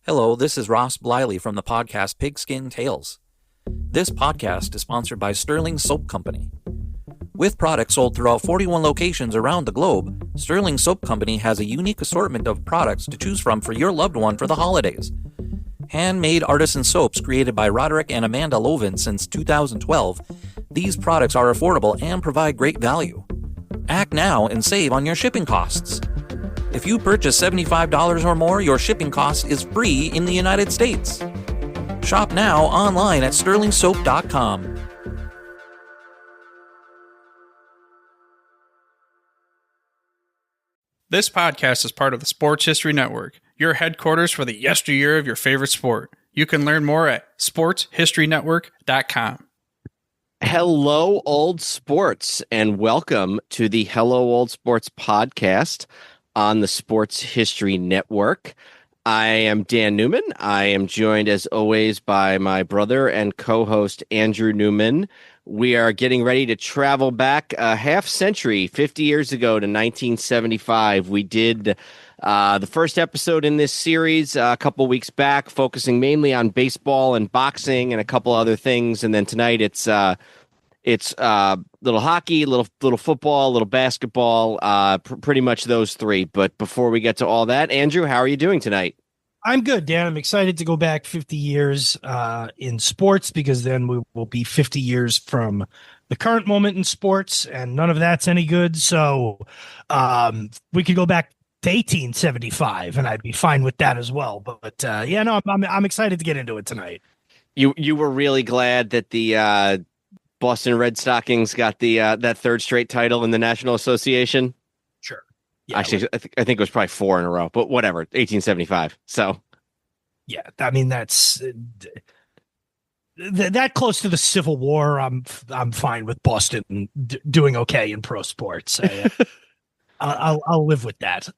Hello, this is Ross Bliley from the podcast Pigskin Tales. This podcast is sponsored by Sterling Soap Company. With products sold throughout 41 locations around the globe, Sterling Soap Company has a unique assortment of products to choose from for your loved one for the holidays. Handmade artisan soaps created by Roderick and Amanda Lovin since 2012, these products are affordable and provide great value. Act now and save on your shipping costs. If you purchase $75 or more, your shipping cost is free in the United States. Shop now online at sterlingsoap.com. This podcast is part of the Sports History Network, your headquarters for the yesteryear of your favorite sport. You can learn more at sportshistorynetwork.com. Hello, Old Sports, and welcome to the Hello, Old Sports podcast on the Sports History Network. I am Dan Newman. I am joined, as always, by my brother and co-host, Andrew Newman. We are getting ready to travel back a half century, 50 years ago to 1975. We did the first episode in this series a couple weeks back, focusing mainly on baseball and boxing and a couple other things. And then tonight it's little hockey, little football, little basketball, pretty much those three. But before we get to all that, Andrew, how are you doing tonight? I'm good, Dan. I'm excited to go back 50 years in sports, because then we will be 50 years from the current moment in sports, and none of that's any good. So we could go back to 1875, and I'd be fine with that as well. But I'm excited to get into it tonight. You were really glad that the Boston Red Stockings got the that third straight title in the National Association? Sure. Yeah, actually, I think it was probably 4 in a row, but whatever, 1875. So, yeah, I mean, that's that close to the Civil War. I'm fine with Boston doing okay in pro sports. I'll live with that.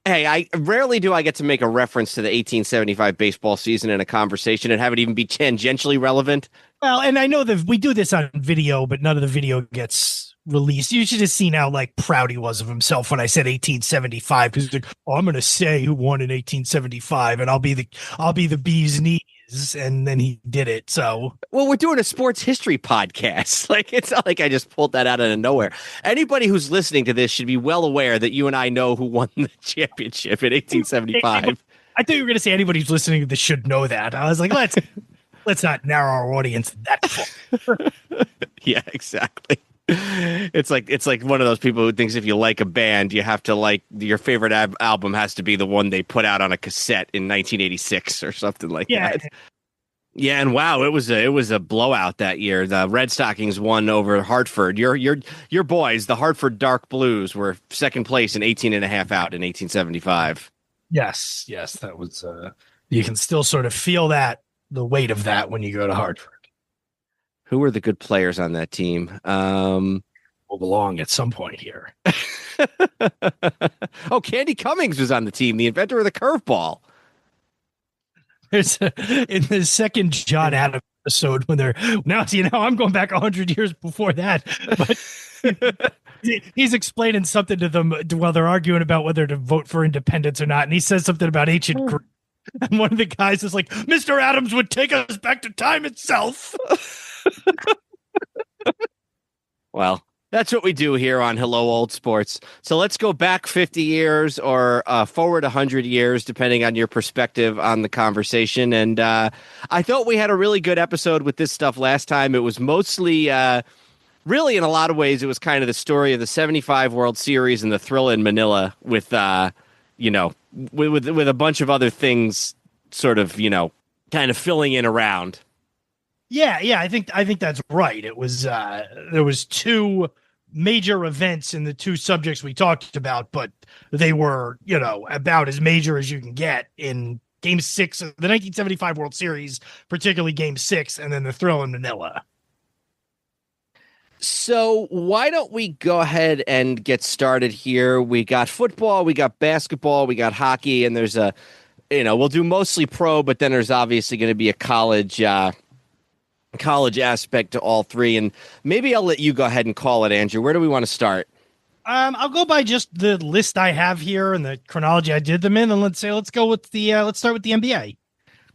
Hey, I rarely do I get to make a reference to the 1875 baseball season in a conversation and have it even be tangentially relevant. Well, and I know that we do this on video, but none of the video gets released. You should have seen how proud he was of himself when I said 1875, because he's like, "Oh, I'm going to say who won in 1875, and I'll be the bee's knees." And then he did it. So, well, we're doing a sports history podcast. It's not like I just pulled that out of nowhere. Anybody who's listening to this should be well aware that you and I know who won the championship in 1875. I thought you were going to say anybody who's listening to this should know that. I was like, let's not narrow our audience that far. Yeah, exactly. It's like one of those people who thinks if you like a band, you have to your favorite album has to be the one they put out on a cassette in 1986 or something like that. Yeah, and wow, it was a blowout that year. The Red Stockings won over Hartford. Your boys, the Hartford Dark Blues, were second place and 18 and a half out in 1875. Yes, that was. You can still sort of feel the weight of that when you go to Hartford. Who were the good players on that team? Will belong at some point here. Oh, Candy Cummings was on the team, the inventor of the curveball. In the second John Adams episode, when they're now, I'm going back 100 years before that, but he's explaining something to them while they're arguing about whether to vote for independence or not, and he says something about ancient Greece. And one of the guys is like, "Mr. Adams would take us back to time itself." Well, that's what we do here on Hello Old Sports. So let's go back 50 years or forward 100 years, depending on your perspective on the conversation. And I thought we had a really good episode with this stuff last time. It was mostly, really, in a lot of ways, it was kind of the story of the 75 World Series and the thrill in Manila with, with a bunch of other things sort of, kind of filling in around. Yeah, I think that's right. It was there was two major events in the two subjects we talked about, but they were, about as major as you can get in Game 6 of the 1975 World Series, particularly Game 6, and then the thrill in Manila. So why don't we go ahead and get started here? We got football, we got basketball, we got hockey, and there's we'll do mostly pro, but then there's obviously going to be a college aspect to all three. And maybe I'll let you go ahead and call it, Andrew. Where do we want to start? I'll go by just the list I have here and the chronology I did them in, and let's start with the NBA.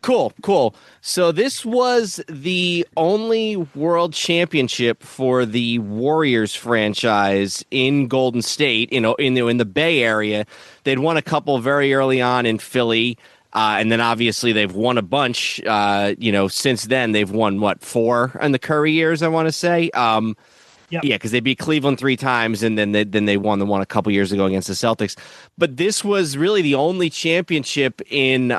Cool. So this was the only world championship for the Warriors franchise in Golden State, in the Bay Area. They'd won a couple very early on in Philly, and then obviously they've won a bunch. Since then they've won 4 in the Curry years, I want to say. Yep. Yeah, because they beat Cleveland 3 times, and then they won the one a couple years ago against the Celtics. But this was really the only championship in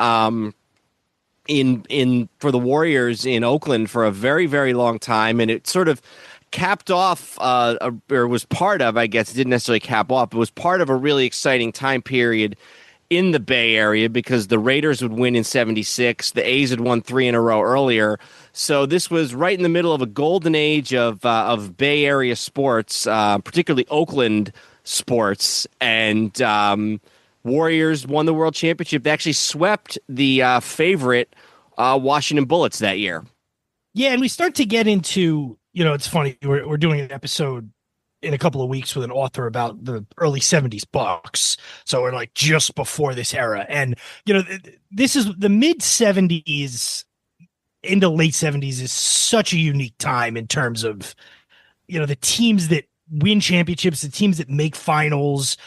for the Warriors in Oakland for a very, very long time, and it sort of capped off or was part of, I guess, it didn't necessarily cap off, it was part of a really exciting time period in the Bay Area because the Raiders would win in 76, the A's had won 3 in a row earlier. So this was right in the middle of a golden age of Bay Area sports, particularly Oakland sports, and Warriors won the world championship. They actually swept the favorite Washington Bullets that year. Yeah, and we start to get into, it's funny, we're doing an episode in a couple of weeks with an author about the early 70s Bucks. So we're like just before this era. And, this is the mid 70s into late 70s is such a unique time in terms of, the teams that win championships, the teams that make finals,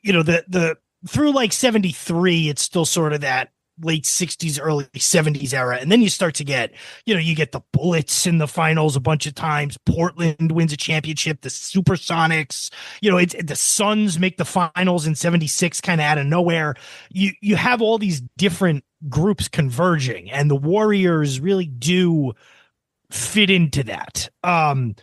the through like 73, it's still sort of that late 60s, early 70s era. And then you start to get, you get the Bullets in the finals a bunch of times. Portland wins a championship. The Supersonics, the Suns make the finals in 76 kind of out of nowhere. You have all these different groups converging, and the Warriors really do fit into that. The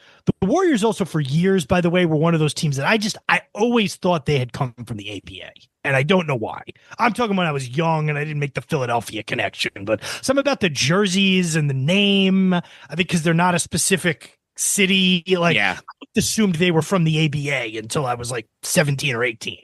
Warriors also for years, by the way, were one of those teams that I always thought they had come from the ABA. And I don't know why. I'm talking when I was young and I didn't make the Philadelphia connection, but something about the jerseys and the name, I think because they're not a specific city. I assumed they were from the ABA until I was like 17 or 18.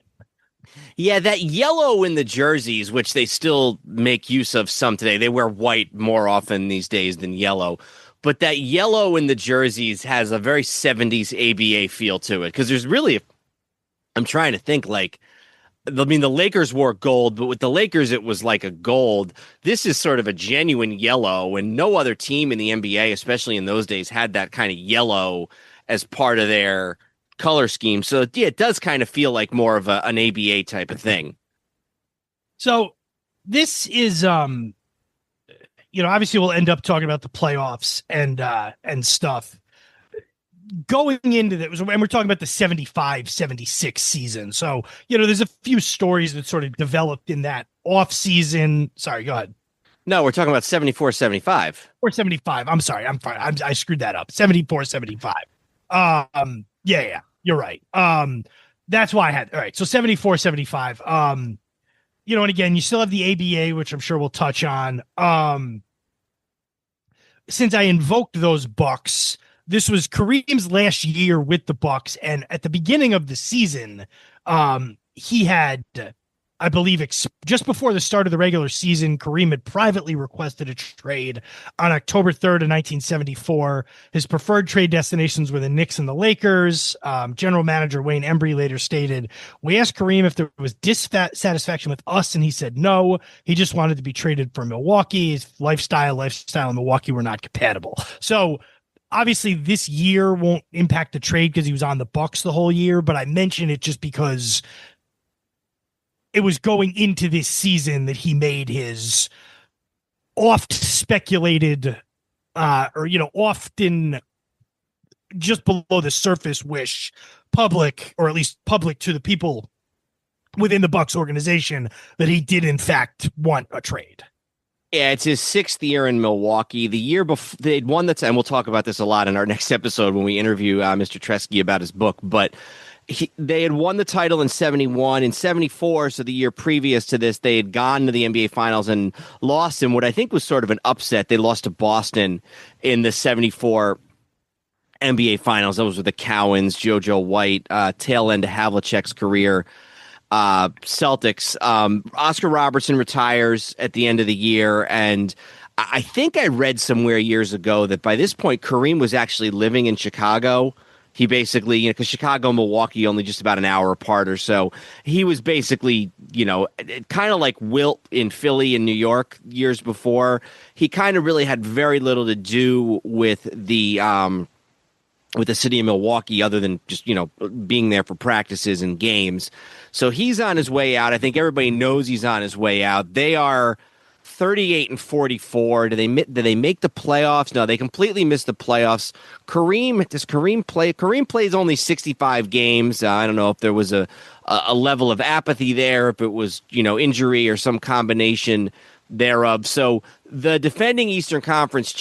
Yeah, that yellow in the jerseys, which they still make use of some today. They wear white more often these days than yellow. But that yellow in the jerseys has a very 70s ABA feel to it. Because there's really, I'm trying to think the Lakers wore gold, but with the Lakers, it was like a gold. This is sort of a genuine yellow, and no other team in the NBA, especially in those days, had that kind of yellow as part of their color scheme. So, yeah, it does kind of feel like more of an ABA type of thing. So this is, obviously we'll end up talking about the playoffs and stuff. Going into that, and we're talking about the 75-76 season. So, there's a few stories that sort of developed in that off season. Sorry, go ahead. No, we're talking about 74-75. Or 75. I'm sorry. I'm fine. I screwed that up. 74-75. Yeah, you're right. That's why I had, all right. So 74-75. And again, you still have the ABA, which I'm sure we'll touch on. Since I invoked those Bucks, this was Kareem's last year with the Bucks, and at the beginning of the season, he had, I believe, just before the start of the regular season, Kareem had privately requested a trade on October 3rd of 1974. His preferred trade destinations were the Knicks and the Lakers. General manager Wayne Embry later stated, "We asked Kareem if there was dissatisfaction with us, and he said no. He just wanted to be traded for Milwaukee. His lifestyle and Milwaukee were not compatible." So obviously this year won't impact the trade because he was on the Bucks the whole year, but I mention it just because it was going into this season that he made his oft speculated often just below the surface wish public, or at least public to the people within the Bucks organization, that he did in fact want a trade. Yeah, it's his 6th year in Milwaukee. The year before, they'd won the and we'll talk about this a lot in our next episode when we interview Mr. Tresky about his book, but they had won the title in 71. In 74, so the year previous to this, they had gone to the NBA Finals and lost in what I think was sort of an upset. They lost to Boston in the 74 NBA Finals. Those were the Cowens, JoJo White, tail end of Havlicek's career. Celtics. Oscar Robertson retires at the end of the year, and I think I read somewhere years ago that by this point Kareem was actually living in Chicago. he basically, you know, because Chicago and Milwaukee only just about an hour apart or so. He was basically, you know, kind of like Wilt in Philly and New York years before. He kind of really had very little to do with the city of Milwaukee, other than just, you know, being there for practices and games. So he's on his way out. I think everybody knows he's on his way out. They are 38-44. Do they make the playoffs? No, they completely missed the playoffs. Does Kareem play? Kareem plays only 65 games. I don't know if there was a level of apathy there, if it was, you know, injury or some combination thereof. So the defending Western Conference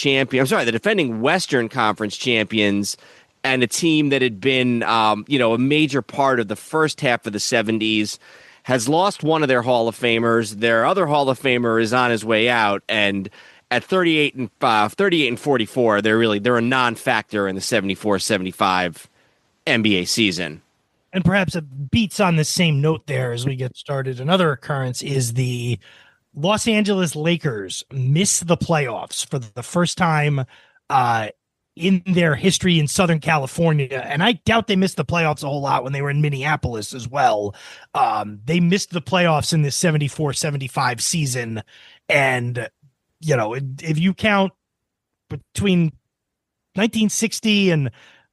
champions, and a team that had been, you know, a major part of the first half of the 70s, has lost one of their Hall of Famers. Their other Hall of Famer is on his way out, and at 38-44, they're a non-factor in the 74-75 NBA season. And perhaps it beats on the same note there as we get started. Another occurrence is the Los Angeles Lakers miss the playoffs for the first time in their history in Southern California. And I doubt they missed the playoffs a whole lot when they were in Minneapolis as well. They missed the playoffs in this 74-75 season. And, you know, if you count between 1960 and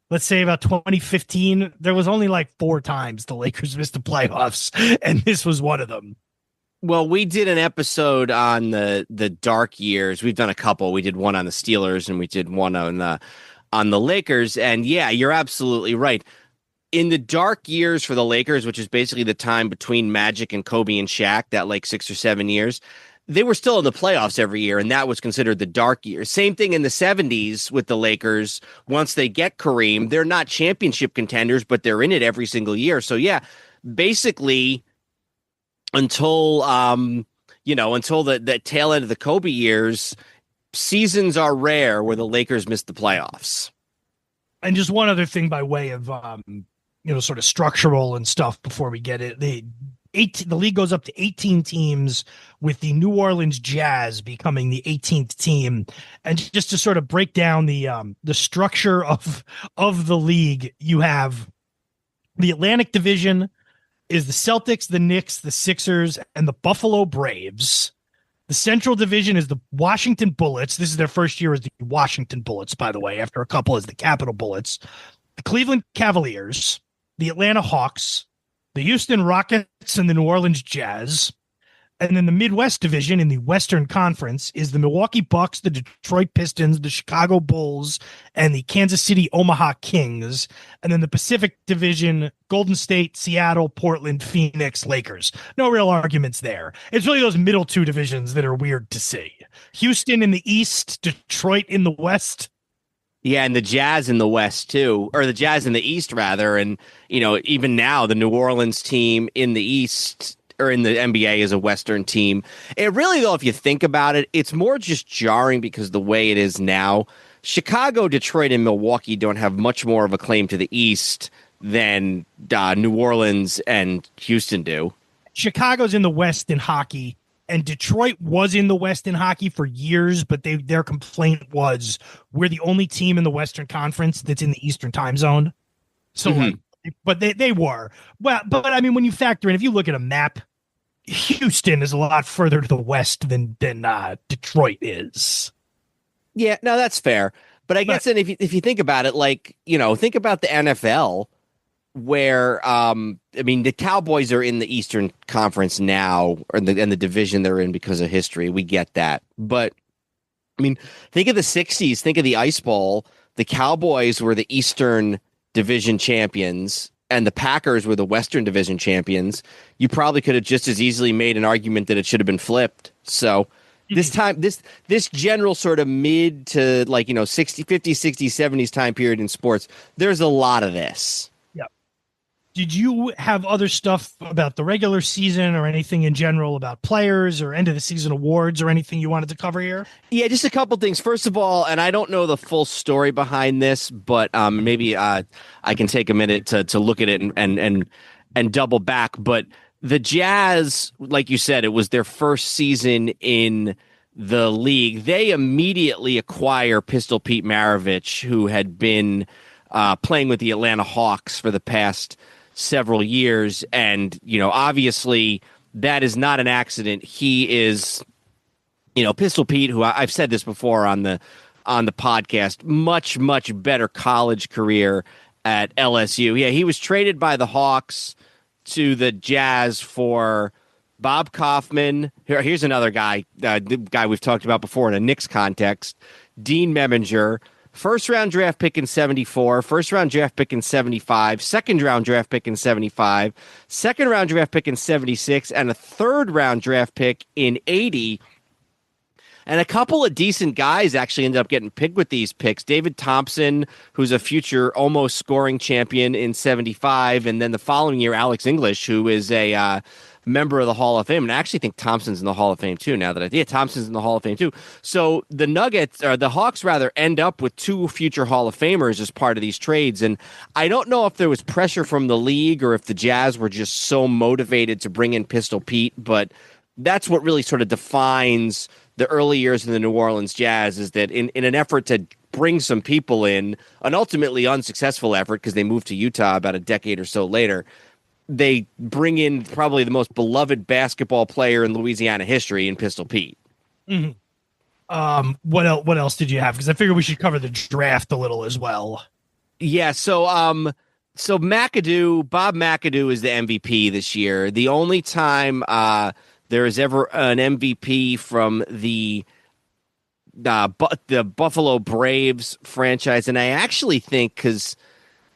let's say about 2015, there was only like 4 times the Lakers missed the playoffs. And this was one of them. Well, we did an episode on the dark years. We've done a couple. We did one on the Steelers and we did one on the Lakers. And yeah, you're absolutely right. In the dark years for the Lakers, which is basically the time between Magic and Kobe and Shaq, that like 6 or 7 years, they were still in the playoffs every year, and that was considered the dark years. Same thing in the 70s with the Lakers. Once they get Kareem, they're not championship contenders, but they're in it every single year. So yeah, basically until the tail end of the Kobe years, seasons are rare where the Lakers miss the playoffs. And just one other thing by way of sort of structural and stuff before we get it. The league goes up to 18 teams, with the New Orleans Jazz becoming the 18th team. And just to sort of break down the structure of the league, you have the Atlantic Division is the Celtics, the Knicks, the Sixers, and the Buffalo Braves. The Central Division is the Washington Bullets. This is their first year as the Washington Bullets, by the way, after a couple as the Capitol Bullets. The Cleveland Cavaliers, the Atlanta Hawks, the Houston Rockets, and the New Orleans Jazz. And then the Midwest Division in the Western Conference is the Milwaukee Bucks, the Detroit Pistons, the Chicago Bulls, and the Kansas City Omaha Kings. And then the Pacific Division, Golden State, Seattle, Portland, Phoenix, Lakers. No real arguments there. It's really those middle two divisions that are weird to see. Houston in the East, Detroit in the West. Yeah, and the Jazz in the West, too, or the Jazz in the East, rather. And, you know, even now, the New Orleans team in the East, or in the NBA, is a Western team. It really, though, if you think about it, it's more just jarring because the way it is now. Chicago, Detroit, and Milwaukee don't have much more of a claim to the East than New Orleans and Houston do. Chicago's in the West in hockey, and Detroit was in the West in hockey for years, but their complaint was, we're the only team in the Western Conference that's in the Eastern time zone. So, but they were. Well, but I mean, when you factor in, if you look at a map, Houston is a lot further to the west than Detroit is. Yeah, no, that's fair. But I guess then if you think about it, like, you know, think about the NFL, where the Cowboys are in the Eastern Conference now, and the division they're in because of history. We get that. But I mean, think of the 60s, think of the Ice Bowl. The Cowboys were the Eastern Division champions, and the Packers were the Western Division champions. You probably could have just as easily made an argument that it should have been flipped. So this time, this general sort of mid to 50s, 60s, 70s time period in sports, there's a lot of this. Yeah. Did you have other stuff about the regular season or anything in general about players or end of the season awards or anything you wanted to cover here? Yeah, just a couple things. First of all, and I don't know the full story behind this, but maybe I can take a minute to look at it and double back. But the Jazz, like you said, it was their first season in the league. They immediately acquire Pistol Pete Maravich, who had been playing with the Atlanta Hawks for the past several years. And, obviously that is not an accident. He is, Pistol Pete, who I've said this before on the podcast, much, much better college career at LSU. Yeah, he was traded by the Hawks to the Jazz for Bob Kaufman. Here's another guy, the guy we've talked about before in a Knicks context, Dean Meminger. First-round draft pick in 74, first-round draft pick in 75, second-round draft pick in 75, second-round draft pick in 76, and a third-round draft pick in 80. And a couple of decent guys actually ended up getting picked with these picks. David Thompson, who's a future almost scoring champion in 75, and then the following year, Alex English, who is a member of the Hall of Fame. And I actually think Thompson's in the Hall of Fame too, now that I think. Yeah, Thompson's in the Hall of Fame too. So the Hawks rather end up with two future Hall of Famers as part of these trades. And I don't know if there was pressure from the league or if the Jazz were just so motivated to bring in Pistol Pete, but that's what really sort of defines the early years of the New Orleans Jazz, is that in an effort to bring some people in, an ultimately unsuccessful effort because they moved to Utah about a decade or so later, they bring in probably the most beloved basketball player in Louisiana history in Pistol Pete. Mm-hmm. What else did you have? Because I figured we should cover the draft a little as well. Yeah, so McAdoo, Bob McAdoo is the MVP this year. The only time there is ever an MVP from the Buffalo Braves franchise, and I actually think because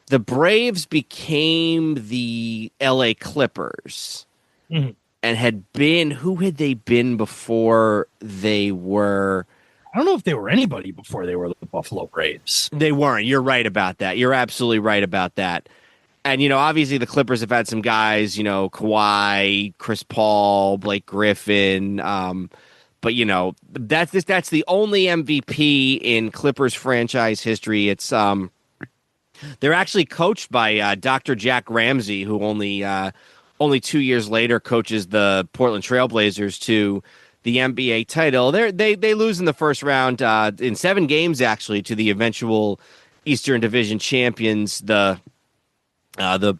the Braves became the LA Clippers, mm-hmm. and who had they been before they were? I don't know if they were anybody before they were the Buffalo Braves. They weren't. You're right about that. You're absolutely right about that. And, obviously the Clippers have had some guys, Kawhi, Chris Paul, Blake Griffin. But, that's the only MVP in Clippers franchise history. It's they're actually coached by Dr. Jack Ramsey, who only 2 years later coaches the Portland Trailblazers to the NBA title. They lose in the first round in 7 games, actually, to the eventual Eastern Division champions, the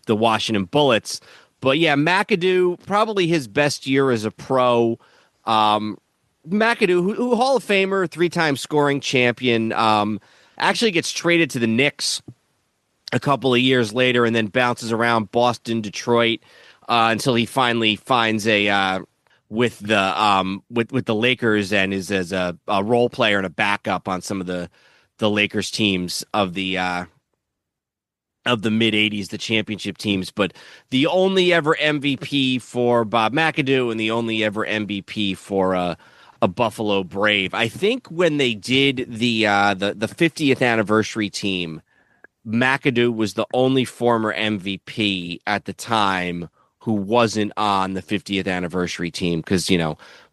Washington Bullets. But yeah, McAdoo, probably his best year as a pro. McAdoo, who Hall of Famer, 3-time scoring champion, actually gets traded to the Knicks a couple of years later and then bounces around Boston, Detroit, until he finally finds with the Lakers and is as a role player and a backup on some of the Lakers teams of the mid 80s, the championship teams. But the only ever MVP for Bob McAdoo and the only ever MVP for a Buffalo Brave. I think when they did the 50th anniversary team, McAdoo was the only former MVP at the time who wasn't on the 50th anniversary team because,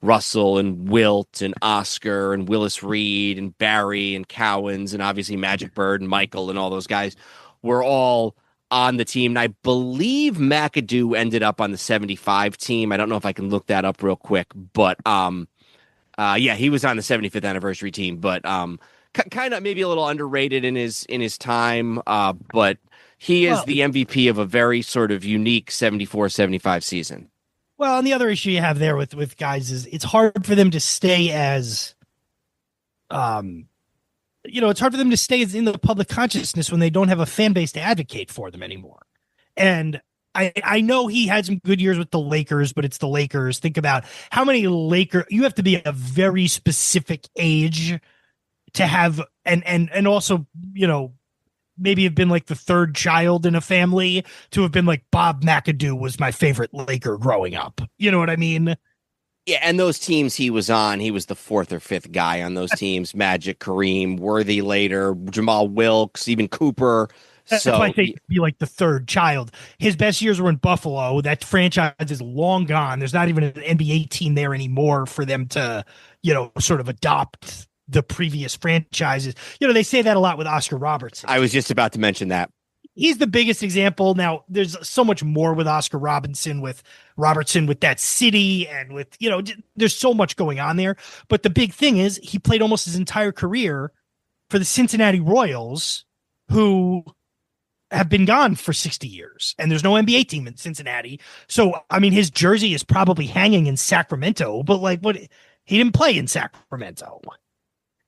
Russell and Wilt and Oscar and Willis Reed and Barry and Cowens and obviously Magic Bird and Michael and all those guys were all on the team. And I believe McAdoo ended up on the 75 team. I don't know if I can look that up real quick, but yeah, he was on the 75th anniversary team, but kind of maybe a little underrated in his time, but he is the MVP of a very sort of unique 74-75 season. Well, and the other issue you have there with guys is it's hard for them to stay as it's hard for them to stay in the public consciousness when they don't have a fan base to advocate for them anymore. And I know he had some good years with the Lakers, but it's the Lakers. Think about how many you have to be a very specific age to have, and also, maybe have been like the third child in a family to have been like Bob McAdoo was my favorite Laker growing up. You know what I mean? Yeah, and those teams he was on, he was the 4th or 5th guy on those teams. Magic, Kareem, Worthy later, Jamal Wilkes, even Cooper. That's why I say be like the third child. His best years were in Buffalo. That franchise is long gone. There's not even an NBA team there anymore for them to, sort of adopt the previous franchises. They say that a lot with Oscar Robertson. I was just about to mention that. He's the biggest example. Now, there's so much more with Oscar Robertson with that city and with, there's so much going on there. But the big thing is he played almost his entire career for the Cincinnati Royals, who have been gone for 60 years, and there's no NBA team in Cincinnati. So, I mean, his jersey is probably hanging in Sacramento, but like, what? He didn't play in Sacramento.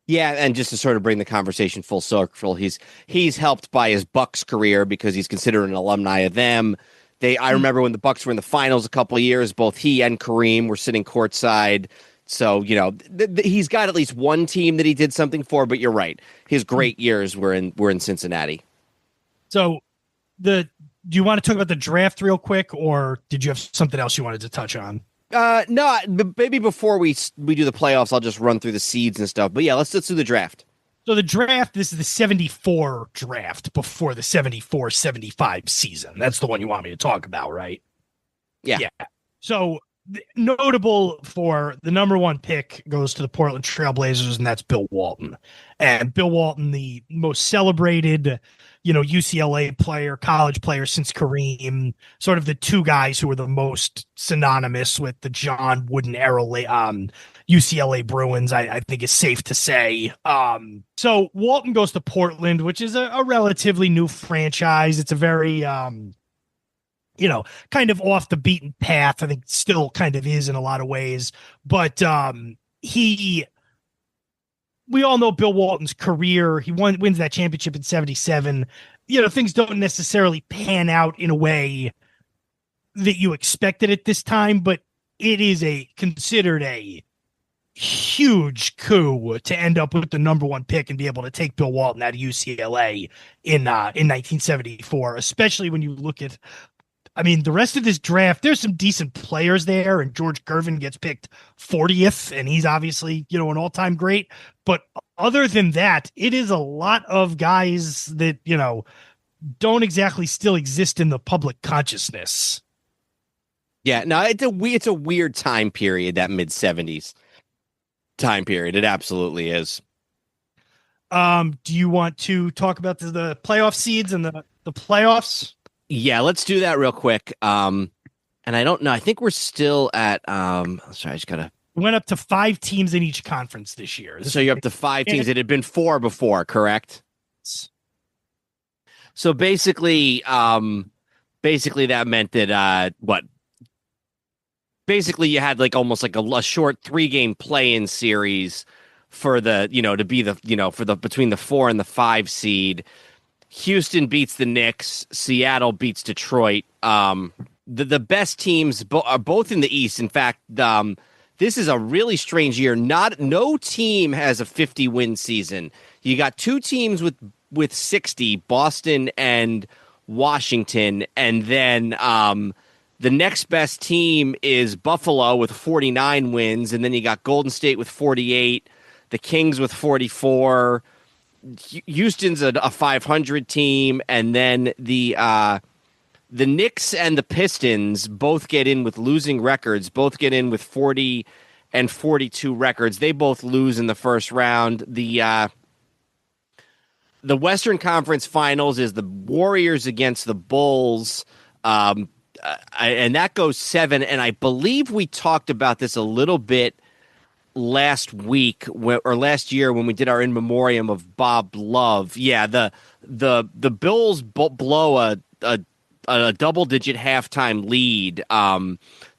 Yeah, and just to sort of bring the conversation full circle, he's helped by his Bucks career because he's considered an alumni of them. I remember when the Bucks were in the finals a couple of years, both he and Kareem were sitting courtside. So, he's got at least one team that he did something for, but you're right. His great years were in Cincinnati. So do you want to talk about the draft real quick, or did you have something else you wanted to touch on? No, maybe before we do the playoffs, I'll just run through the seeds and stuff. But yeah, let's do the draft. So the draft, this is the 74 draft before the 74-75 season. That's the one you want me to talk about, right? Yeah. So notable for the number one pick goes to the Portland Trailblazers, and that's Bill Walton. And Bill Walton, the most celebrated, UCLA player, college player since Kareem, sort of the two guys who were the most synonymous with the John Wooden era UCLA Bruins, I think is safe to say. So Walton goes to Portland, which is a relatively new franchise. It's a very, kind of off the beaten path. I think still kind of is in a lot of ways, but we all know Bill Walton's career. He wins that championship in 77. Things don't necessarily pan out in a way that you expected at this time, but it is considered a huge coup to end up with the number one pick and be able to take Bill Walton out of UCLA in 1974, especially when you look at, the rest of this draft, there's some decent players there, and George Gervin gets picked 40th, and he's obviously, an all-time great. But other than that, it is a lot of guys that, don't exactly still exist in the public consciousness. Yeah, no, it's a weird time period, that mid-70s time period. It absolutely is. Do you want to talk about the playoff seeds and the playoffs? Yeah, let's do that real quick. And I don't know. I think we're still at sorry, I just gotta. We went up to 5 teams in each conference this year. So you're up to 5 teams. It had been 4 before, correct? So basically that meant that basically you had like almost like a short 3-game play-in series for the to be the for the between the 4 and the 5 seed. Houston beats the Knicks. Seattle beats Detroit. The best teams are both in the East. In fact, this is a really strange year. No team has a 50-win season. You got 2 teams with 60, Boston and Washington, and then the next best team is Buffalo with 49 wins, and then you got Golden State with 48, the Kings with 44. Houston's a 500 team, and then the Knicks and the Pistons both get in with losing records, both get in with 40 and 42 records. They both lose in the first round. The Western Conference Finals is the Warriors against the Bulls, and that goes 7. And I believe we talked about this a little bit last week or last year when we did our in memoriam of Bob Love. Yeah, the Bills blow a double-digit halftime lead.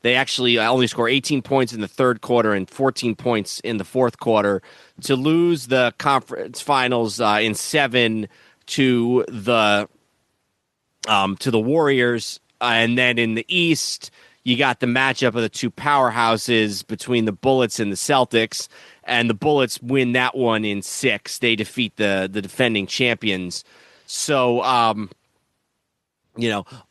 They actually only score 18 points in the third quarter and 14 points in the fourth quarter to lose the conference finals in 7 to the Warriors. And then in the East, you got the matchup of the 2 powerhouses between the Bullets and the Celtics, and the Bullets win that one in 6. They defeat the defending champions. So, an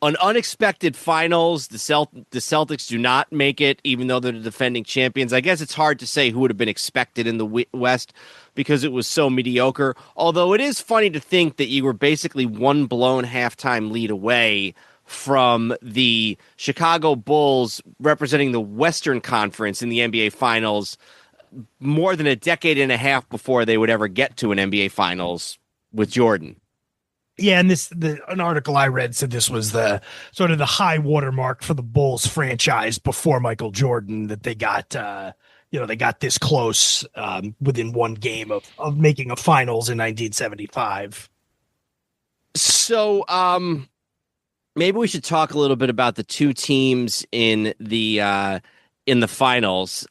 unexpected finals. The Celtics do not make it, even though they're the defending champions. I guess it's hard to say who would have been expected in the West because it was so mediocre. Although it is funny to think that you were basically one blown halftime lead away from the Chicago Bulls representing the Western Conference in the NBA Finals more than a decade and a half before they would ever get to an NBA Finals with Jordan. Yeah, and an article I read said this was the sort of the high watermark for the Bulls franchise before Michael Jordan, that they got they got this close within one game of making a finals in 1975. So, maybe we should talk a little bit about the two teams in the finals.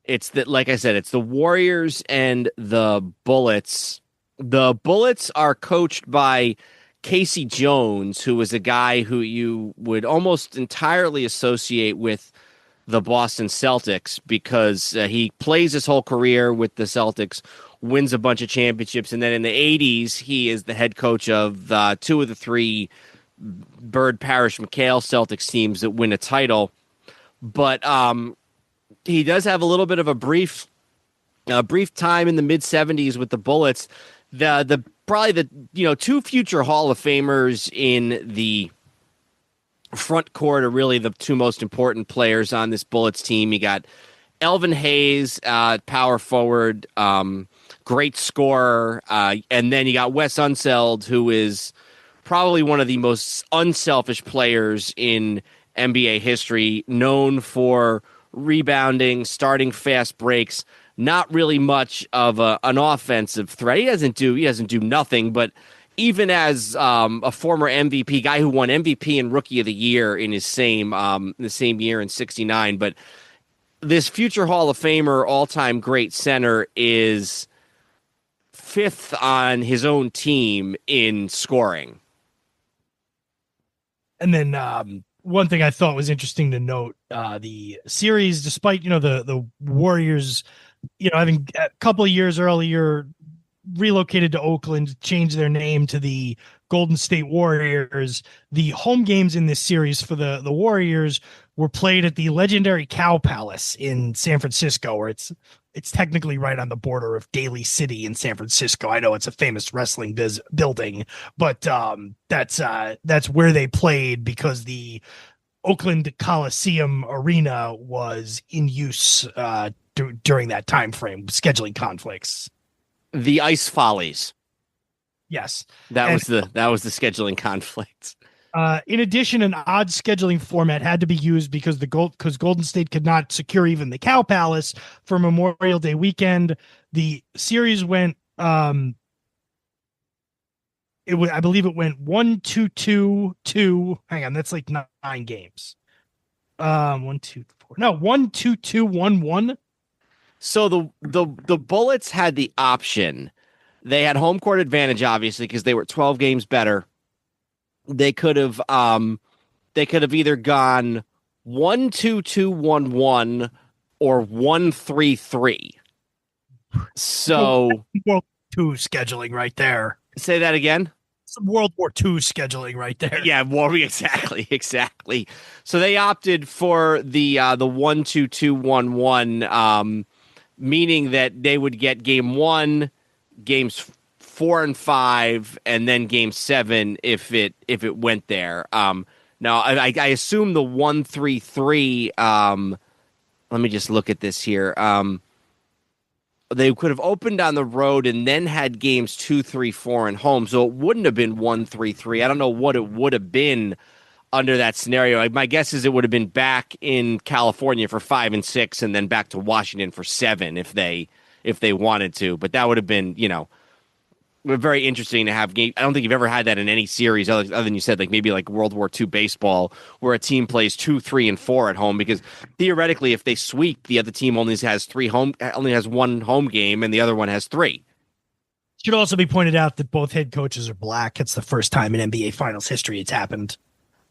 It's that, like I said, it's the Warriors and the Bullets. The Bullets are coached by Casey Jones, who is a guy who you would almost entirely associate with the Boston Celtics because he plays his whole career with the Celtics, wins a bunch of championships, and then in the 80s, he is the head coach of two of the three Bird Parish McHale Celtics teams that win a title. But he does have a little bit of a brief time in the mid 70s with the Bullets. The probably the two future Hall of Famers in the front court are really the two most important players on this Bullets team. You got Elvin Hayes, power forward, great scorer, and then you got Wes Unseld, who is probably one of the most unselfish players in NBA history, known for rebounding, starting fast breaks, not really much of an offensive threat. He doesn't do nothing, but even as a former MVP guy who won MVP and Rookie of the Year in his the same year in '69, but this future Hall of Famer, all-time great center is fifth on his own team in scoring. And then one thing I thought was interesting to note, the series, despite, the Warriors, having a couple of years earlier relocated to Oakland, changed their name to the Golden State Warriors, the home games in this series for the Warriors were played at the legendary Cow Palace in San Francisco, where it's technically right on the border of Daly City in San Francisco. I know it's a famous wrestling building, but that's where they played because the Oakland Coliseum Arena was in use during that time frame, scheduling conflicts. The Ice Follies. Yes, that was the scheduling conflict. In addition, an odd scheduling format had to be used because Golden State could not secure even the Cow Palace for Memorial Day weekend. The series went, I believe it went 1-2-2-2. Hang on, that's like 9 games. 1-2-4. No, 1-2-2-1-1. So the Bullets had the option. They had home court advantage, obviously, because they were 12 games better. They could have either gone 1-2-2-1-1 or 1-3-3. So World War II scheduling right there. Say that again. Some World War II scheduling right there. Yeah, exactly. So they opted for the 1-2-2-1-1, meaning that they would get game 1, games 4 and 5, and then game 7 if it went there. Now I assume the 1-3-3. Let me just look at this here. They could have opened on the road and then had games 2, 3, 4 and home. So it wouldn't have been 1-3-3. I don't know what it would have been under that scenario. My guess is it would have been back in California for 5 and 6, and then back to Washington for 7 if they wanted to. But that would have been, very interesting to have game. I don't think you've ever had that in any series other than you said, like maybe like World War II baseball, where a team plays 2, 3, and 4 at home, because theoretically, if they sweep, the other team only has one home game, and the other one has 3. Should also be pointed out that both head coaches are black. It's the first time in NBA Finals history it's happened.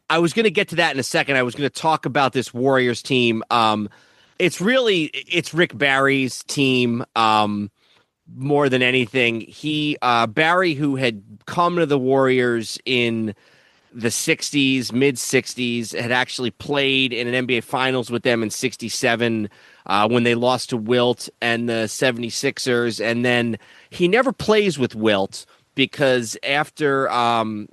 I was going to get to that in a second. I was going to talk about this Warriors team. It's Rick Barry's team. More than anything, Barry, who had come to the Warriors in the 60s, mid 60s, had actually played in an NBA Finals with them in 67 when they lost to Wilt and the 76ers. And then he never plays with Wilt because after, Wilt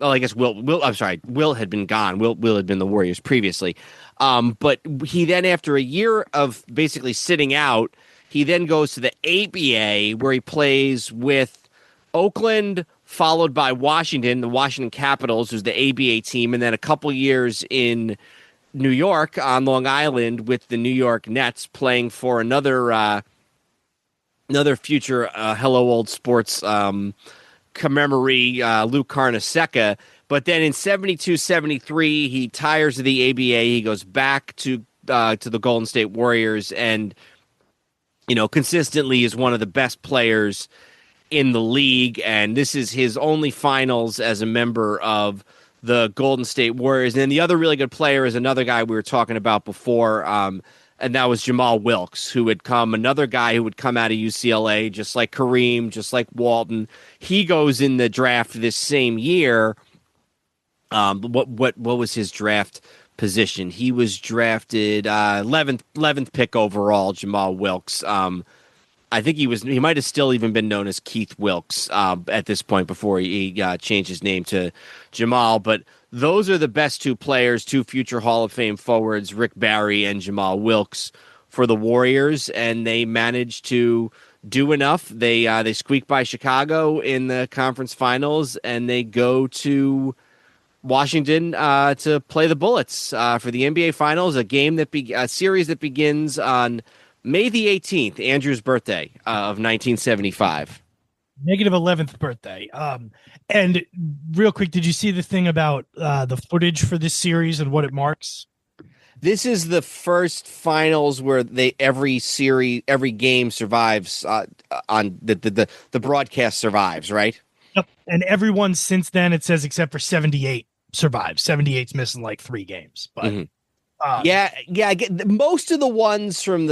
had been gone. Wilt had been the Warriors previously. But he then, after a year of basically sitting out, he then goes to the ABA, where he plays with Oakland, followed by Washington, the Washington Capitals, who's the ABA team, and then a couple years in New York on Long Island with the New York Nets, playing for another future Hello Old Sports commemorate Lou Carnesecca. But then in 72-73, he tires of the ABA. He goes back to the Golden State Warriors, and consistently is one of the best players in the league. And this is his only finals as a member of the Golden State Warriors. And then the other really good player is another guy we were talking about before, and that was Jamal Wilkes, another guy who would come out of UCLA, just like Kareem, just like Walton. He goes in the draft this same year. What was his draft position? He was drafted 11th pick overall, Jamal Wilkes. I think he might have still even been known as Keith Wilkes at this point before he changed his name to Jamal. But those are the best two players, two future Hall of Fame forwards, Rick Barry and Jamal Wilkes, for the Warriors, and they managed to do enough. They squeak by Chicago in the conference finals, and they go to Washington to play the Bullets for the NBA Finals, a series that begins on May the 18th, Andrew's birthday of 1975. Negative 11th birthday. And real quick, did you see the thing about the footage for this series and what it marks? This is the first finals where every game survives on the broadcast survives, right? Yep. And everyone since then, it says, except for 78 survives. 78's missing like 3 games, but yeah. I get most of the ones from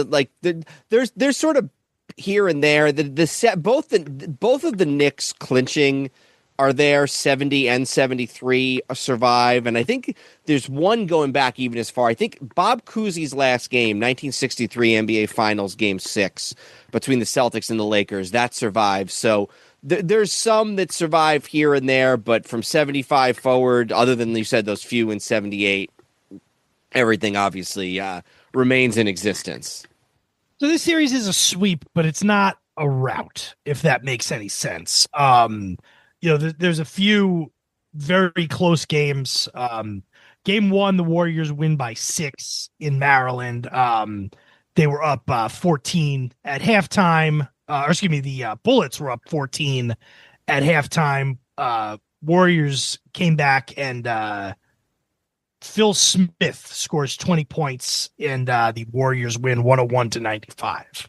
there's sort of here and there. The set both of the Knicks clinching are there. 70 and 73 survive, and I think there's one going back even as far. I think Bob Cousy's last game, 1963 NBA Finals, Game 6 between the Celtics and the Lakers, that survives. So there's some that survive here and there, but from 75 forward, other than you said those few in 78, everything obviously remains in existence. So this series is a sweep, but it's not a rout, if that makes any sense. There's a few very close games. Game 1, the Warriors win by 6 in Maryland. They were up 14 at halftime. The Bullets were up 14 at halftime. Warriors came back, and Phil Smith scores 20 points, and the Warriors win 101-95.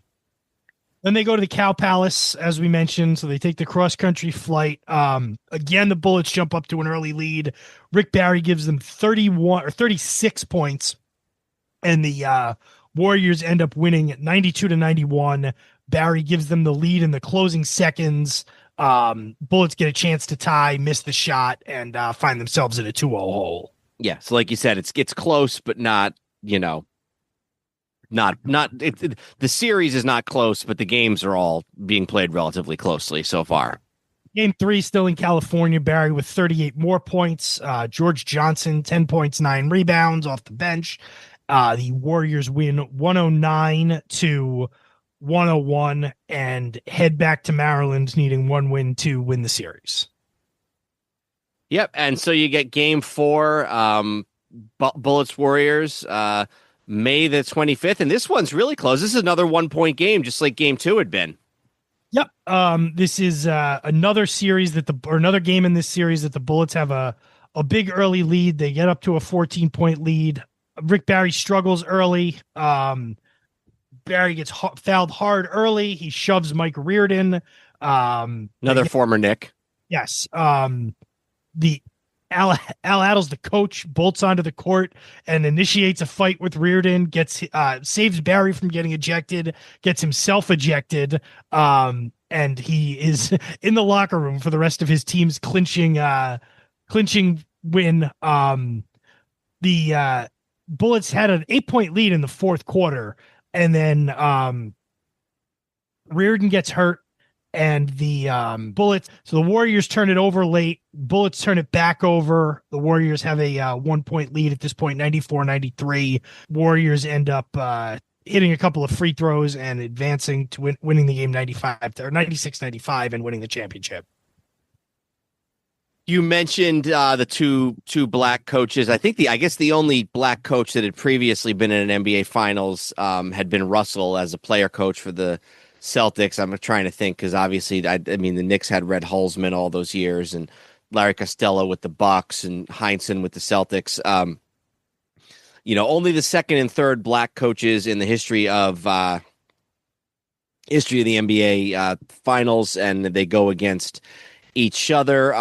Then they go to the Cow Palace, as we mentioned, so they take the cross-country flight. Again, the Bullets jump up to an early lead. Rick Barry gives them 36 points, and the Warriors end up winning 92-91. Barry gives them the lead in the closing seconds. Bullets get a chance to tie, miss the shot, and find themselves in a 2-0 hole. Yeah, so like you said, it's close, but not, the series is not close, but the games are all being played relatively closely so far. Game 3 still in California. Barry with 38 more points. George Johnson, 10 points, 9 rebounds off the bench. The Warriors win 109-101 and head back to Maryland, needing one win to win the series. Yep, and so you get Game 4, Bullets Warriors, May the 25th, and this one's really close. This is another 1-point game, just like Game 2 had been. Yep, this is another game in this series that the Bullets have a big early lead. They get up to a 14-point lead. Rick Barry struggles early. Barry gets fouled hard early. He shoves Mike Reardon. Another former Knick. Yes. The Al Attles, the coach, bolts onto the court and initiates a fight with Reardon, saves Barry from getting ejected, gets himself ejected, and he is in the locker room for the rest of his team's clinching win. The Bullets had an 8-point lead in the fourth quarter, and then Reardon gets hurt. And the Bullets, so the Warriors turn it over late. Bullets turn it back over. The Warriors have a 1-point lead at this point, 94-93. Warriors end up hitting a couple of free throws and advancing to winning the game 96-95 and winning the championship. You mentioned the two black coaches. I guess the only black coach that had previously been in an NBA Finals had been Russell as a player coach for the Celtics. I'm trying to think because obviously, I mean, the Knicks had Red Holzman all those years, and Larry Costello with the Bucks, and Heinsohn with the Celtics. Only the second and third black coaches in the history of the NBA finals, and they go against each other.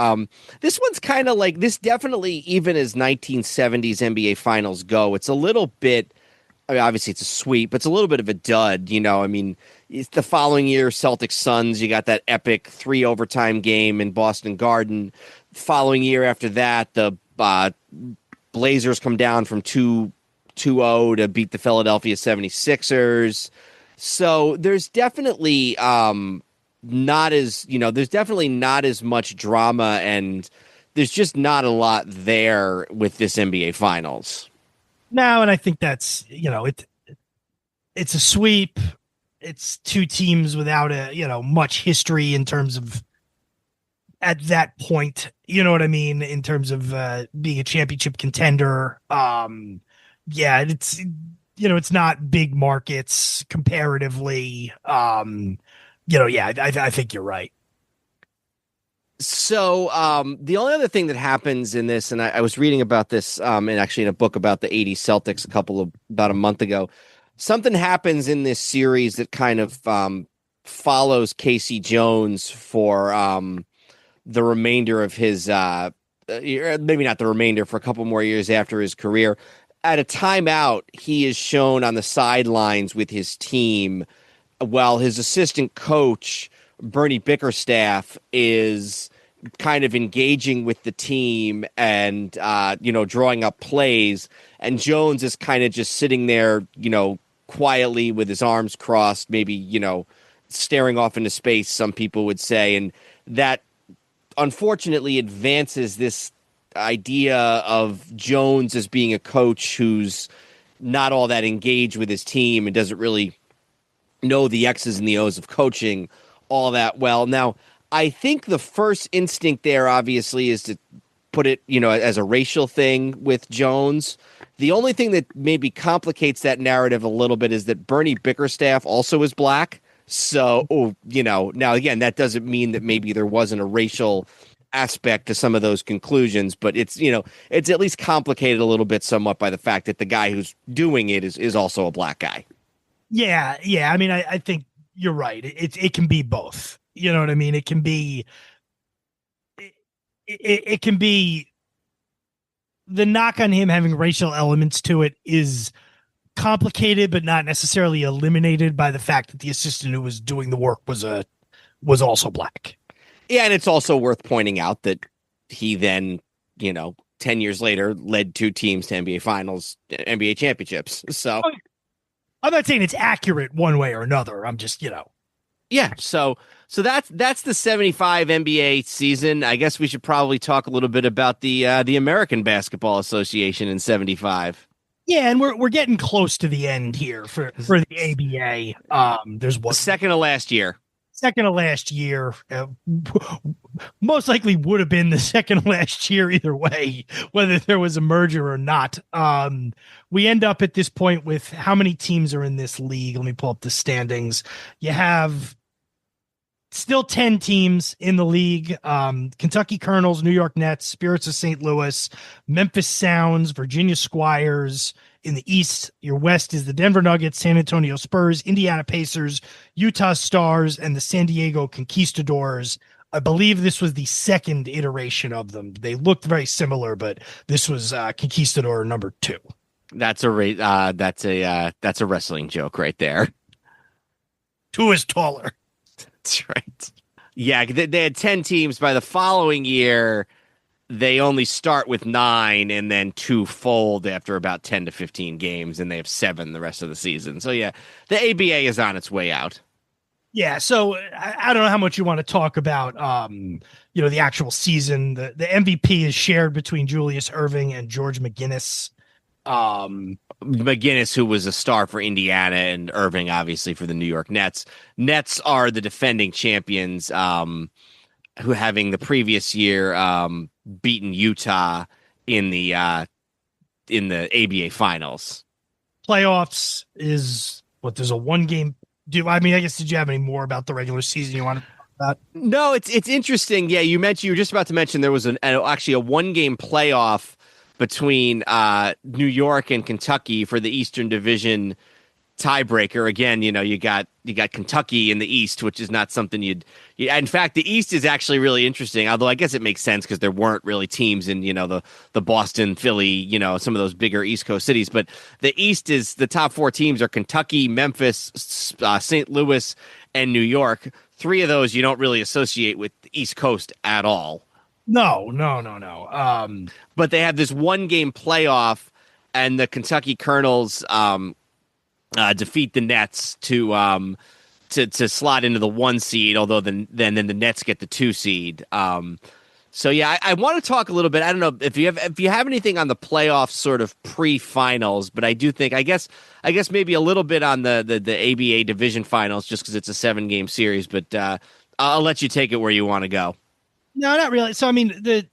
This one's kind of like this. Definitely, even as 1970s NBA finals go, it's a little bit. I mean, obviously it's a sweep, but it's a little bit of a dud. I mean, it's the following year, Celtics Suns. You got that epic 3 overtime game in Boston Garden. Following year after that, the Blazers come down from 2-0 to beat the Philadelphia 76ers. So there's definitely not as much drama, and there's just not a lot there with this NBA Finals. No, and I think that's it's a sweep. It's two teams without much history in terms of at that point. You know what I mean in terms of being a championship contender. It's it's not big markets comparatively. I think you're right. So the only other thing that happens in this, and I was reading about this and actually in a book about the 80 Celtics about a month ago, something happens in this series that kind of follows Casey Jones for the remainder of his maybe not the remainder, for a couple more years after his career. At a timeout, he is shown on the sidelines with his team while his assistant coach Bernie Bickerstaff is kind of engaging with the team and, drawing up plays. And Jones is kind of just sitting there, quietly with his arms crossed, maybe, staring off into space, some people would say. And that unfortunately advances this idea of Jones as being a coach who's not all that engaged with his team and doesn't really know the X's and the O's of coaching all that well. Now, I think the first instinct there obviously is to put it, as a racial thing with Jones. The only thing that maybe complicates that narrative a little bit is that Bernie Bickerstaff also is black. So, now again, that doesn't mean that maybe there wasn't a racial aspect to some of those conclusions, but it's at least complicated a little bit somewhat by the fact that the guy who's doing it is also a black guy. Yeah. I mean, I think you're right. It can be both. You know what I mean? It can be it can be the knock on him having racial elements to it is complicated, but not necessarily eliminated by the fact that the assistant who was doing the work was also black. Yeah, and it's also worth pointing out that he then, 10 years later led 2 teams to NBA Finals, NBA championships. So I'm not saying it's accurate one way or another. I'm just, Yeah, so that's the 75 NBA season. I guess we should probably talk a little bit about the American Basketball Association in 75. Yeah, and we're getting close to the end here for the ABA. There's one second to last year. Second to last year, most likely would have been the second to last year either way, whether there was a merger or not. We end up at this point with how many teams are in this league. Let me pull up the standings. You have still 10 teams in the league. Kentucky Colonels, New York Nets, Spirits of St. Louis, Memphis Sounds, Virginia Squires. In the East, your West is the Denver Nuggets, San Antonio Spurs, Indiana Pacers, Utah Stars, and the San Diego Conquistadors. I believe this was the second iteration of them. They looked very similar, but this was Conquistador number 2. That's a wrestling joke right there. 2 is taller. That's right. Yeah, they had 10 teams. By the following year, they only start with 9 and then 2 fold after about 10 to 15 games, and they have 7 the rest of the season. So, yeah, the ABA is on its way out. Yeah, so I don't know how much you want to talk about, the actual season. The MVP is shared between Julius Erving and George McGinnis. McGinnis, who was a star for Indiana, and Irving, obviously, for the New York Nets. Nets are the defending champions, who having the previous year beaten Utah in the ABA finals. Playoffs is there's a 1-game I guess, did you have any more about the regular season you want to talk about? No, it's interesting. Yeah, you were just about to mention there was actually a 1-game playoff between New York and Kentucky for the Eastern Division tiebreaker. Again, you got Kentucky in the East, which is not something in fact, the East is actually really interesting, although I guess it makes sense because there weren't really teams in, the Boston, Philly, some of those bigger East Coast cities. But the East is the top 4 teams are Kentucky, Memphis, St. Louis, and New York. 3 of those you don't really associate with the East Coast at all. No. But they have this 1-game playoff, and the Kentucky Colonels defeat the Nets to slot into the 1 seed, although then the Nets get the 2 seed. So yeah, I want to talk a little bit. I don't know if you have anything on the playoff sort of pre-finals, but I do think I guess maybe a little bit on the ABA division finals, just because it's a 7-game series. But I'll let you take it where you want to go. No, not really. So I mean, the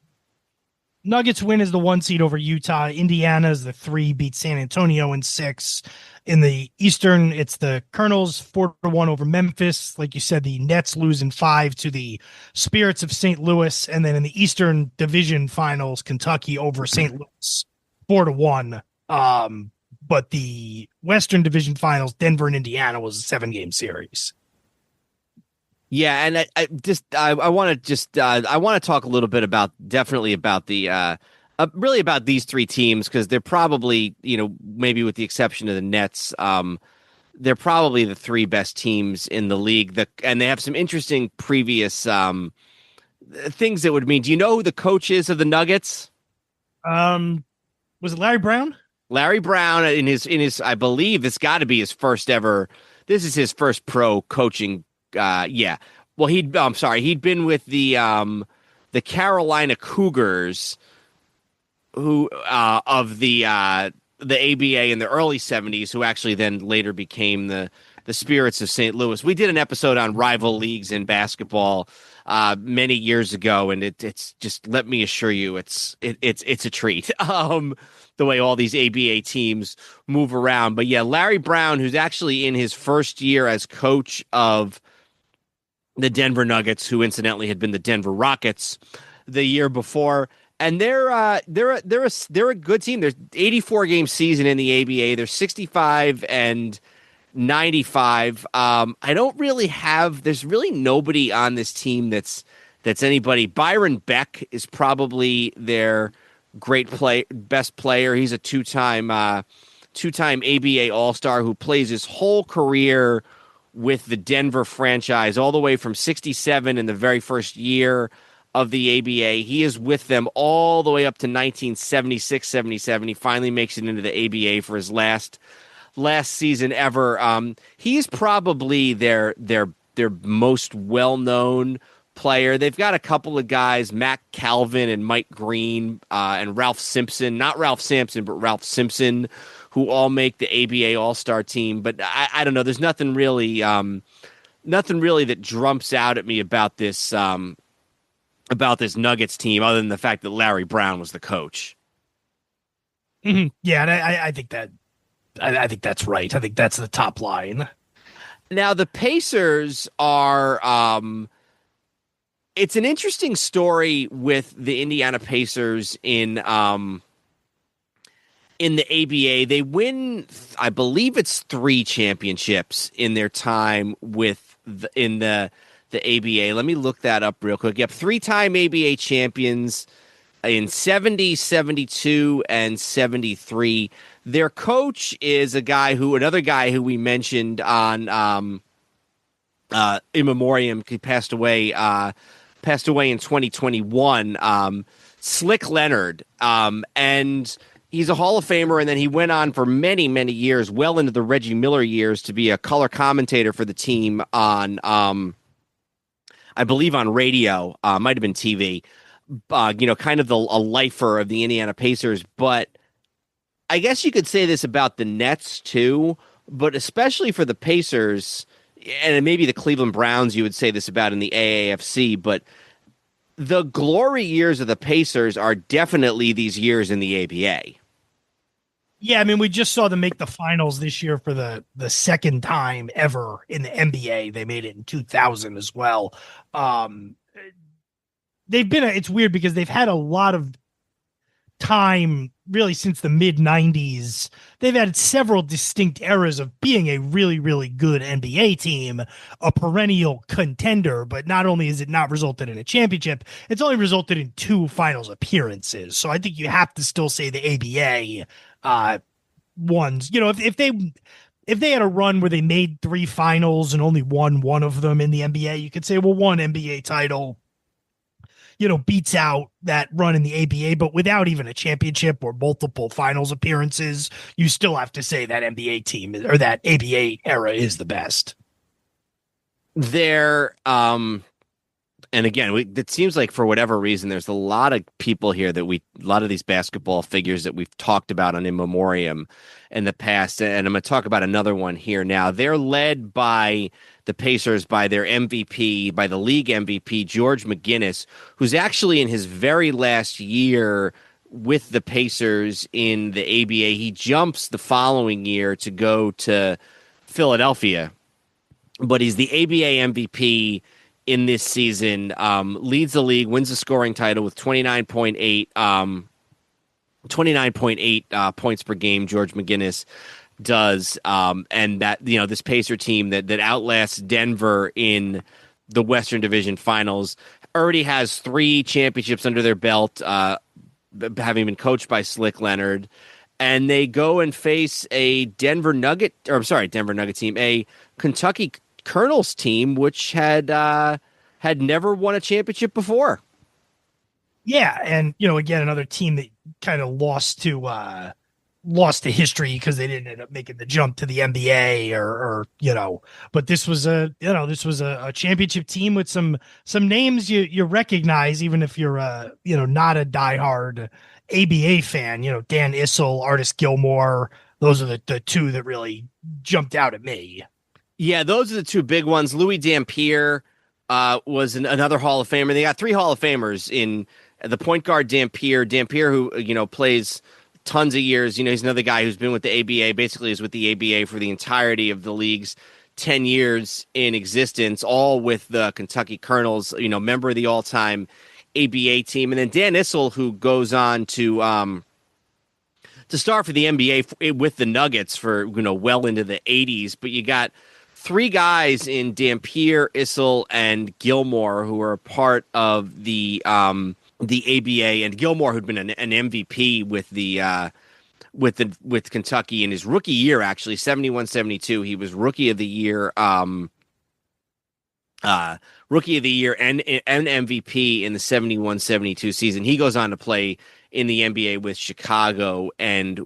Nuggets win as the 1 seed over Utah. Indiana is the 3, beat San Antonio in 6. In the Eastern, it's the Colonels 4-1 over Memphis. Like you said, the Nets lose in 5 to the Spirits of St. Louis. And then in the Eastern Division Finals, Kentucky over St. Louis 4-1. But the Western Division Finals, Denver and Indiana, was a 7-game series. Yeah, and I want to talk a little bit about the really about these 3 teams, because they're probably, maybe with the exception of the Nets, they're probably the 3 best teams in the league. And they have some interesting previous things that would mean. Do you know who the coach is of the Nuggets? Was it Larry Brown? Larry Brown in his I believe this got to be his first ever. This is his first pro coaching. Yeah. Well, he'd been with the Carolina Cougars, who of the ABA in the early 70s, who actually then later became the Spirits of St. Louis. We did an episode on rival leagues in basketball many years ago, and it's just, let me assure you, it's a treat. The way all these ABA teams move around. But yeah, Larry Brown, who's actually in his first year as coach of the Denver Nuggets, who incidentally had been the Denver Rockets the year before. And they're a good team. There's 84-game season in the ABA. They're 65-95. There's really nobody on this team that's anybody. Byron Beck is probably their best player. He's a two-time ABA All-Star who plays his whole career with the Denver franchise all the way from 67 in the very first year of the ABA. He is with them all the way up to 1976-77. He finally makes it into the ABA for his last season ever. He's probably their most well-known player. They've got a couple of guys, Matt Calvin and Mike Green, and Ralph Simpson, not Ralph Sampson, but Ralph Simpson, who all make the ABA All-Star team. But I don't know. There's nothing really that jumps out at me about this Nuggets team, other than the fact that Larry Brown was the coach. Mm-hmm. Yeah, and I think that's right. I think that's the top line. Now the Pacers are. It's an interesting story with the Indiana Pacers in the ABA. They win, I believe it's 3 championships in their time in the ABA. Let me look that up real quick. Yep, 3-time ABA champions in 70, 72, and 73. Their coach is another guy who we mentioned on in memoriam. He passed away in 2021. Slick Leonard, and he's a Hall of Famer, and then he went on for many, many years, well into the Reggie Miller years, to be a color commentator for the team on, I believe, on radio, might have been TV, kind of a lifer of the Indiana Pacers. But I guess you could say this about the Nets too, but especially for the Pacers, and maybe the Cleveland Browns, you would say this about in the AAFC, but the glory years of the Pacers are definitely these years in the ABA. Yeah, I mean, we just saw them make the finals this year for the second time ever in the NBA. They made it in 2000 as well. Um, it's weird because they've had a lot of time really since the mid 90s. They've had several distinct eras of being a really, really good NBA team, a perennial contender. But not only has it not resulted in a championship, it's only resulted in 2 finals appearances. So I think you have to still say the ABA ones. If they had a run where they made 3 finals and only won one of them in the NBA, you could say, well, one NBA title beats out that run in the ABA, but without even a championship or multiple finals appearances, you still have to say that NBA team or that ABA era is the best. And again, it seems like for whatever reason, there's a lot of people here a lot of these basketball figures that we've talked about on In Memoriam in the past. And I'm going to talk about another one here now. They're led by the Pacers by their MVP, by the league MVP, George McGinnis, who's actually in his very last year with the Pacers in the ABA. He jumps the following year to go to Philadelphia, but he's the ABA MVP in this season, leads the league, wins the scoring title with 29.8 points per game. George McGinnis does, and that this Pacer team that outlasts Denver in the Western Division Finals already has 3 championships under their belt, having been coached by Slick Leonard, and they go and face a Denver Nugget team, a Kentucky Colonels team, which had never won a championship before. Yeah, and again, another team that kind of lost to history because they didn't end up making the jump to the NBA or but this was a championship team with some names you recognize, even if you're not a diehard ABA fan. Dan Issel, Artis Gilmore, those are the 2 that really jumped out at me. Yeah, those are the 2 big ones. Louis Dampier was another Hall of Famer. They got 3 Hall of Famers in the point guard Dampier, who plays tons of years. He's another guy who's been with the ABA, basically is with the ABA for the entirety of the league's 10 years in existence, all with the Kentucky Colonels, member of the all-time ABA team. And then Dan Issel, who goes on to start for the NBA with the Nuggets for well into the 80s. But you got 3 guys in Dampier, Issel, and Gilmore who are a part of the ABA, and Gilmore, who'd been an MVP with Kentucky in his rookie year, actually 71-72. He was rookie of the year, and MVP in the 71-72 season. He goes on to play in the NBA with Chicago and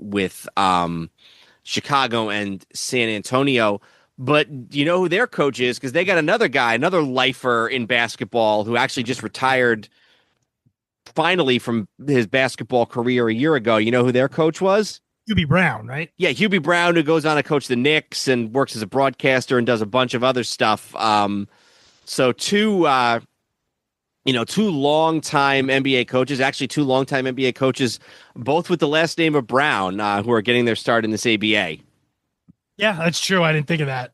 San Antonio. But you know who their coach is, because they got another guy, another lifer in basketball who actually just retired finally from his basketball career a year ago. You know who their coach was? Hubie Brown, right? Yeah, Hubie Brown, who goes on to coach the Knicks and works as a broadcaster and does a bunch of other stuff. So two longtime NBA coaches, actually 2 longtime NBA coaches, both with the last name of Brown, who are getting their start in this ABA. Yeah, that's true. I didn't think of that.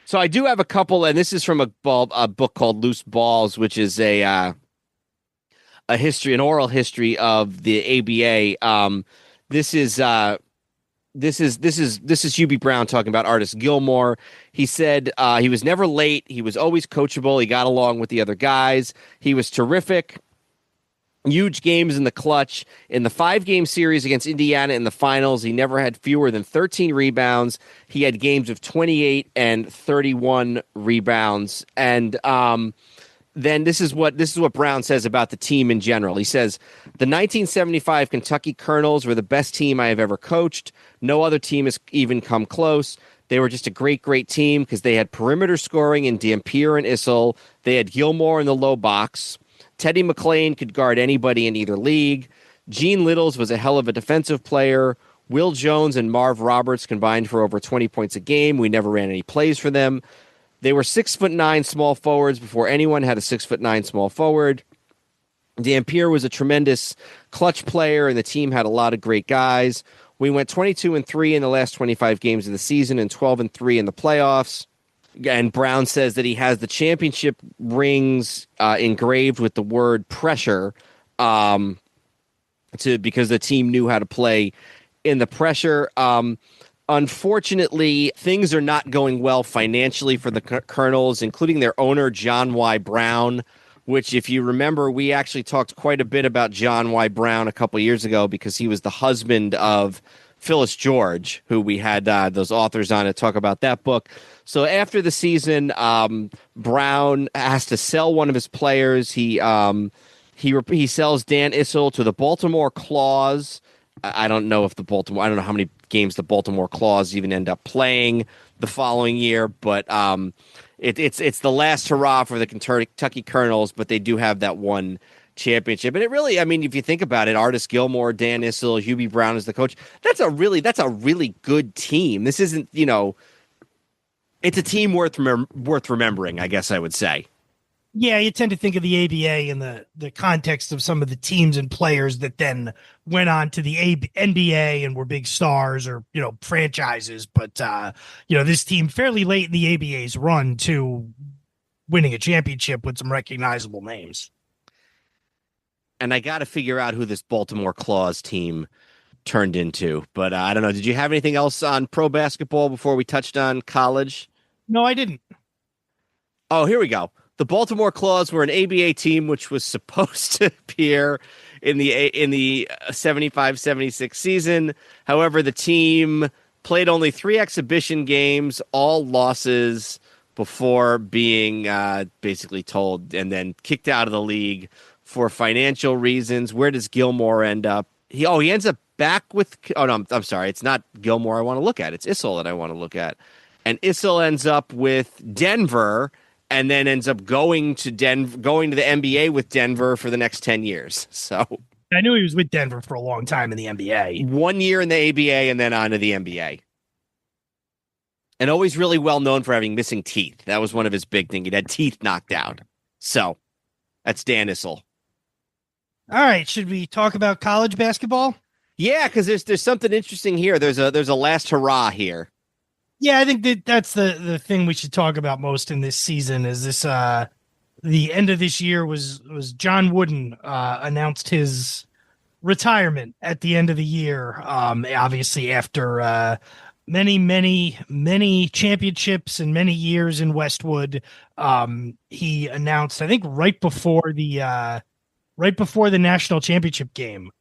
So I do have a couple, and this is from a book called Loose Balls, which is an oral history of the ABA. This is Hubie Brown talking about Artis Gilmore. He said he was never late. He was always coachable. He got along with the other guys. He was terrific. Huge games in the clutch. In the 5-game series against Indiana in the finals, he never had fewer than 13 rebounds. He had games of 28 and 31 rebounds. And then this is what Brown says about the team in general. He says, the 1975 Kentucky Colonels were the best team I have ever coached. No other team has even come close. They were just a great, great team because they had perimeter scoring in Dampier and Issel. They had Gilmore in the low box. Teddy McClain could guard anybody in either league. Gene Littles was a hell of a defensive player. Will Jones and Marv Roberts combined for over 20 points a game. We never ran any plays for them. They were 6'9" small forwards before anyone had a 6'9" small forward. Dampier was a tremendous clutch player, and the team had a lot of great guys. We went 22-3 in the last 25 games of the season and 12-3 in the playoffs. And Brown says that he has the championship rings engraved with the word pressure because the team knew how to play in the pressure. Unfortunately, things are not going well financially for the Colonels, including their owner, John Y. Brown, which, if you remember, we actually talked quite a bit about John Y. Brown a couple years ago because he was the husband of Phyllis George, who we had those authors on to talk about that book. So after the season, Brown has to sell one of his players. He sells Dan Issel to the Baltimore Claws. I don't know how many games the Baltimore Claws even end up playing the following year, but it's the last hurrah for the Kentucky Colonels, but they do have that one championship. And it really, I mean, if you think about it, Artis Gilmore, Dan Issel, Hubie Brown is the coach. That's a really good team. This isn't, it's a team worth remembering, I guess I would say. Yeah, you tend to think of the ABA in the context of some of the teams and players that then went on to the NBA and were big stars or, franchises. But, this team fairly late in the ABA's run to winning a championship with some recognizable names. And I got to figure out who this Baltimore Claws team turned into. But I don't know. Did you have anything else on pro basketball before we touched on college? No, I didn't. Oh, here we go. The Baltimore Claws were an ABA team which was supposed to appear in the 75-76 season. However, the team played only 3 exhibition games, all losses, before being basically told and then kicked out of the league for financial reasons. Where does Gilmore end up? He ends up back with – oh, no, I'm sorry. It's not Gilmore I want to look at. It's Issel that I want to look at. And Issel ends up with Denver – and then ends up going to the NBA with Denver for the next 10 years. So I knew he was with Denver for a long time in the NBA. 1 year in the ABA and then on to the NBA. And always really well known for having missing teeth. That was one of his big things. He'd had teeth knocked out. So that's Dan Issel. All right. Should we talk about college basketball? Yeah, because there's something interesting here. There's a last hurrah here. Yeah, I think that's the thing we should talk about most in this season is this the end of this year was John Wooden announced his retirement at the end of the year. Obviously after many championships and many years in Westwood. He announced, I think right before the national championship game.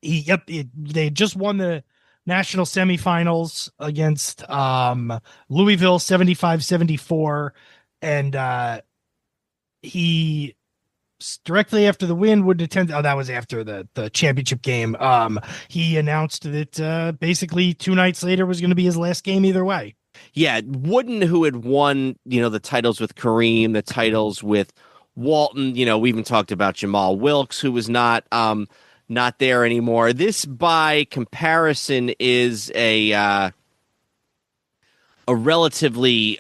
They just won the national semifinals against Louisville 75-74, and he directly after the win would attend. Oh, that was after the championship game. He announced that basically 2 nights later was going to be his last game either way. Yeah, Wooden, who had won the titles with Kareem, the titles with Walton. We even talked about Jamal Wilkes, who was not there anymore. This, by comparison, is a relatively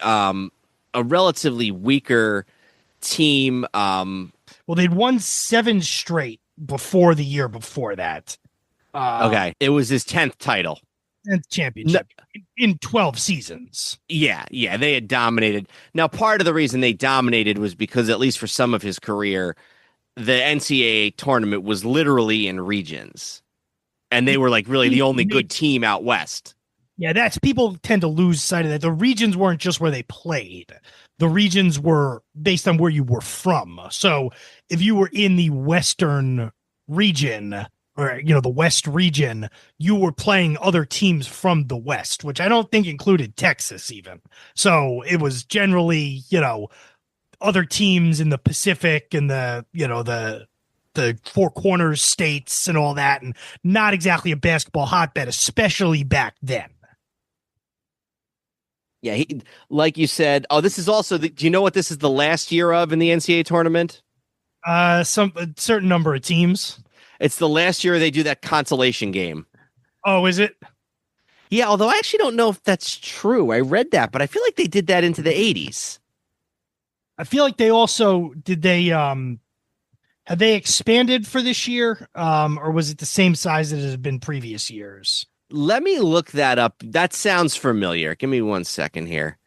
weaker team. Well, they'd won 7 straight before the year before that. Okay, it was his 10th title. 10th championship in 12 seasons. Yeah, they had dominated. Now, part of the reason they dominated was because, at least for some of his career, the NCAA tournament was literally in regions, and they were like really the only good team out west. Yeah, people tend to lose sight of that. The regions weren't just where they played. The regions were based on where you were from. So if you were in the Western region or, the West region, you were playing other teams from the West, which I don't think included Texas even. So it was generally, other teams in the Pacific and the Four Corners states and all that, and not exactly a basketball hotbed, especially back then. Yeah, like you said. Oh, this is also. Do you know what this is the last year of in the NCAA tournament? A certain number of teams. It's the last year they do that consolation game. Oh, is it? Yeah, although I actually don't know if that's true. I read that, but I feel like they did that into the 80s. I feel like they also did Have they expanded for this year, or was it the same size that it has been previous years? Let me look that up. That sounds familiar. Give me 1 second here.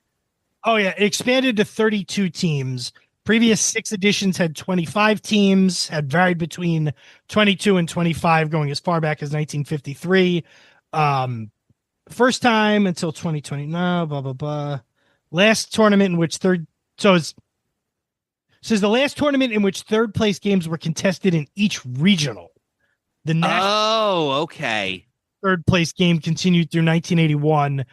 Oh yeah, it expanded to 32 teams. Previous 6 editions had 25 teams, had varied between 22 and 25, going as far back as 1953. First time until 2020. No, blah blah blah. Last tournament in which says the last tournament in which third place games were contested in each regional. The national Okay. third place game continued through 1981.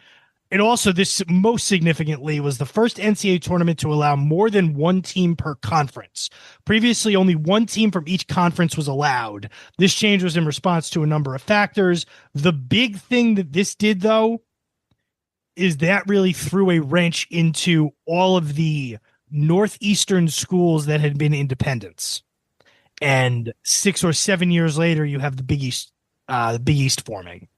It also, this most significantly, was the first NCAA tournament to allow more than one team per conference. Previously, only one team from each conference was allowed. This change was in response to a number of factors. The big thing that this did, though, is that really threw a wrench into all of the northeastern schools that had been independents. And 6 or 7 years later, you have the Big East forming,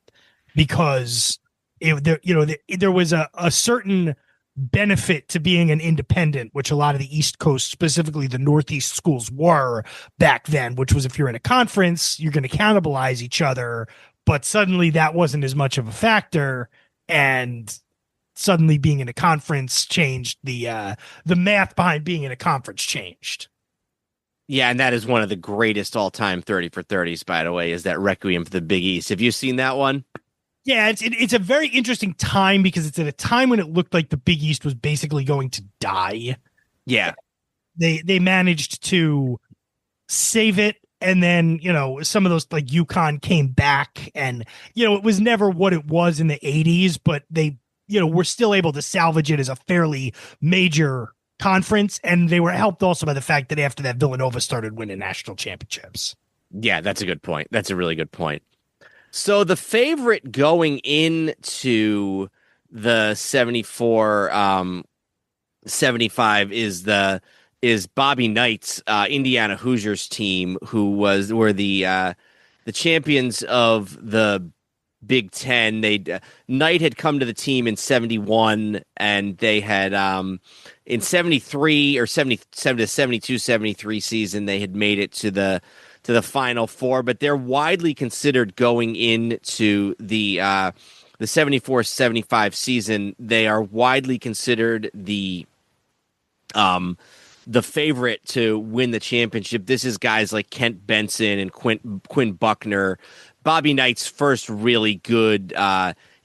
because there was a certain benefit to being an independent, which a lot of the East Coast, specifically the Northeast schools, were back then, which was if you're in a conference, you're going to cannibalize each other. But suddenly that wasn't as much of a factor. And suddenly being in a conference changed the math behind being in a conference changed. Yeah, and that is one of the greatest all-time 30 for 30s, by the way, is that Requiem for the Big East. Have you seen that one? Yeah, it's a very interesting time, because it's at a time when it looked like the Big East was basically going to die. Yeah. They managed to save it, and then, some of those, like UConn, came back, and, it was never what it was in the 80s, but they, were still able to salvage it as a fairly major conference, and they were helped also by the fact that after that, Villanova started winning national championships. Yeah, that's a good point. That's a really good point. So the favorite going into the 74 75 is Bobby Knight's Indiana Hoosiers team, who were the champions of the Big Ten. Knight had come to the team in 71, and they had in 73 or 77 to 72, 73 season, they had made it to the Final Four, but they're widely considered going into the 74-75 season. They are widely considered the favorite to win the championship. This is guys like Kent Benson and Quinn Buckner, Bobby Knight's first really good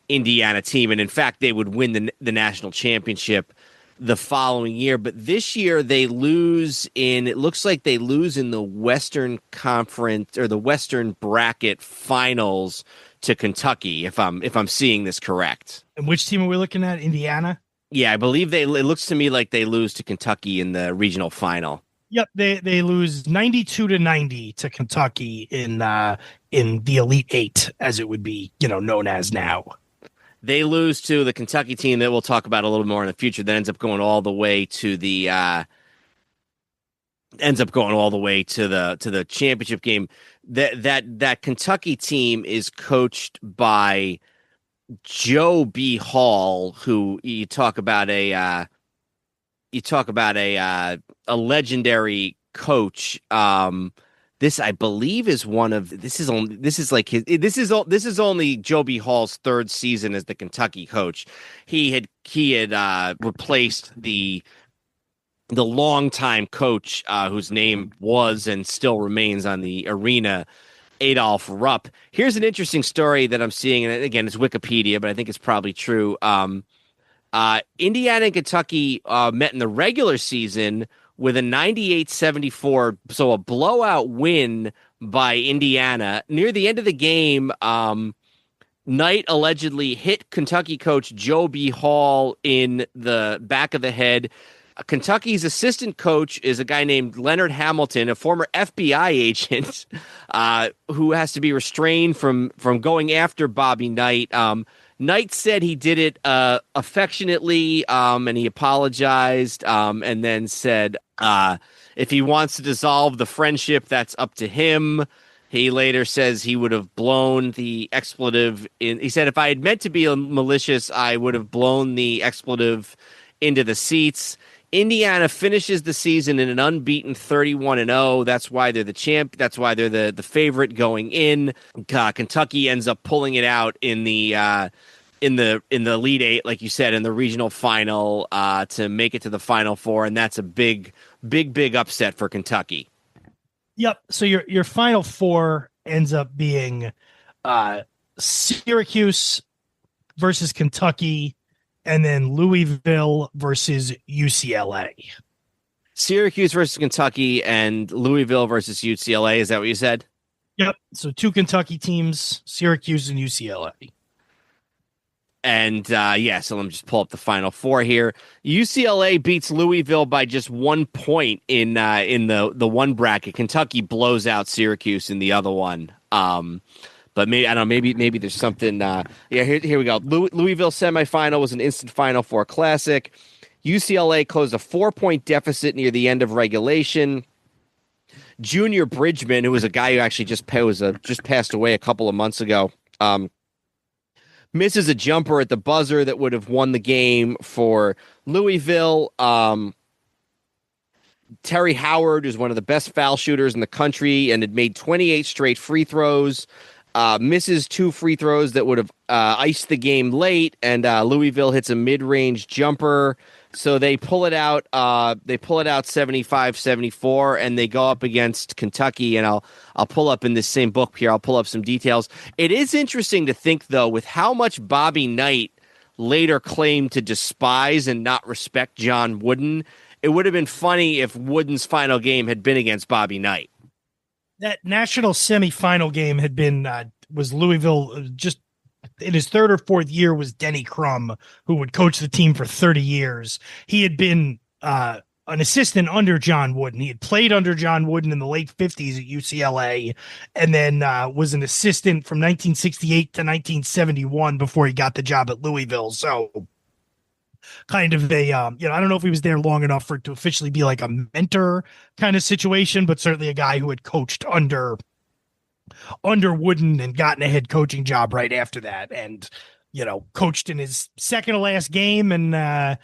Indiana team, and in fact, they would win the national championship the following year. But this year they lose it looks like they lose in the Western Conference, or the Western bracket finals, to Kentucky, if I'm seeing this correct. And which team are we looking at? Indiana? Yeah, I believe it looks to me like they lose to Kentucky in the regional final. Yep, they lose 92-90 to Kentucky in the Elite Eight, as it would be, known as now. They lose to the Kentucky team that we'll talk about a little more in the future. That ends up going all the way to the championship game. That Kentucky team is coached by Joe B. Hall, who you talk about a legendary coach. This, I believe, is only Joe B. Hall's third season as the Kentucky coach. He had replaced the longtime coach, whose name was and still remains on the arena, Adolph Rupp. Here's an interesting story that I'm seeing, and again, it's Wikipedia, but I think it's probably true. Indiana and Kentucky met in the regular season with a 98-74, so a blowout win by Indiana. Near the end of the game, Knight allegedly hit Kentucky coach Joe B. Hall in the back of the head. Kentucky's assistant coach is a guy named Leonard Hamilton, a former FBI agent, who has to be restrained from going after Bobby Knight. Knight said he did it affectionately, and he apologized, and then said if he wants to dissolve the friendship, that's up to him. He later says he would have blown the expletive in. He said, if I had meant to be malicious, I would have blown the expletive into the seats. Indiana finishes the season in an unbeaten 31-0. That's why they're the champ. That's why they're the favorite going in. Kentucky ends up pulling it out in the Elite Eight, like you said, in the regional final to make it to the Final Four, and that's a big upset for Kentucky. Yep. So your Final Four ends up being Syracuse versus Kentucky, and then Louisville versus UCLA. Syracuse versus Kentucky and Louisville versus UCLA. Is that what you said? Yep. So 2 Kentucky teams, Syracuse and UCLA. And so let me just pull up the Final Four here. UCLA beats Louisville by just 1 point in the one bracket. Kentucky blows out Syracuse in the other one. But maybe I don't know. Maybe there's something. Here we go. Louisville semifinal was an instant Final Four classic. UCLA closed a 4-point deficit near the end of regulation. Junior Bridgman, who was a guy who actually just passed away a couple of months ago, misses a jumper at the buzzer that would have won the game for Louisville. Terry Howard, who's one of the best foul shooters in the country and had made 28 straight free throws, misses 2 free throws that would have iced the game late, and Louisville hits a mid-range jumper. So they pull it out. They pull it out 75-74, and they go up against Kentucky. And I'll pull up in this same book here. I'll pull up some details. It is interesting to think, though, with how much Bobby Knight later claimed to despise and not respect John Wooden. It would have been funny if Wooden's final game had been against Bobby Knight. That national semifinal game had been was Louisville just in his 3rd or 4th year was Denny Crum, who would coach the team for 30 years. He had been an assistant under John Wooden. He had played under John Wooden in the late 50s at UCLA, and then was an assistant from 1968 to 1971 before he got the job at Louisville. So kind of a, I don't know if he was there long enough for it to officially be like a mentor kind of situation, but certainly a guy who had coached under Wooden and gotten a head coaching job right after that, and coached in his second to last game, and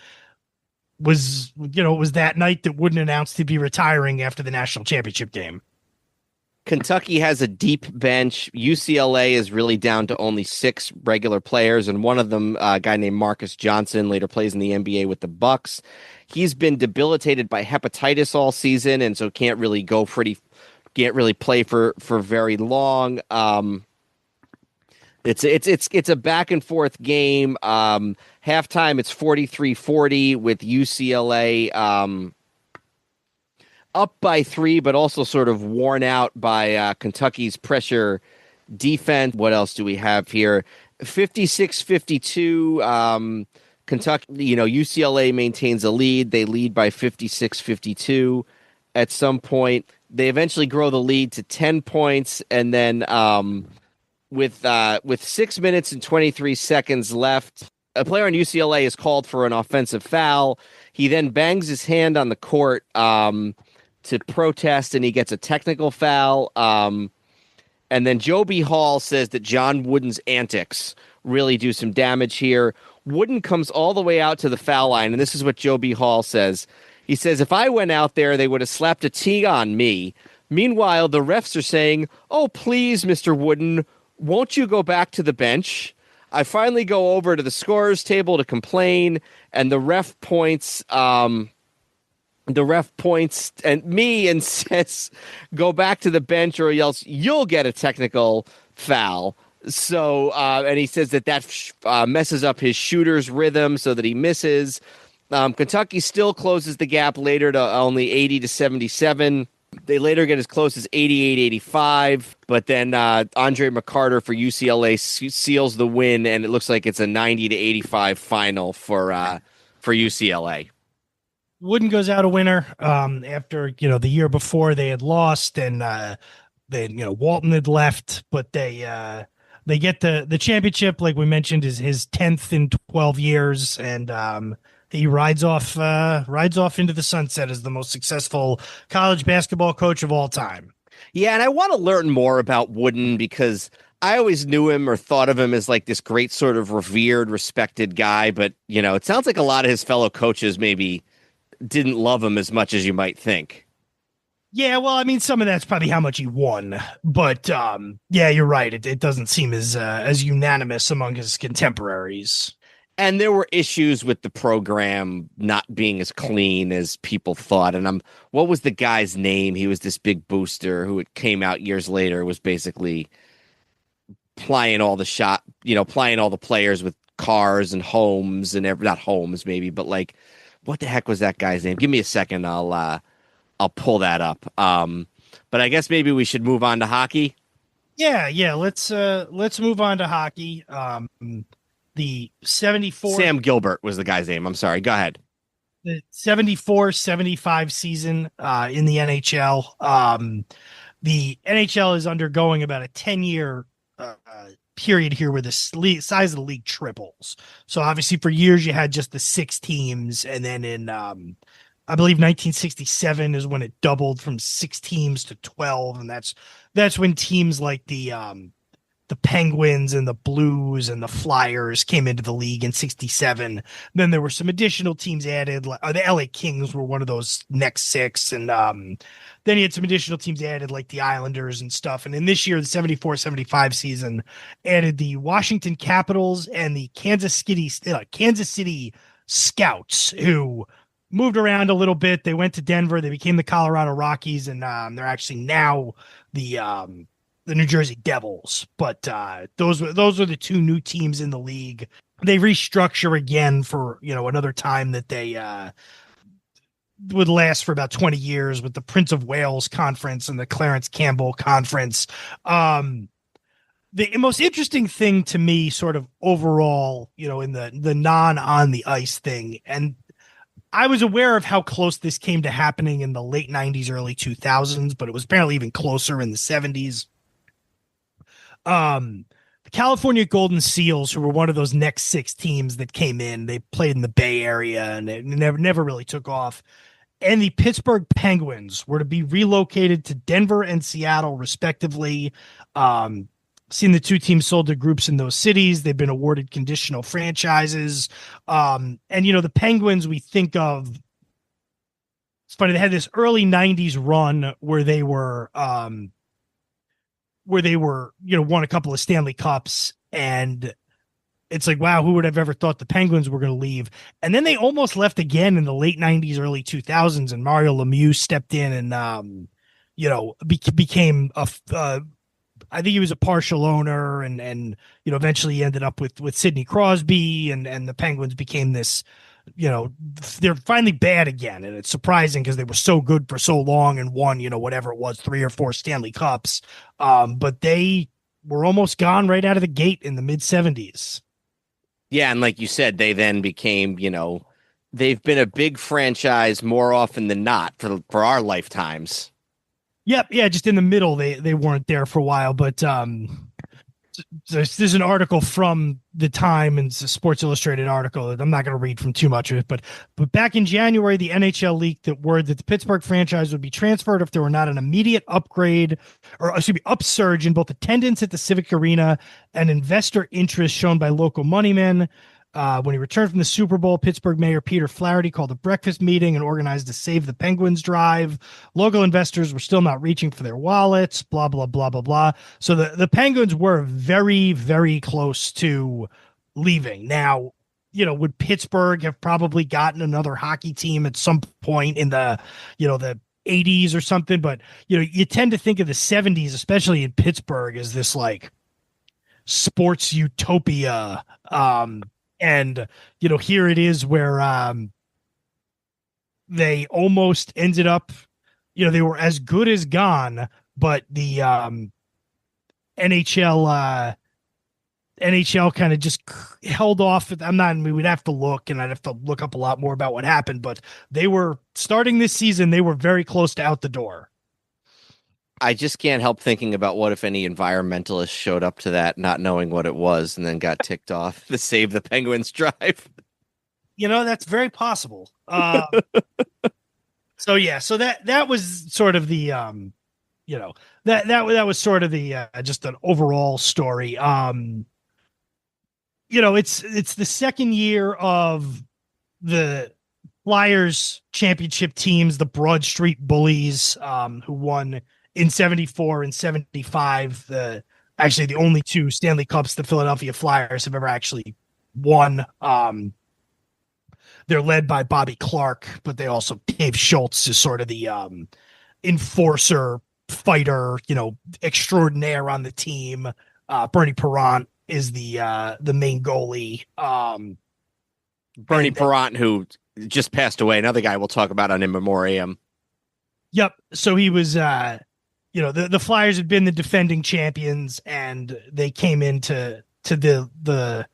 was it was that night that Wooden announced he'd be retiring after the national championship game. Kentucky has a deep bench. UCLA is really down to only 6 regular players, and one of them, a guy named Marcus Johnson, later plays in the NBA with the Bucks. He's been debilitated by hepatitis all season, and so can't really play for very long. It's a back and forth game. Halftime, it's 43-40 with UCLA up by 3, but also sort of worn out by Kentucky's pressure defense. What else do we have here? 56-52. Kentucky, UCLA maintains a lead. They lead by 56-52 at some point. They eventually grow the lead to 10 points, and then with 6 minutes and 23 seconds left, a player on UCLA is called for an offensive foul. He then bangs his hand on the court to protest, and he gets a technical foul. And then Joe B. Hall says that John Wooden's antics really do some damage here. Wooden comes all the way out to the foul line, and this is what Joe B. Hall says. He says, "If I went out there, they would have slapped a T on me. Meanwhile, the refs are saying, 'Oh, please, Mr. Wooden, won't you go back to the bench?' I finally go over to the scorer's table to complain, and the ref points at me and says, 'Go back to the bench, or else you'll get a technical foul.'" So, and he says that messes up his shooter's rhythm so that he misses. Kentucky still closes the gap later to only 80-77. They later get as close as 88-85, but then Andre McCarter for UCLA seals the win, and it looks like it's a 90-85 final for UCLA. Wooden goes out a winner after the year before they had lost, and Walton had left, but they get the championship, like we mentioned, is his 10th in 12 years, and he rides off into the sunset as the most successful college basketball coach of all time. Yeah, and I want to learn more about Wooden because I always knew him or thought of him as like this great sort of revered, respected guy. But, it sounds like a lot of his fellow coaches maybe didn't love him as much as you might think. Yeah, well, I mean, some of that's probably how much he won, but yeah, you're right. It doesn't seem as unanimous among his contemporaries. And there were issues with the program not being as clean as people thought. And what was the guy's name? He was this big booster who came out years later, was basically plying all the players with cars and homes and not homes maybe, but like, what the heck was that guy's name? Give me a second. I'll pull that up. But I guess maybe we should move on to hockey. Yeah. Let's move on to hockey. The 74 Sam Gilbert was the guy's name. I'm sorry. Go ahead. The 74-75 season in the NHL. The NHL is undergoing about a 10-year period here where the size of the league triples. So obviously for years you had just the 6 teams, and then in I believe 1967 is when it doubled from 6 teams to 12, and that's when teams like the Penguins and the Blues and the Flyers came into the league in 67. Then there were some additional teams added. The LA Kings were one of those next 6. And then you had some additional teams added like the Islanders and stuff. And in this year, the 74-75 season added the Washington Capitals and the Kansas City Scouts, who moved around a little bit. They went to Denver. They became the Colorado Rockies. And they're actually now the New Jersey Devils, but those were the 2 new teams in the league. They restructure again for another time that they would last for about 20 years with the Prince of Wales Conference and the Clarence Campbell Conference. The most interesting thing to me, sort of overall, in the non on the ice thing, and I was aware of how close this came to happening in the late 90s, early 2000s, but it was apparently even closer in the 70s. The California Golden Seals, who were one of those next 6 teams that came in, they played in the Bay Area and it never really took off. And the Pittsburgh Penguins were to be relocated to Denver and Seattle, respectively. Seeing the 2 teams sold to groups in those cities, they've been awarded conditional franchises. And the Penguins, we think of, it's funny, they had this early 90s run where they were won a couple of Stanley Cups, and it's like, wow, who would have ever thought the Penguins were going to leave? And then they almost left again in the late 90s, early 2000s, and Mario Lemieux stepped in and, became I think he was a partial owner, and eventually he ended up with Sidney Crosby, and the Penguins became this, they're finally bad again. And it's surprising because they were so good for so long and won, whatever it was, 3 or 4 Stanley Cups. But they were almost gone right out of the gate in the mid 70s. Yeah. And like you said, they then became, they've been a big franchise more often than not for our lifetimes. Yep. Yeah. Just in the middle, they weren't there for a while, but there's an article from the time, and it's a Sports Illustrated article. I'm not going to read from too much of it, but back in January, the NHL leaked that word that the Pittsburgh franchise would be transferred if there were not an immediate upsurge in both attendance at the Civic Arena and investor interest shown by local moneymen. When he returned from the Super Bowl, Pittsburgh Mayor Peter Flaherty called a breakfast meeting and organized a Save the Penguins drive. Local investors were still not reaching for their wallets, blah, blah, blah, blah, blah. So the Penguins were very, very close to leaving. Now, would Pittsburgh have probably gotten another hockey team at some point in the 80s or something? But, you tend to think of the 70s, especially in Pittsburgh, as this like sports utopia. And, here it is where they almost ended up, they were as good as gone, but the NHL kind of just held off. We would have to look, and I'd have to look up a lot more about what happened, but they were starting this season. They were very close to out the door. I just can't help thinking about what if any environmentalists showed up to that not knowing what it was and then got ticked off the Save the Penguins drive. That's very possible. So that was sort of the that was sort of the just an overall story. It's the second year of the Flyers championship teams, the Broad Street Bullies, who won in 74 and 75. Actually the only two Stanley Cups the Philadelphia Flyers have ever actually won. They're led by Bobby Clarke, but they also Dave Schultz is sort of the enforcer, fighter, extraordinaire on the team. Bernie Parent is the main goalie. Bernie Parent, who just passed away, another guy we'll talk about on In Memoriam. Yep. So he was, the Flyers had been the defending champions, and they came into the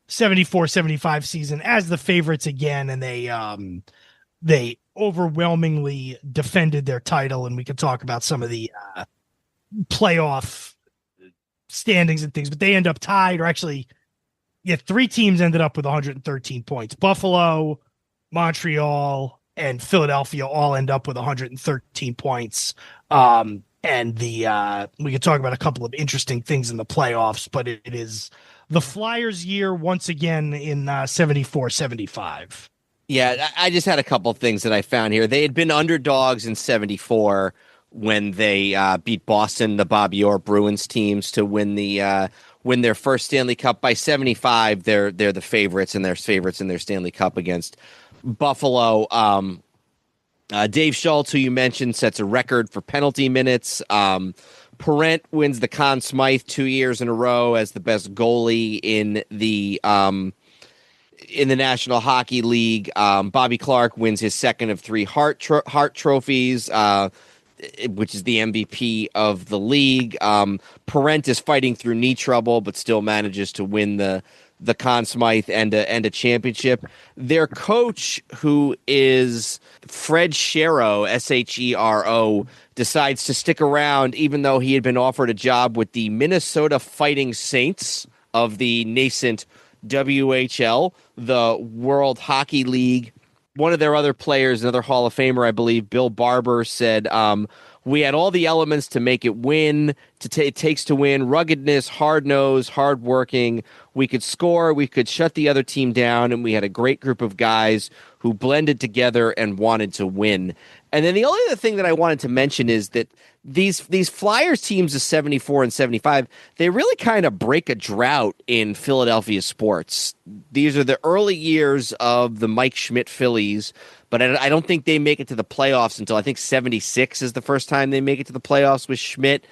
74-75 season as the favorites again, and they overwhelmingly defended their title. And we could talk about some of the playoff standings and things, but they end up tied, or actually, three teams ended up with 113 points. Buffalo, Montreal, and Philadelphia all end up with 113 points. And we could talk about a couple of interesting things in the playoffs, but it is the Flyers' year once again in 74-75. Yeah, I just had a couple of things that I found here. They had been underdogs in 74 when they beat Boston, the Bobby Orr Bruins teams, to win their first Stanley Cup. By 75, they're the favorites, and they're favorites in their Stanley Cup against Buffalo. Dave Schultz, who you mentioned, sets a record for penalty minutes. Parent wins the Conn Smythe 2 years in a row as the best goalie in the National Hockey League. Bobby Clarke wins his second of three Hart trophies, which is the MVP of the league. Parent is fighting through knee trouble, but still manages to win the Conn Smythe and a championship. Their coach, who is Fred Shero, Shero, decides to stick around, even though he had been offered a job with the Minnesota Fighting Saints of the nascent WHL, the World Hockey League. One of their other players, another Hall of Famer, I believe, Bill Barber, said, we had all the elements to make it win, it takes to win, ruggedness, hard-nosed, hard-working. We could score, we could shut the other team down, and we had a great group of guys who blended together and wanted to win. And then the only other thing that I wanted to mention is that these Flyers teams of 74 and 75, they really kind of break a drought in Philadelphia sports. These are the early years of the Mike Schmidt Phillies, but I don't think they make it to the playoffs until I think 76 is the first time they make it to the playoffs with Schmidt.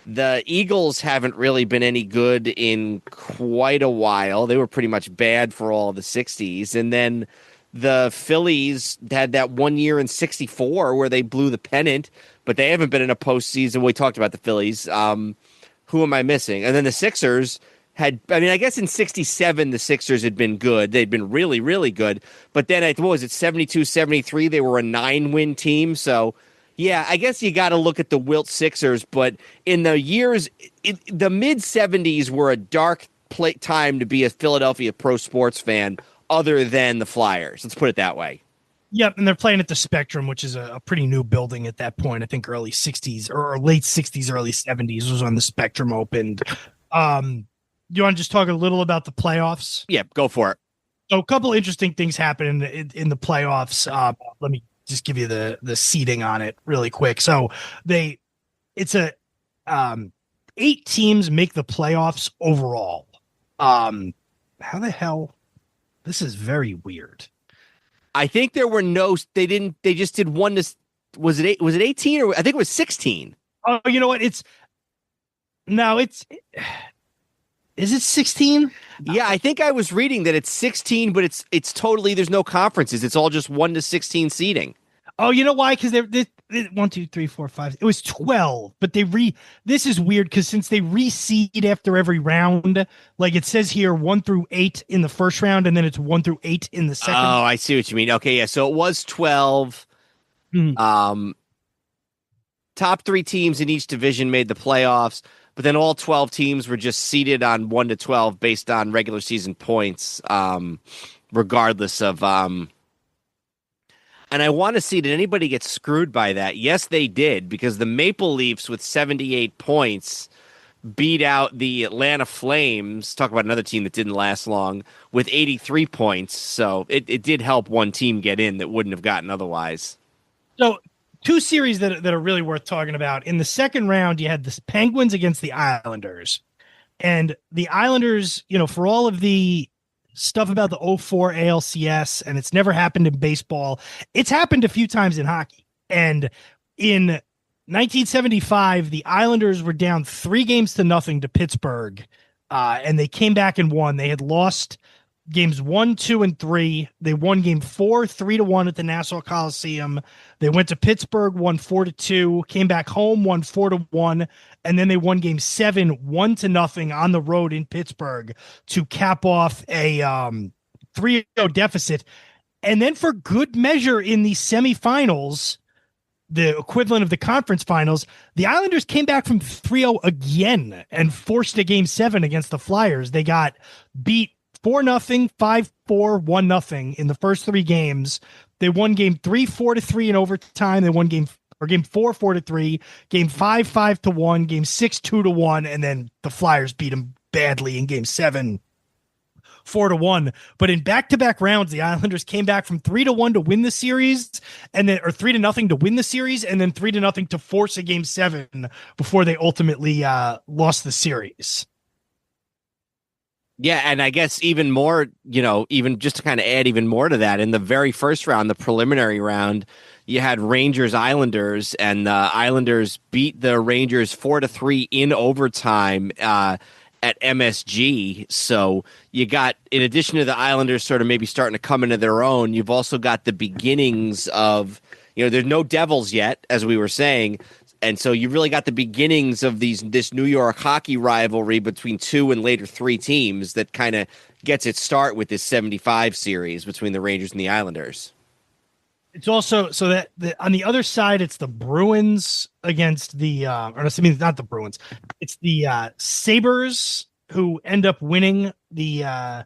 The Eagles haven't really been any good in quite a while. They were pretty much bad for all of the 60s. And then the Phillies had that 1 year in 64 where they blew the pennant, but they haven't been in a postseason. We talked about the Phillies. Who am I missing? And then the Sixers I guess in 67, the Sixers had been good. They'd been really, really good. But then, 72, 73, they were a 9-win team. So, yeah, I guess you got to look at the Wilt Sixers. But in the years, the mid-70s were a dark time to be a Philadelphia pro sports fan other than the Flyers. Let's put it that way. Yep, and they're playing at the Spectrum, which is a pretty new building at that point. I think early 60s or late 60s, early 70s was when the Spectrum opened. You want to just talk a little about the playoffs? Yeah, go for it. So a couple interesting things happen in the playoffs. Let me just give you the seeding on it really quick. So it's 8 teams make the playoffs overall. How the hell? This is very weird. I think there were they just did one to, was it 18 or I think it was 16. Oh, you know what? Is it 16? Yeah, I think I was reading that it's 16, but it's totally, there's no conferences. It's all just 1 to 16 seeding. Oh, you know why? Because they're 1, 2, 3, 4, 5. It was 12, but this is weird because since they reseed after every round, like it says here, 1 through 8 in the first round, and then it's 1 through 8 in the second. Oh, I see what you mean. Okay, yeah. So it was 12. Mm-hmm. Top 3 teams in each division made the playoffs. But then all 12 teams were just seeded on 1 to 12 based on regular season points, regardless of. And I want to see, did anybody get screwed by that? Yes, they did, because the Maple Leafs with 78 points beat out the Atlanta Flames. Talk about another team that didn't last long with 83 points. So it did help one team get in that wouldn't have gotten otherwise. So two series that are really worth talking about. In the second round, you had the Penguins against the Islanders. And the Islanders, for all of the stuff about the '04 ALCS, and it's never happened in baseball, it's happened a few times in hockey. And in 1975, the Islanders were down 3-0 to Pittsburgh, and they came back and won. They had lost games 1, 2, and 3. They won game 4, 3-1 at the Nassau Coliseum. They went to Pittsburgh, won 4-2, came back home, won 4-1, and then they won game 7, 1-0 on the road in Pittsburgh to cap off a 3-0 deficit. And then for good measure in the semifinals, the equivalent of the conference finals, the Islanders came back from 3-0 again and forced a game 7 against the Flyers. They got beat 4-0, 5-4, 1-0 in the first 3 games. They won game 3, 4-3 in overtime. They won game 4, 4-3, game 5, 5-1, game 6, 2-1, and then the Flyers beat them badly in game 7, 4-1. But in back-to-back rounds, the Islanders came back from 3-1 to win the series, and then 3-0 to win the series, and then 3-0 to force a game 7 before they ultimately lost the series. Yeah, and I guess even more, even just to kind of add even more to that, in the very first round, the preliminary round, you had Rangers-Islanders, and the Islanders beat the Rangers 4-3 in overtime at MSG. So you got, in addition to the Islanders sort of maybe starting to come into their own, you've also got the beginnings of, there's no Devils yet, as we were saying. And so you really got the beginnings of this New York hockey rivalry between 2 and later 3 teams that kind of gets its start with this 75 series between the Rangers and the Islanders. It's also so that on the other side, it's the Bruins against the, not the Bruins. It's the Sabres who end up winning the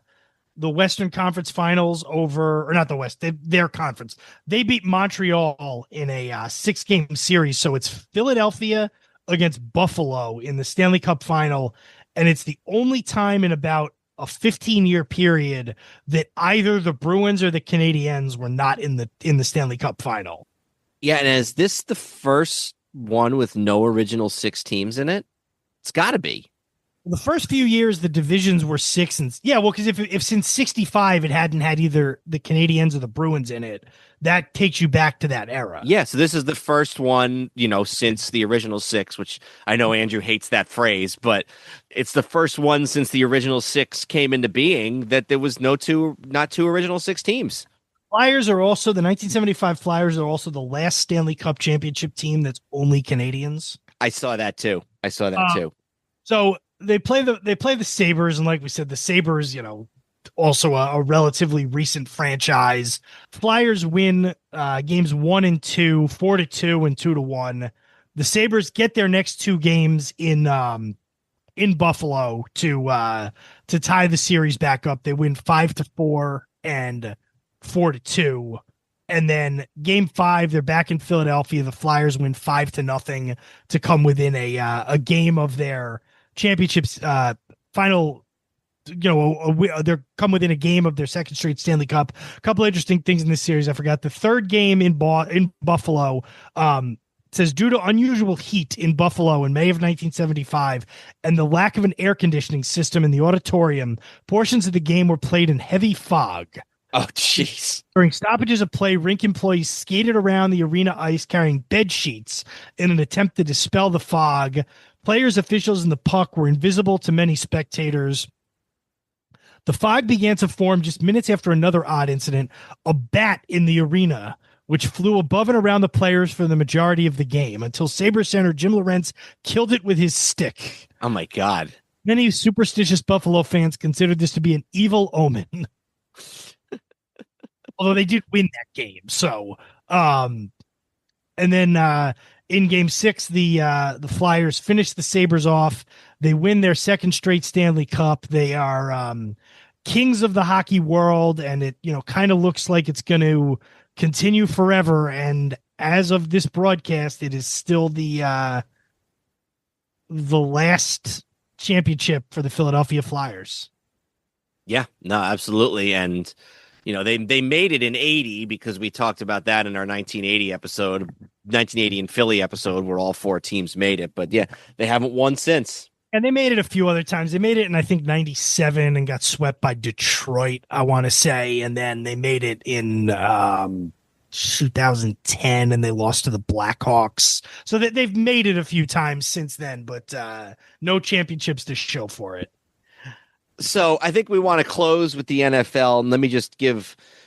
Western Conference Finals over, or not the West, their conference. They beat Montreal in a 6-game series. So it's Philadelphia against Buffalo in the Stanley Cup Final. And it's the only time in about a 15-year period that either the Bruins or the Canadiens were not in the Stanley Cup Final. Yeah, and is this the first one with no original 6 teams in it? It's got to be. The first few years, the divisions were 6 and because if since '65 it hadn't had either the Canadiens or the Bruins in it, that takes you back to that era. Yeah, so this is the first one, since the original 6, which I know Andrew hates that phrase, but it's the first one since the original 6 came into being that there was not two original 6 teams. Flyers are also the 1975 Flyers are also the last Stanley Cup championship team that's only Canadians. I saw that too. So they play the Sabres, and like we said, the Sabres, also a relatively recent franchise. Flyers win games 1 and 2, 4-2 and 2-1. The Sabres get their next 2 games in Buffalo to tie the series back up. They win 5-4 and 4-2. And then game 5, they're back in Philadelphia. The Flyers win 5-0 to come within a game of their championships final. They're come within a game of their second straight Stanley Cup. A couple of interesting things in this series. I forgot the third game in Buffalo. Says due to unusual heat in Buffalo in May of 1975 and the lack of an air conditioning system in the auditorium, portions of the game were played in heavy fog. Oh, jeez. During stoppages of play, rink employees skated around the arena ice carrying bed sheets in an attempt to dispel the fog. Players, officials, and the puck were invisible to many spectators. The fog began to form just minutes after another odd incident, a bat in the arena, which flew above and around the players for the majority of the game until Sabres center Jim Lorentz killed it with his stick. Oh, my God. Many superstitious Buffalo fans considered this to be an evil omen. Although they did win that game. So, and then in game 6, the Flyers finish the Sabres off. They win their second straight Stanley Cup. They are kings of the hockey world, and it kind of looks like it's going to continue forever. And as of this broadcast, it is still the last championship for the Philadelphia Flyers. Yeah, no, absolutely. And, they made it in 80 because we talked about that in our 1980 in Philly episode where all four teams made it. But yeah, they haven't won since. And they made it a few other times. They made it in, I think, 97 and got swept by Detroit, I want to say. And then they made it in 2010 and they lost to the Blackhawks. So they've made it a few times since then, but no championships to show for it. So I think we want to close with the NFL. And let me just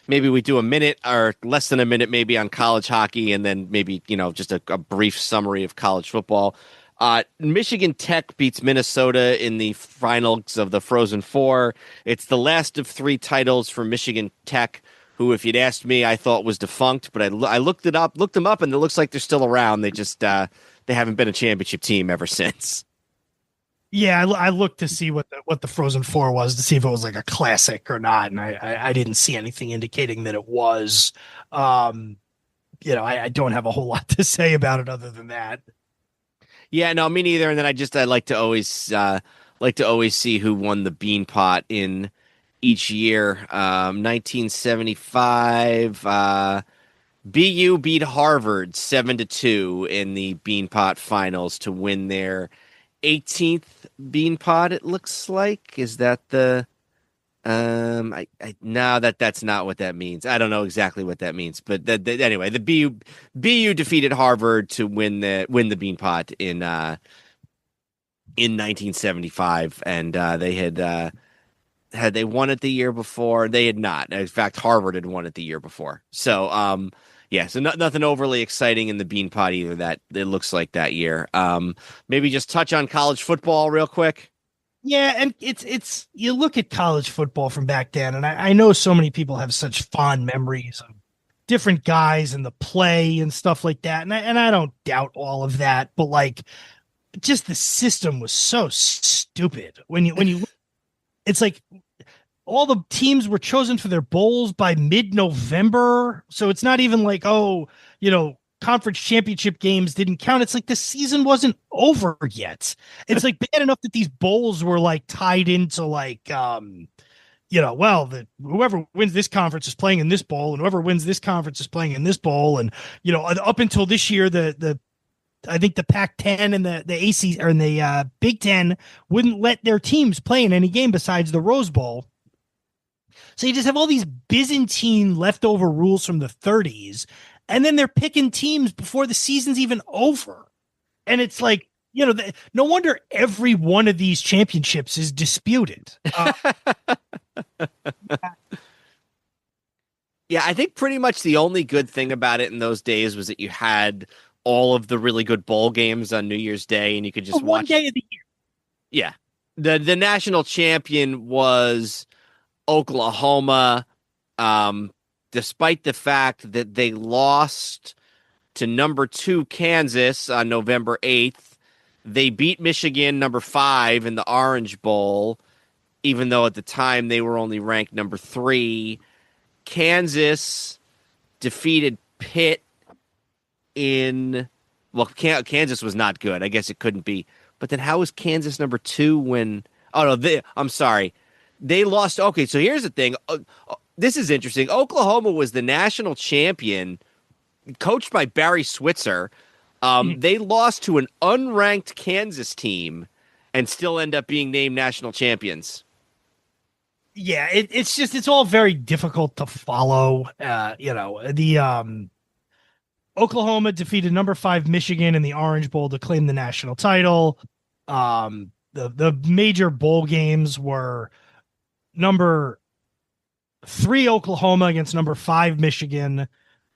maybe we do a minute or less than a minute maybe on college hockey and then maybe, just a brief summary of college football. Michigan Tech beats Minnesota in the finals of the Frozen Four. It's the last of 3 titles for Michigan Tech, who, if you'd asked me, I thought was defunct. But I looked them up, and it looks like they're still around. They just they haven't been a championship team ever since. Yeah, I looked to see what the Frozen Four was to see if it was like a classic or not, and I didn't see anything indicating that it was. I don't have a whole lot to say about it other than that. Yeah, no, me neither. And then I like to always see who won the Bean Pot in each year. 1975, BU beat Harvard 7-2 in the Bean Pot finals to win their 18th Bean Pot. It looks like. Is that the? No, that's not what that means. I don't know exactly what that means, but anyway, the BU defeated Harvard to win the Bean Pot in 1975, and they had they won it the year before. They had not. In fact, Harvard had won it the year before. So so nothing overly exciting in the Bean Pot either. That it looks like that year. Maybe just touch on college football real quick. Yeah, and it's you look at college football from back then, and I know so many people have such fond memories of different guys and the play and stuff like that, and I don't doubt all of that, but like, just the system was so stupid when you it's like all the teams were chosen for their bowls by mid-November, so it's not even like conference championship games didn't count. It's like the season wasn't over yet. It's like bad enough that these bowls were like tied into like, whoever wins this conference is playing in this bowl, and whoever wins this conference is playing in this bowl. And, up until this year, I think the Pac-10 and the AC or the Big Ten wouldn't let their teams play in any game besides the Rose Bowl. So you just have all these Byzantine leftover rules from the 30s. And then they're picking teams before the season's even over. And it's like, no wonder every one of these championships is disputed. Yeah, I think pretty much the only good thing about it in those days was that you had all of the really good bowl games on New Year's Day, and you could just watch one day of the year. Yeah. The national champion was Oklahoma. Despite the fact that they lost to number 2 Kansas on November 8th, they beat Michigan number 5 in the Orange Bowl, even though at the time they were only ranked number 3. Kansas defeated Pitt Kansas was not good. I guess it couldn't be. But then how was Kansas number 2 when? Oh no, I'm sorry. They lost. Okay, so here's the thing. This is interesting. Oklahoma was the national champion, coached by Barry Switzer. They lost to an unranked Kansas team and still end up being named national champions. Yeah, it's all very difficult to follow. Oklahoma defeated number 5 Michigan in the Orange Bowl to claim the national title. The major bowl games were number 3 Oklahoma against number 5 Michigan,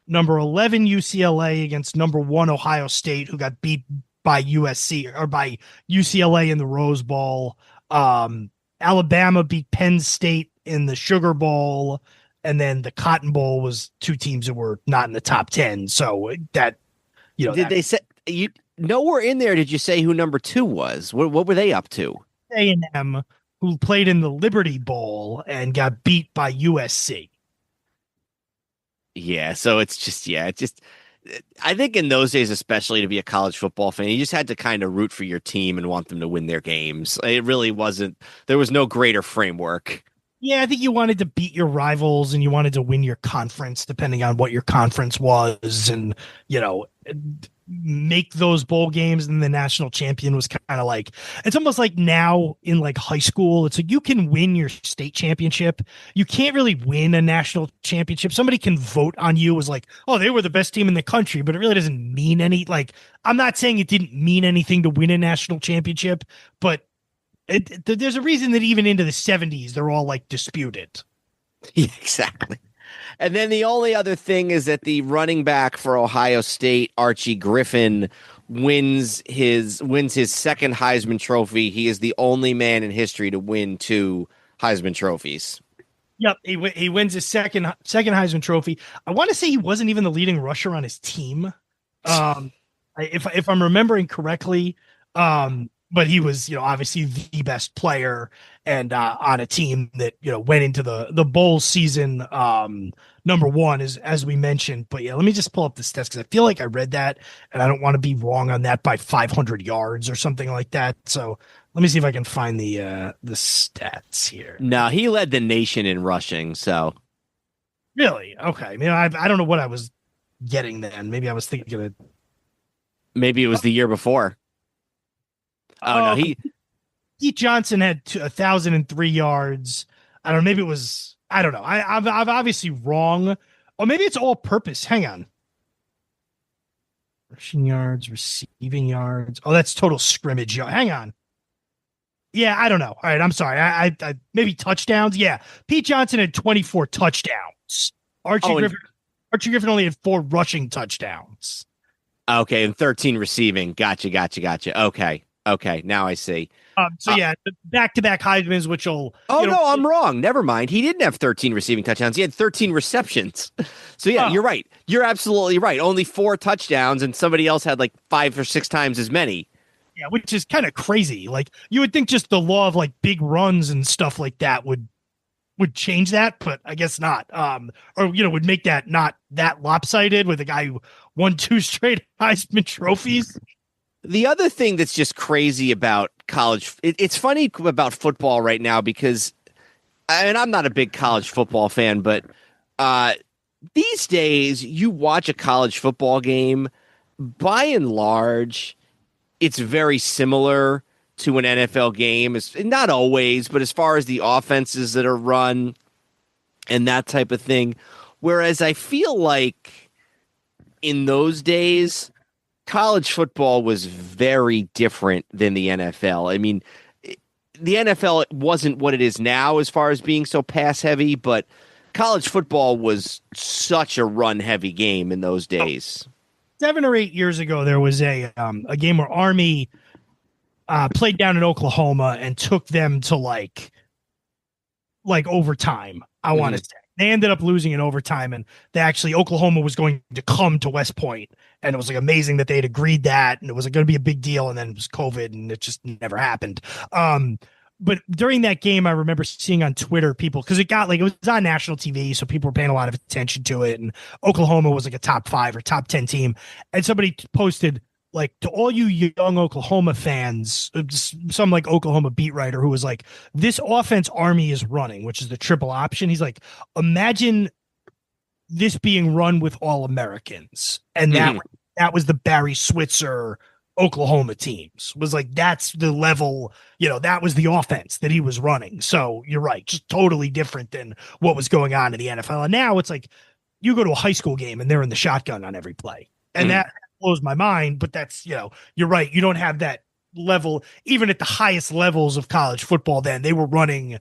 number 11 UCLA against number 1 Ohio State, who got beat by USC or by UCLA in the Rose Bowl. Alabama beat Penn State in the Sugar Bowl, and then the Cotton Bowl was 2 teams that were not in the top 10. So that, they say you nowhere in there did you say who number 2 was? What were they up to? A&M, who played in the Liberty Bowl and got beat by USC. Yeah, so it's just I think in those days, especially to be a college football fan, you just had to kind of root for your team and want them to win their games. It really wasn't, there was no greater framework. Yeah, I think you wanted to beat your rivals and you wanted to win your conference, depending on what your conference was, and you know, make those bowl games. And the national champion was kind of like, it's almost like now in like high school, it's like you can win your state championship. You can't really win a national championship. Somebody can vote on you as like, oh, they were the best team in the country, but it really doesn't mean any. Like, I'm not saying it didn't mean anything to win a national championship, but there's a reason that even into the 70s, they're all like disputed. Yeah, exactly. And then the only other thing is that the running back for Ohio State, Archie Griffin, wins his second Heisman Trophy. He is the only man in history to win 2 Heisman trophies. Yep, he wins his second Heisman Trophy. I want to say he wasn't even the leading rusher on his team, if I'm remembering correctly. But he was, obviously the best player, and on a team that went into the bowl season number one, as we mentioned. But yeah, let me just pull up the stats because I feel like I read that, and I don't want to be wrong on that by 500 yards or something like that. So let me see if I can find the stats here. No, he led the nation in rushing. So really, okay. I mean, I don't know what I was getting then. Maybe I was thinking of it. Maybe it was the year before. Oh, no, Pete Johnson had 1,003 yards. I don't know. Maybe it was, I don't know. I'm obviously wrong. Or maybe it's all purpose. Hang on. Rushing yards, receiving yards. Oh, that's total scrimmage. Hang on. Yeah, I don't know. All right, I'm sorry. I maybe touchdowns. Yeah. Pete Johnson had 24 touchdowns. Archie Griffin only had 4 rushing touchdowns. Okay, and 13 receiving. Gotcha. Okay, now I see. So yeah, back-to-back Heisman's, which will. Oh no, I'm wrong. Never mind. He didn't have 13 receiving touchdowns. He had 13 receptions. So yeah, you're right. You're absolutely right. Only 4 touchdowns, and somebody else had like 5 or 6 times as many. Yeah, which is kind of crazy. Like you would think just the law of like big runs and stuff like that would change that, but I guess not. Or would make that not that lopsided with a guy who won 2 straight Heisman trophies. The other thing that's just crazy about college, it's funny about football right now because, and I'm not a big college football fan, but these days you watch a college football game, by and large, it's very similar to an NFL game. It's not always, but as far as the offenses that are run and that type of thing. Whereas I feel like in those days, college football was very different than the NFL. I mean, the NFL wasn't what it is now as far as being so pass heavy, but college football was such a run heavy game in those days. 7 or 8 years ago, there was a game where Army played down in Oklahoma and took them to like overtime. I want to say they ended up losing in overtime, and Oklahoma was going to come to West Point, and it was like amazing that they had agreed that, and it was going to be a big deal, and then it was COVID, and it just never happened. But during that game, I remember seeing on Twitter people, because it was on national TV, so people were paying a lot of attention to it, and Oklahoma was like a top 5 or top 10 team, and somebody posted, like, to all you young Oklahoma fans, some like Oklahoma beat writer who was like, this offense Army is running, which is the triple option. He's like, imagine this being run with all Americans. And that was the Barry Switzer Oklahoma teams. Was like, that's the level, that was the offense that he was running. So you're right. Just totally different than what was going on in the NFL. And now it's like, you go to a high school game and they're in the shotgun on every play. And that blows my mind, but that's, you're right. You don't have that level, even at the highest levels of college football. Then they were running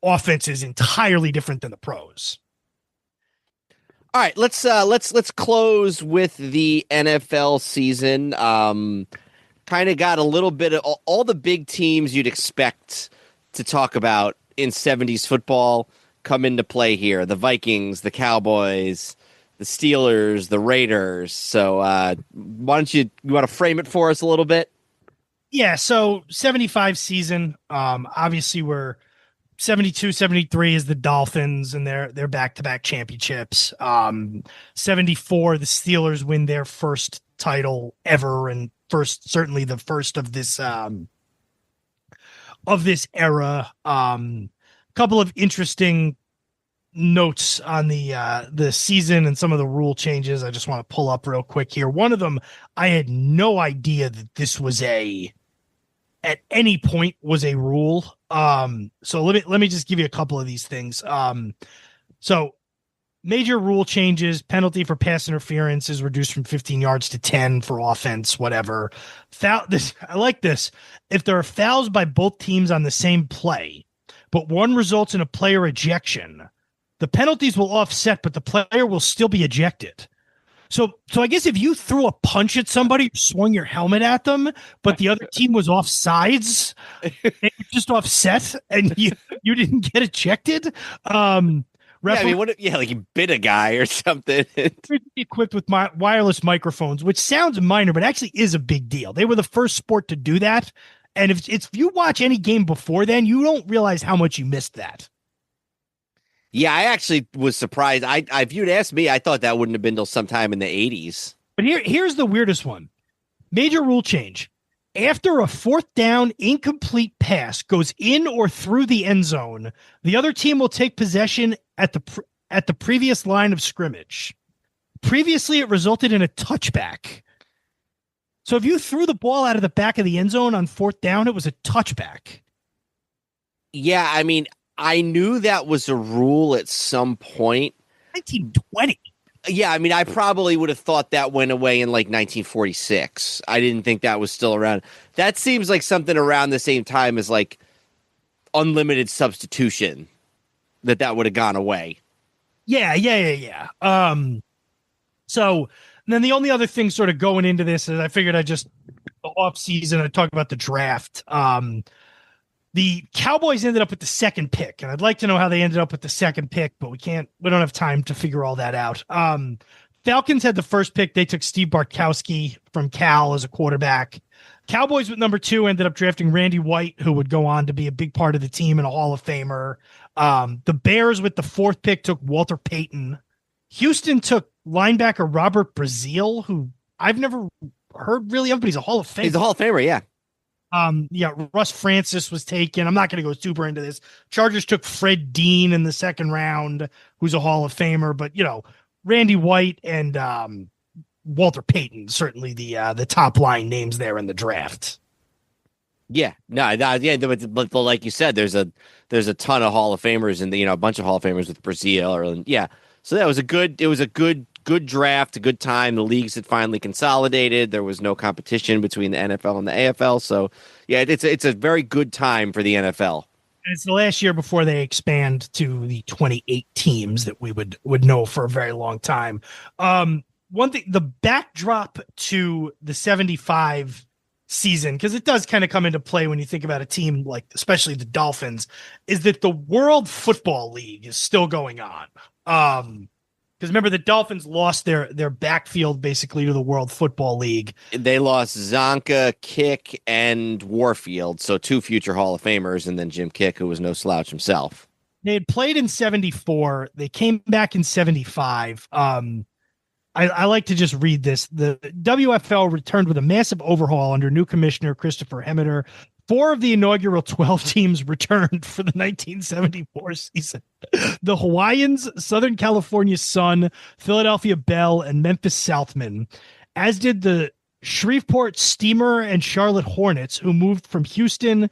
offenses entirely different than the pros. All right, let's close with the NFL season. Kind of got a little bit of all the big teams you'd expect to talk about in 70s football come into play here. The Vikings, the Cowboys, the Steelers, the Raiders. So why don't you want to frame it for us a little bit? Yeah, so 75 season, obviously we're 72, 73 is the Dolphins and their back-to-back championships. 74, the Steelers win their first title ever, and certainly the first of this era. couple of interesting notes on the season and some of the rule changes I just want to pull up real quick here. One of them, I had no idea that this was at any point was a rule. So let me just give you a couple of these things. So major rule changes: penalty for pass interference is reduced from 15 yards to 10 for offense, whatever. I like this. If there are fouls by both teams on the same play, but one results in a player ejection, the penalties will offset, but the player will still be ejected. So I guess if you threw a punch at somebody, swung your helmet at them, but the other team was off sides, just offset, and you didn't get ejected. Like you bit a guy or something. Equipped with wireless microphones, which sounds minor, but actually is a big deal. They were the first sport to do that. And if you watch any game before then, you don't realize how much you missed that. Yeah, I actually was surprised. If you'd asked me, I thought that wouldn't have been till sometime in the 80s. But here's the weirdest one. Major rule change. After a fourth down incomplete pass goes in or through the end zone, the other team will take possession at the previous line of scrimmage. Previously, it resulted in a touchback. So if you threw the ball out of the back of the end zone on fourth down, it was a touchback. Yeah, I mean, I knew that was a rule at some point. 1920. Yeah, I mean, I probably would have thought that went away in like 1946. I didn't think that was still around. That seems like something around the same time as like unlimited substitution, that would have gone away. Yeah. So then the only other thing sort of going into this is I figured the off season, I'd talk about the draft. The Cowboys ended up with the second pick, and I'd like to know how they ended up with the second pick, but we don't have time to figure all that out. Falcons had the first pick. They took Steve Bartkowski from Cal as a quarterback. Cowboys with number 2 ended up drafting Randy White, who would go on to be a big part of the team and a Hall of Famer. The Bears with the 4th pick took Walter Payton. Houston took linebacker Robert Brazile, who I've never heard really of, but he's a Hall of Famer. He's a Hall of Famer, yeah. Russ Francis was taken. I'm not going to go super into this. Chargers took Fred Dean in the second round, who's a Hall of Famer, but Randy White and Walter Payton, certainly the top line names there in the draft. Yeah, but like you said, there's a ton of Hall of Famers and a bunch of Hall of Famers with Brazile, yeah. So it was a good draft, a good time. The leagues had finally consolidated. There was no competition between the NFL and the AFL. So, yeah, it's a very good time for the NFL. And it's the last year before they expand to the 28 teams that we would know for a very long time. One thing, the backdrop to the 75 season, because it does kind of come into play when you think about a team like, especially the Dolphins, is that the World Football League is still going on. Because remember, the Dolphins lost their backfield basically to the World Football League. They lost Zonka, Kick, and Warfield, so 2 future Hall of Famers, and then Jim Kick, who was no slouch himself. They had played in 74. They came back in 75. I like to just read this. The WFL returned with a massive overhaul under new commissioner Christopher Hemmeter. 4 of the inaugural 12 teams returned for the 1974 season. The Hawaiians, Southern California Sun, Philadelphia Bell, and Memphis Southmen, as did the Shreveport Steamer and Charlotte Hornets, who moved from Houston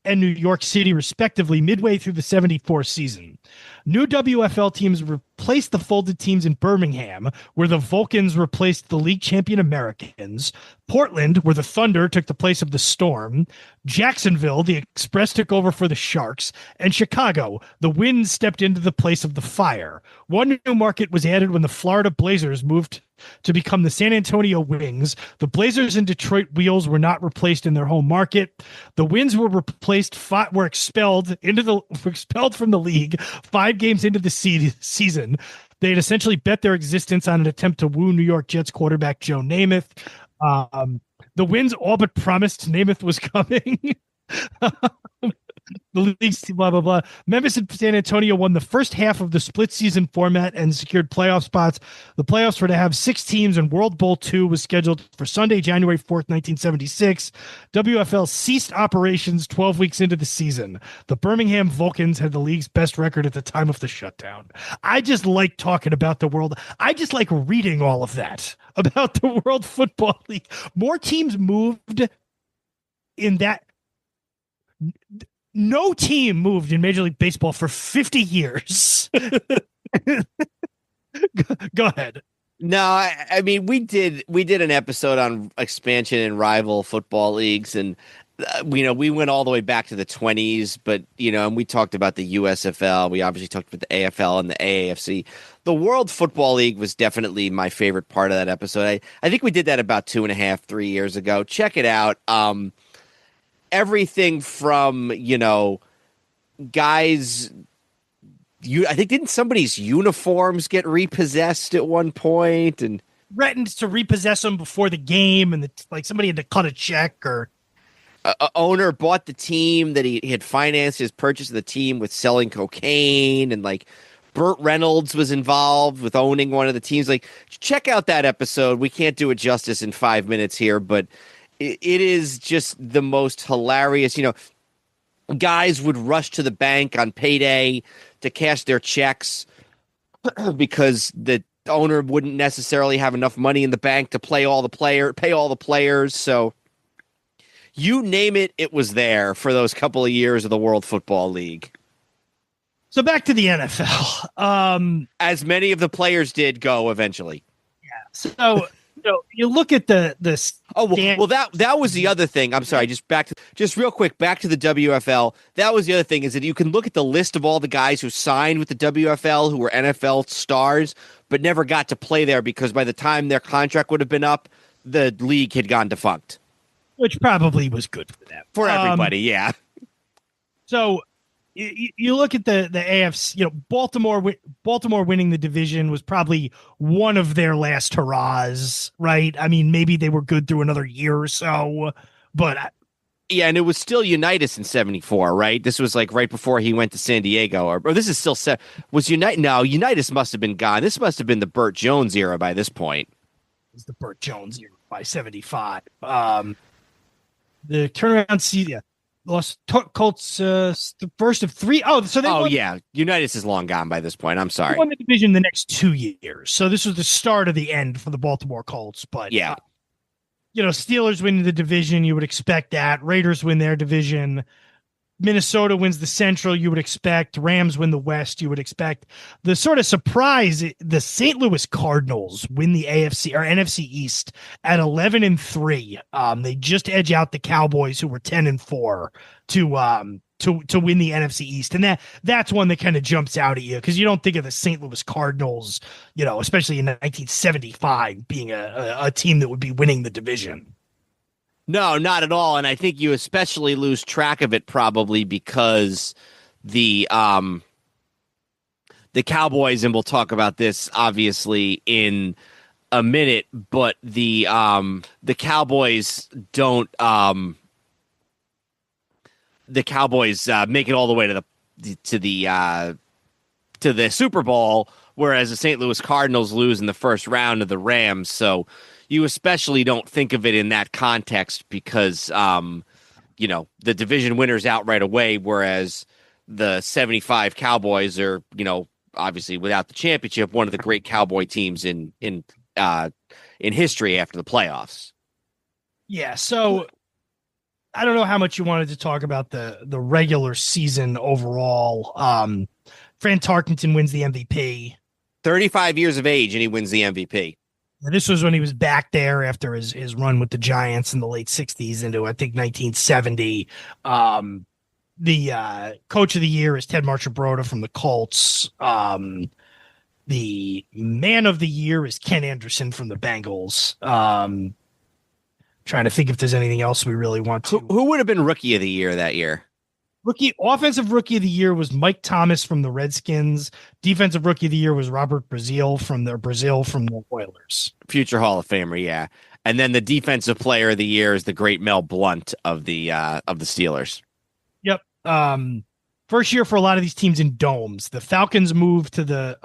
and New York City, respectively, midway through the 74 season. New WFL teams replaced the folded teams in Birmingham, where the Vulcans replaced the league champion Americans. Portland, where the Thunder took the place of the Storm. Jacksonville, the Express took over for the Sharks. And Chicago, the Wind stepped into the place of the Fire. One new market was added when the Florida Blazers moved to become the San Antonio Wings. The Blazers and Detroit Wheels were not replaced in their home market. The Winds were expelled from the league 5 games into the season. They had essentially bet their existence on an attempt to woo New York Jets quarterback Joe Namath. The Winds all but promised Namath was coming. The league's blah, blah, blah. Memphis and San Antonio won the first half of the split season format and secured playoff spots. The playoffs were to have 6 teams, and World Bowl II was scheduled for Sunday, January 4th, 1976. WFL ceased operations 12 weeks into the season. The Birmingham Vulcans had the league's best record at the time of the shutdown. I just like talking about the world. I just like reading all of that about the World Football League. More teams moved in that. No team moved in Major League Baseball for 50 years. Go ahead. No, I mean we did an episode on expansion and rival football leagues, and we went all the way back to the 20s, but and we talked about the USFL. We obviously talked about the AFL and the AAFC. The World Football League was definitely my favorite part of that episode. I think we did that about 2.5-3 years ago. Check it out. Everything from, guys, I think didn't somebody's uniforms get repossessed at one point and threatened to repossess them before the game, and somebody had to cut a check, or a owner bought the team that he had financed his purchase of the team with selling cocaine, and Burt Reynolds was involved with owning one of the teams. Check out that episode. We can't do it justice in 5 minutes here, but it is just the most hilarious. Guys would rush to the bank on payday to cash their checks because the owner wouldn't necessarily have enough money in the bank to pay all the players. So you name it, it was there for those couple of years of the World Football League. So back to the NFL. As many of the players did go eventually. Yeah. So you look at the that was the other thing. I'm sorry, just real quick, back to the WFL. That was the other thing, is that you can look at the list of all the guys who signed with the WFL who were NFL stars but never got to play there because by the time their contract would have been up, the league had gone defunct. Which probably was good for them. For everybody, yeah. So you look at the AFC, Baltimore winning the division was probably one of their last hurrahs, right? I mean, maybe they were good through another year or so, but yeah, and it was still Unitas in 74, right? This was right before he went to San Diego, or this is still was Unitas? No, Unitas must have been gone. This must have been the Burt Jones era by this point. It was the Burt Jones era by 75. The turnaround season. Lost Colts the first of 3. Oh, so they won. Yeah, Unitas is long gone by this point. I'm sorry. They won the division the next 2 years. So this was the start of the end for the Baltimore Colts. But yeah, Steelers win the division. You would expect that. Raiders win their division. Minnesota wins the Central, you would expect. Rams win the West, you would expect. The sort of surprise, the St. Louis Cardinals win the AFC or NFC East at 11-3. They just edge out the Cowboys, who were 10-4, to win the NFC East, and that's one that kind of jumps out at you because you don't think of the St. Louis Cardinals, especially in 1975, being a team that would be winning the division. No, not at all. And I think you especially lose track of it probably because the Cowboys, and we'll talk about this obviously in a minute, but the Cowboys don't make it all the way to the Super Bowl, whereas the St. Louis Cardinals lose in the first round of the Rams. So you especially don't think of it in that context because, the division winner's out right away, whereas the 75 Cowboys are, obviously without the championship, one of the great Cowboy teams in history after the playoffs. Yeah, so I don't know how much you wanted to talk about the regular season overall. Fran Tarkenton wins the MVP. 35 years of age, and he wins the MVP. This was when he was back there after his run with the Giants in the late 60s into, I think, 1970. The coach of the year is Ted Marchibroda from the Colts. The man of the year is Ken Anderson from the Bengals. Trying to think if there's anything else we really want to. Who would have been rookie of the year that year? Offensive rookie of the year was Mike Thomas from the Redskins. Defensive rookie of the year was Robert Brazil from the Oilers. Future Hall of Famer, yeah. And then the defensive player of the year is the great Mel Blount of the Steelers. Yep. first year for a lot of these teams in domes. The Falcons moved to the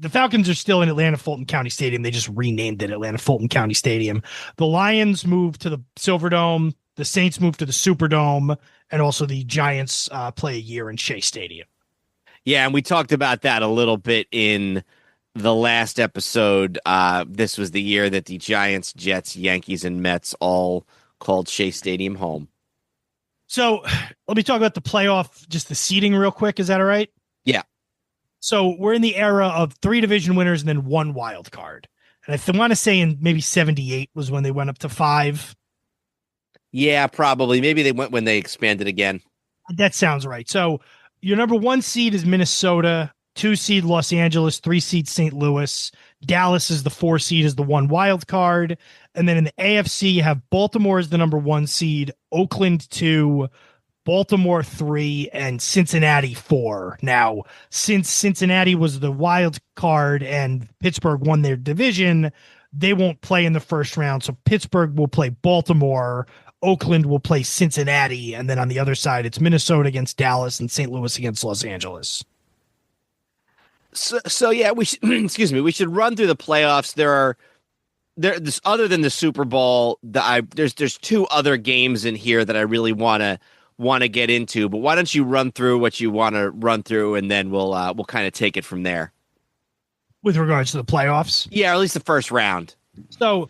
Falcons are still in Atlanta Fulton County Stadium. They just renamed it Atlanta Fulton County Stadium. The Lions moved to the Silverdome. The Saints moved to the Superdome, and also the Giants play a year in Shea Stadium. Yeah, and we talked about that a little bit in the last episode. This was the year that the Giants, Jets, Yankees, and Mets all called Shea Stadium home. So let me talk about the playoff, just the seeding real quick. Is that all right? Yeah. So we're in the era of 3 division winners and then 1 wild card. And I want to say in maybe 78 was when they went up to 5. Yeah, probably. Maybe they went when they expanded again. That sounds right. So your number 1 seed is Minnesota, 2 seed Los Angeles, 3 seed St. Louis. Dallas is the 4 seed, is the 1 wild card. And then in the AFC, you have Baltimore as the number 1 seed, Oakland 2, Baltimore 3, and Cincinnati 4. Now, since Cincinnati was the wild card and Pittsburgh won their division, they won't play in the first round. So Pittsburgh will play Baltimore, Oakland will play Cincinnati, and then on the other side, it's Minnesota against Dallas and St. Louis against Los Angeles. So yeah, we should, excuse me, we should run through the playoffs. This other than the Super Bowl, there's 2 other games in here that I really want to get into. But why don't you run through what you want to run through, and then we'll kind of take it from there. With regards to the playoffs, yeah, or at least the first round. So,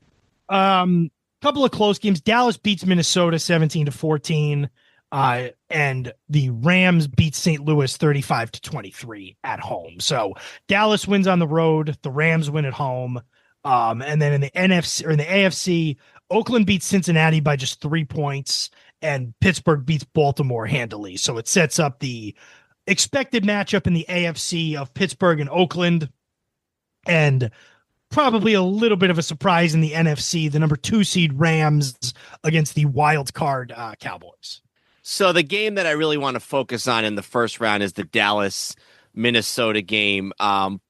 couple of close games. Dallas beats Minnesota 17-14, and the Rams beat St. Louis 35-23 at home. So Dallas wins on the road, the Rams win at home. And then in the NFC or in the AFC, Oakland beats Cincinnati by just 3 points, and Pittsburgh beats Baltimore handily. So it sets up the expected matchup in the AFC of Pittsburgh and Oakland, and probably a little bit of a surprise in the NFC, the number 2 seed Rams against the wild card Cowboys. So the game that I really want to focus on in the first round is the Dallas Minnesota game,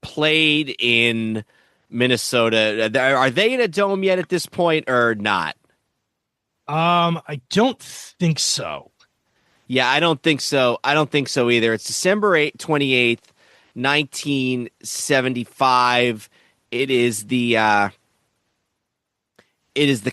played in Minnesota. Are they in a dome yet at this point or not? I don't think so. Yeah, I don't think so. I don't think so either. It's December 28th, 1975. It is the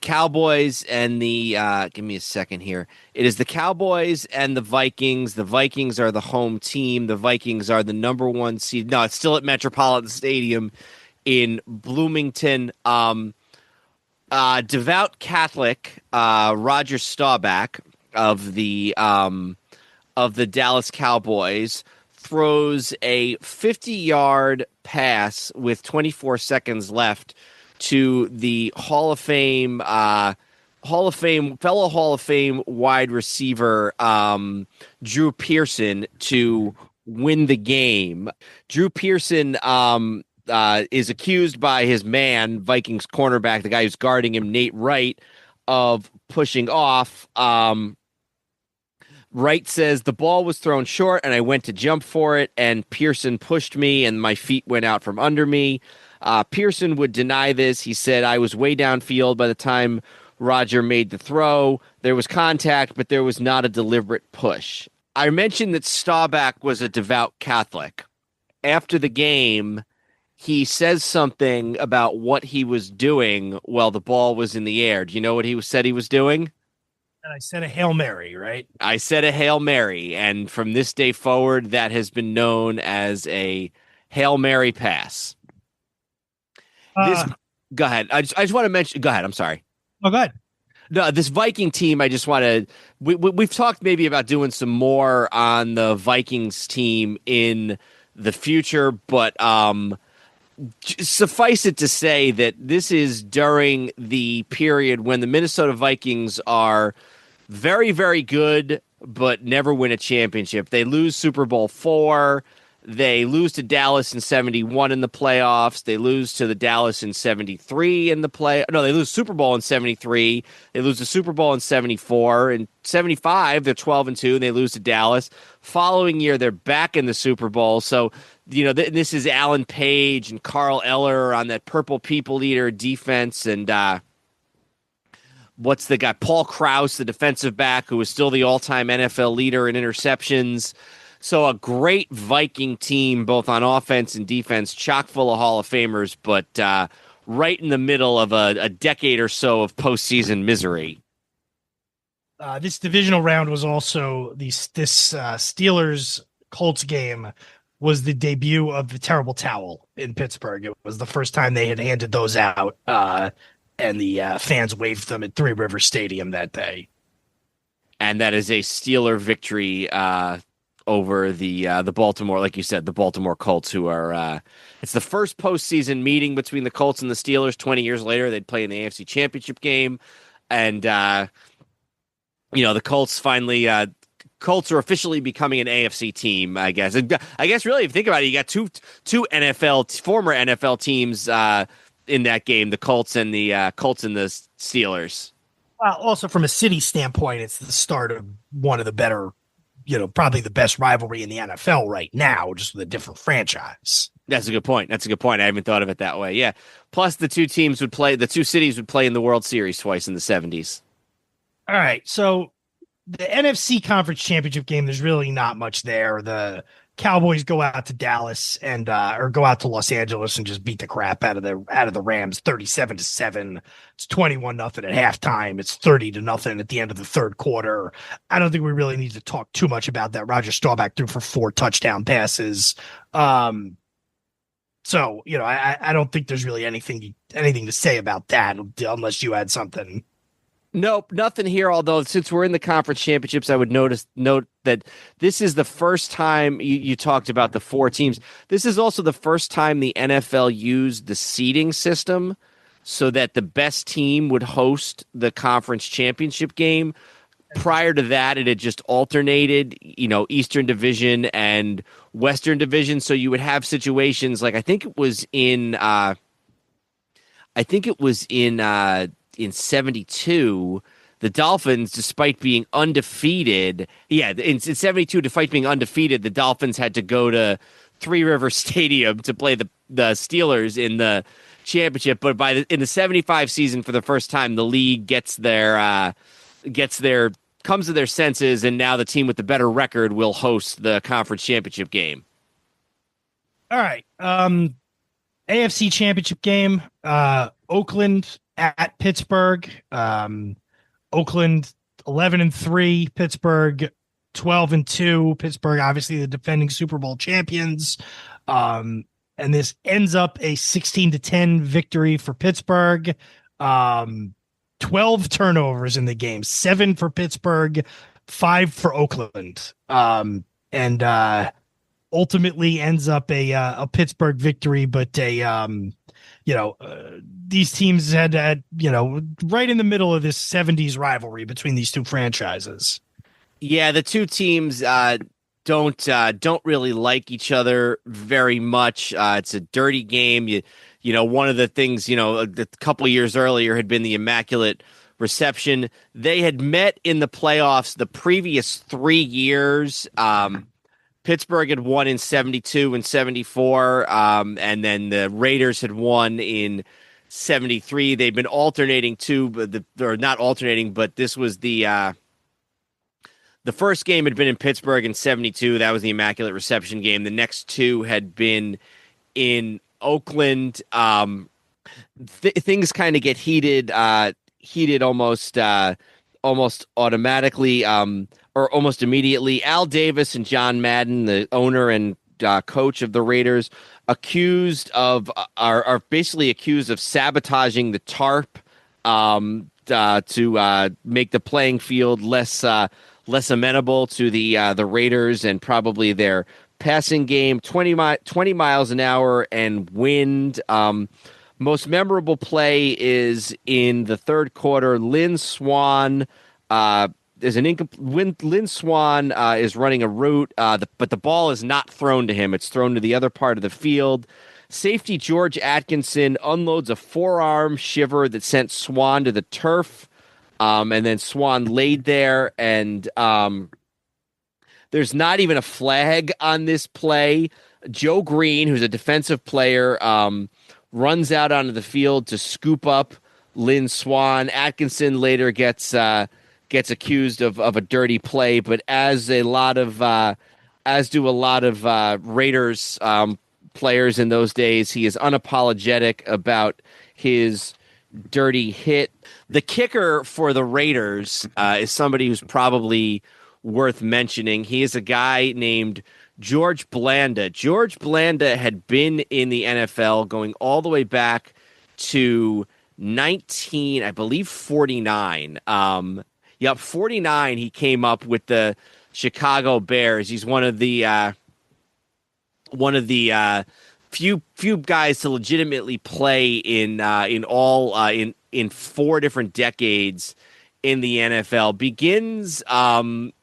Cowboys and the give me a second here. It is the Cowboys and the Vikings. The Vikings are the home team. The Vikings are the number 1 seed. No, it's still at Metropolitan Stadium in Bloomington. Devout Catholic Roger Staubach of the Dallas Cowboys throws a 50-yard pass with 24 seconds left to the fellow Hall of Fame wide receiver Drew Pearson to win the game. Drew Pearson is accused by his man, Vikings cornerback, the guy who's guarding him, Nate Wright, of pushing off. Wright says the ball was thrown short and I went to jump for it and Pearson pushed me and my feet went out from under me. Pearson would deny this. He said, I was way downfield by the time Roger made the throw. There was contact, but there was not a deliberate push. I mentioned that Staubach was a devout Catholic. After the game, he says something about what he was doing while the ball was in the air. Do you know what he said he was doing? And I said a Hail Mary, right? I said a Hail Mary, and from this day forward, that has been known as a Hail Mary pass. Go ahead. I just want to mention. Go ahead. I'm sorry. Oh, go ahead. No, this Viking team. I just want to. We've talked maybe about doing some more on the Vikings team in the future, but suffice it to say that this is during the period when the Minnesota Vikings are very, very good, but never win a championship. They lose Super Bowl IV. They lose to Dallas in 71 in the playoffs. They lose to the Dallas in 73 in the No, they lose Super Bowl in 73. They lose the Super Bowl in 74. In 75, they're 12-2, and they lose to Dallas. Following year, they're back in the Super Bowl. So, you know, this is Alan Page and Carl Eller on that Purple People Eater defense. And what's the guy? Paul Krause, the defensive back, who is still the all-time NFL leader in interceptions. So a great Viking team, both on offense and defense, chock full of Hall of Famers, but right in the middle of a decade or so of postseason misery. This divisional round was also this Steelers Colts game was the debut of the terrible towel in Pittsburgh. It was the first time they had handed those out, and the fans waved them at Three Rivers Stadium that day. And that is a Steeler victory over the Baltimore, like you said, the Baltimore Colts, who are it's the first postseason meeting between the Colts and the Steelers. 20 years later, they'd play in the AFC Championship game, and the Colts finally. Colts are officially becoming an AFC team, I guess. I guess really, if you think about it, you got two former NFL teams in that game: the Colts and the Steelers. Well, also from a city standpoint, it's the start of one of the better, probably the best rivalry in the NFL right now, just with a different franchise. That's a good point. I haven't thought of it that way. Yeah. Plus, the two cities would play in the World Series twice in the 70s. All right, so the NFC Conference Championship game, there's really not much there. The Cowboys go out to Dallas or go out to Los Angeles and just beat the crap out of the Rams, 37-7. It's 21-0 at halftime. It's 30-0 at the end of the third quarter. I don't think we really need to talk too much about that. Roger Staubach threw for 4 touchdown passes. So I don't think there's really anything to say about that unless you had something. Nope, nothing here. Although since we're in the conference championships, I would note that this is the first time you talked about the 4 teams. This is also the first time the NFL used the seeding system so that the best team would host the conference championship game. Prior to that, it had just alternated, Eastern Division and Western Division. So you would have situations like I think it was in 72, the Dolphins, despite being undefeated, in 72, despite being undefeated, the Dolphins had to go to Three Rivers Stadium to play the Steelers in the championship. But in the 75 season, for the first time, the league comes to their senses, and now the team with the better record will host the conference championship game. All right, AFC Championship game, Oakland at Pittsburgh. Oakland 11-3, Pittsburgh 12-2. Pittsburgh, obviously the defending Super Bowl champions. And this ends up a 16-10 victory for Pittsburgh. 12 turnovers in the game, 7 for Pittsburgh, 5 for Oakland. And ultimately ends up a Pittsburgh victory, but these teams had right in the middle of this 70s rivalry between these two franchises. Yeah, the two teams don't really like each other very much. It's a dirty game. One of the things, a couple of years earlier had been the Immaculate Reception. They had met in the playoffs the previous 3 years. Pittsburgh had won in 72 and 74, and then the Raiders had won in 73. They've been alternating too, but this was the first game had been in Pittsburgh in 72. That was the Immaculate Reception game. The next 2 had been in Oakland. Things kind of get heated almost automatically. Or almost immediately. Al Davis and John Madden, the owner and coach of the Raiders, are basically accused of sabotaging the tarp to make the playing field less amenable to the Raiders and probably their passing game. 20 miles an hour and wind. Most memorable play is in the third quarter. Lynn Swann. Lynn Swann is running a route, but the ball is not thrown to him. It's thrown to the other part of the field. Safety George Atkinson unloads a forearm shiver that sent Swann to the turf, and then Swann laid there, and there's not even a flag on this play. Joe Greene, who's a defensive player, runs out onto the field to scoop up Lynn Swan. Atkinson later gets accused of a dirty play, but as do a lot of Raiders players in those days, he is unapologetic about his dirty hit. The kicker for the Raiders is somebody who's probably worth mentioning. He is a guy named George Blanda. George Blanda had been in the NFL going all the way back to 49. 49. He came up with the Chicago Bears. He's one of the few guys to legitimately play in 4 different decades in the NFL. Begins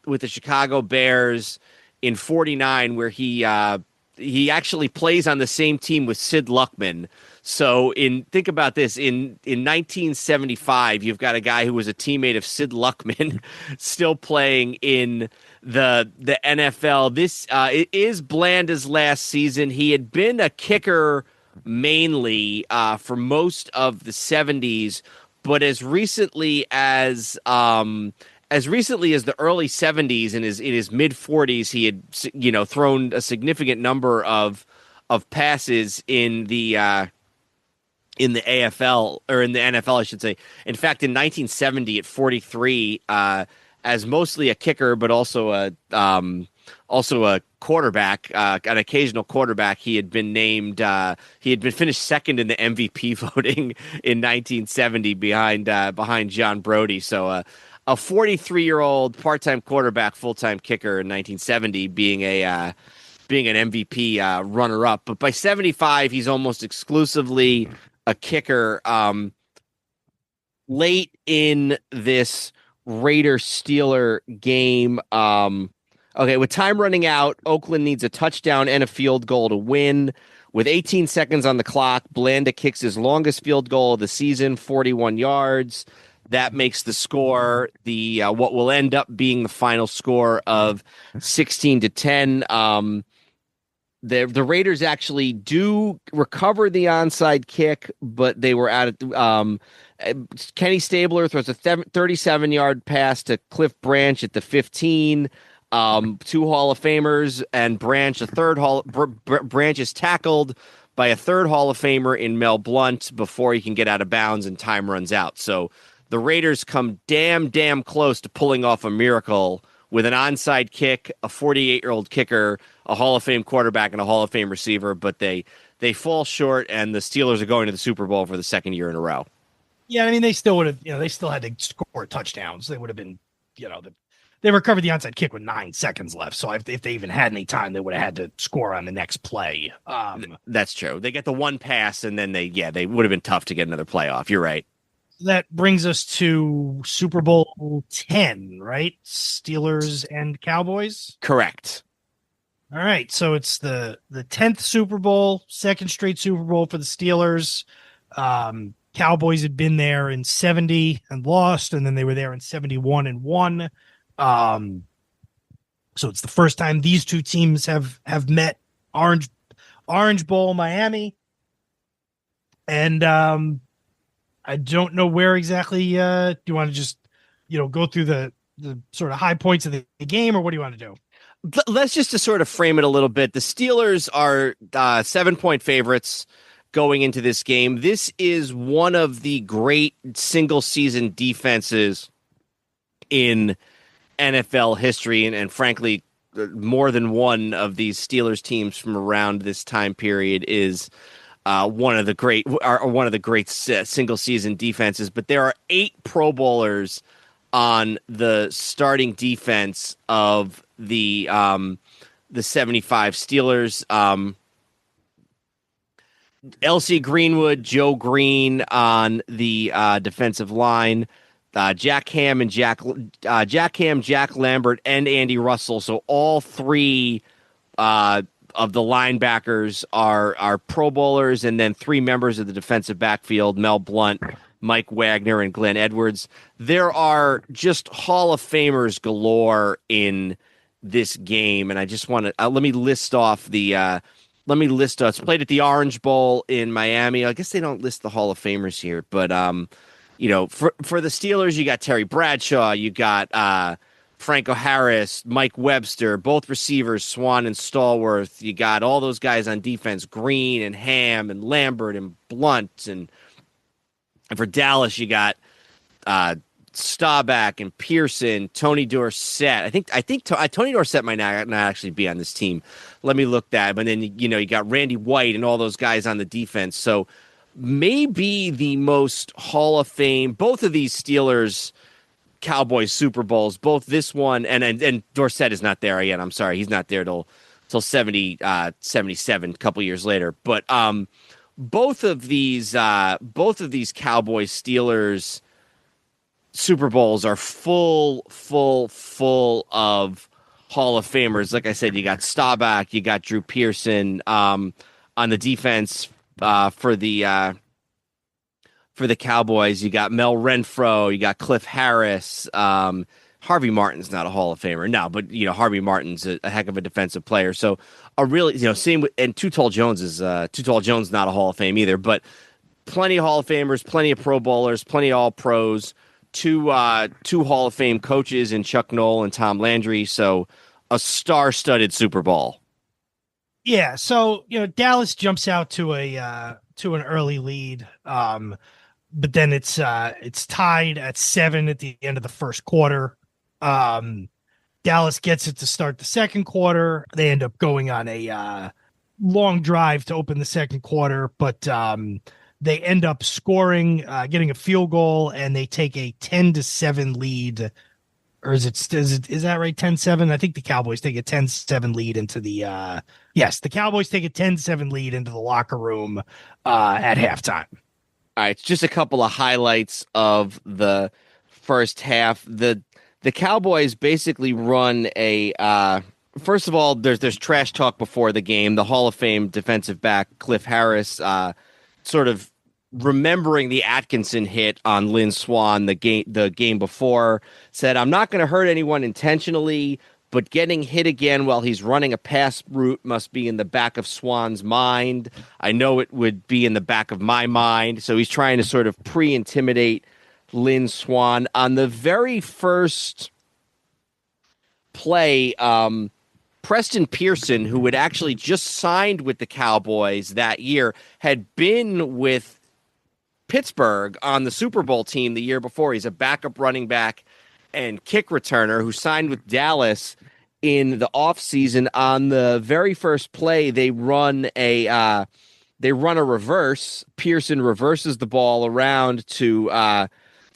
with the Chicago Bears in 49, where he actually plays on the same team with Sid Luckman. So think about this. In 1975, you've got a guy who was a teammate of Sid Luckman still playing in the NFL. This it is Blanda's last season. He had been a kicker mainly for most of the 70s, but as recently as the early 70s, in his mid 40s, he had thrown a significant number of passes in the AFL, or in the NFL, I should say. In fact, in 1970 at 43, as mostly a kicker, but also a quarterback, an occasional quarterback, he had been finished second in the MVP voting in 1970 behind John Brody. So a 43-year-old part-time quarterback, full-time kicker in 1970 being an MVP runner-up. But by 75, he's almost exclusively a kicker. Late in this Raider-Steeler game, with time running out, Oakland needs a touchdown and a field goal to win. With 18 seconds on the clock, Blanda kicks his longest field goal of the season, 41 yards. That makes the score what will end up being the final score of 16-10. The Raiders actually do recover the onside kick, but they were at it. Kenny Stabler throws a 37-yard pass to Cliff Branch at the 15. 2 Hall of Famers, and Branch is tackled by a third Hall of Famer in Mel Blount before he can get out of bounds, and time runs out. So the Raiders come damn close to pulling off a miracle with an onside kick, a 48-year-old kicker, a Hall of Fame quarterback, and a Hall of Fame receiver, but they fall short, and the Steelers are going to the Super Bowl for the second year in a row. Yeah, I mean, they still would have, they still had to score touchdowns. They would have been, they recovered the onside kick with 9 seconds left. So if they even had any time, they would have had to score on the next play. That's true. They get the one pass, and then they would have been tough to get another playoff. You're right. That brings us to Super Bowl 10, right? Steelers and Cowboys? Correct. All right. So it's the 10th Super Bowl, second straight Super Bowl for the Steelers. Cowboys had been there in 70 and lost, and then they were there in 71 and won. So it's the first time these two teams have met. Orange Bowl, Miami. And I don't know where exactly. Do you want to just, go through the sort of high points of the game, or what do you want to do? Let's just to sort of frame it a little bit. The Steelers are 7-point favorites going into this game. This is one of the great single season defenses in NFL history, and frankly, more than one of these Steelers teams from around this time period is one of the great single season defenses. But there are 8 Pro Bowlers on the starting defense of the 75 Steelers. L.C. Greenwood, Joe Greene on the defensive line, Jack Ham, Jack Lambert, and Andy Russell. So all 3 of the linebackers are Pro Bowlers, and then 3 members of the defensive backfield, Mel Blount, Mike Wagner, and Glenn Edwards. There are just Hall of Famers galore in this game, and I just want to let me list off it's played at the Orange Bowl in Miami. I guess they don't list the Hall of Famers here, but for the Steelers, you got Terry Bradshaw, you got Franco Harris, Mike Webster, both receivers, Swan and Stallworth. You got all those guys on defense, Greene and Ham and Lambert and Blunt. And for Dallas, you got Staubach and Pearson, Tony Dorsett. I think Tony Dorsett might not actually be on this team. Let me look that. But then, you got Randy White and all those guys on the defense. So maybe the most Hall of Fame, both of these Steelers Cowboys Super Bowls, both this one and Dorsett is not there yet. I'm sorry, he's not there till 77, a couple years later. But both of these Cowboys Steelers Super Bowls are full of Hall of Famers. Like I said, you got Staubach, you got Drew Pearson on the defense for the Cowboys. You got Mel Renfro, you got Cliff Harris. Harvey Martin's not a Hall of Famer, no, but Harvey Martin's a heck of a defensive player. So a really same with, and Too Tall Jones not a Hall of Fame either, but plenty of Hall of Famers, plenty of Pro Bowlers, plenty of All Pros. Two Hall of Fame coaches in Chuck Noll and Tom Landry. So a star-studded Super Bowl. Yeah. So Dallas jumps out to an early lead, but then it's tied at 7 at the end of the first quarter. Dallas gets it to start the second quarter. They end up going on a long drive to open the second quarter, but they end up scoring, getting a field goal, and they take a 10-7 lead. Or is that right? 10-7? I think the Cowboys take a 10-7 lead into the the Cowboys take a 10-7 lead into the locker room at halftime. All right, just a couple of highlights of the first half. The Cowboys basically run a first of all, there's trash talk before the game. The Hall of Fame defensive back Cliff Harris sort of remembering the Atkinson hit on Lynn Swann the game before, said, "I'm not going to hurt anyone intentionally, but getting hit again while he's running a pass route must be in the back of Swann's mind. I know it would be in the back of my mind." So he's trying to sort of pre-intimidate Lynn Swann. On the very first play, Preston Pearson, who had actually just signed with the Cowboys that year, had been with Pittsburgh on the Super Bowl team the year before. He's a backup running back and kick returner who signed with Dallas in the offseason. On the very first play, they run a reverse. Pearson reverses the ball around to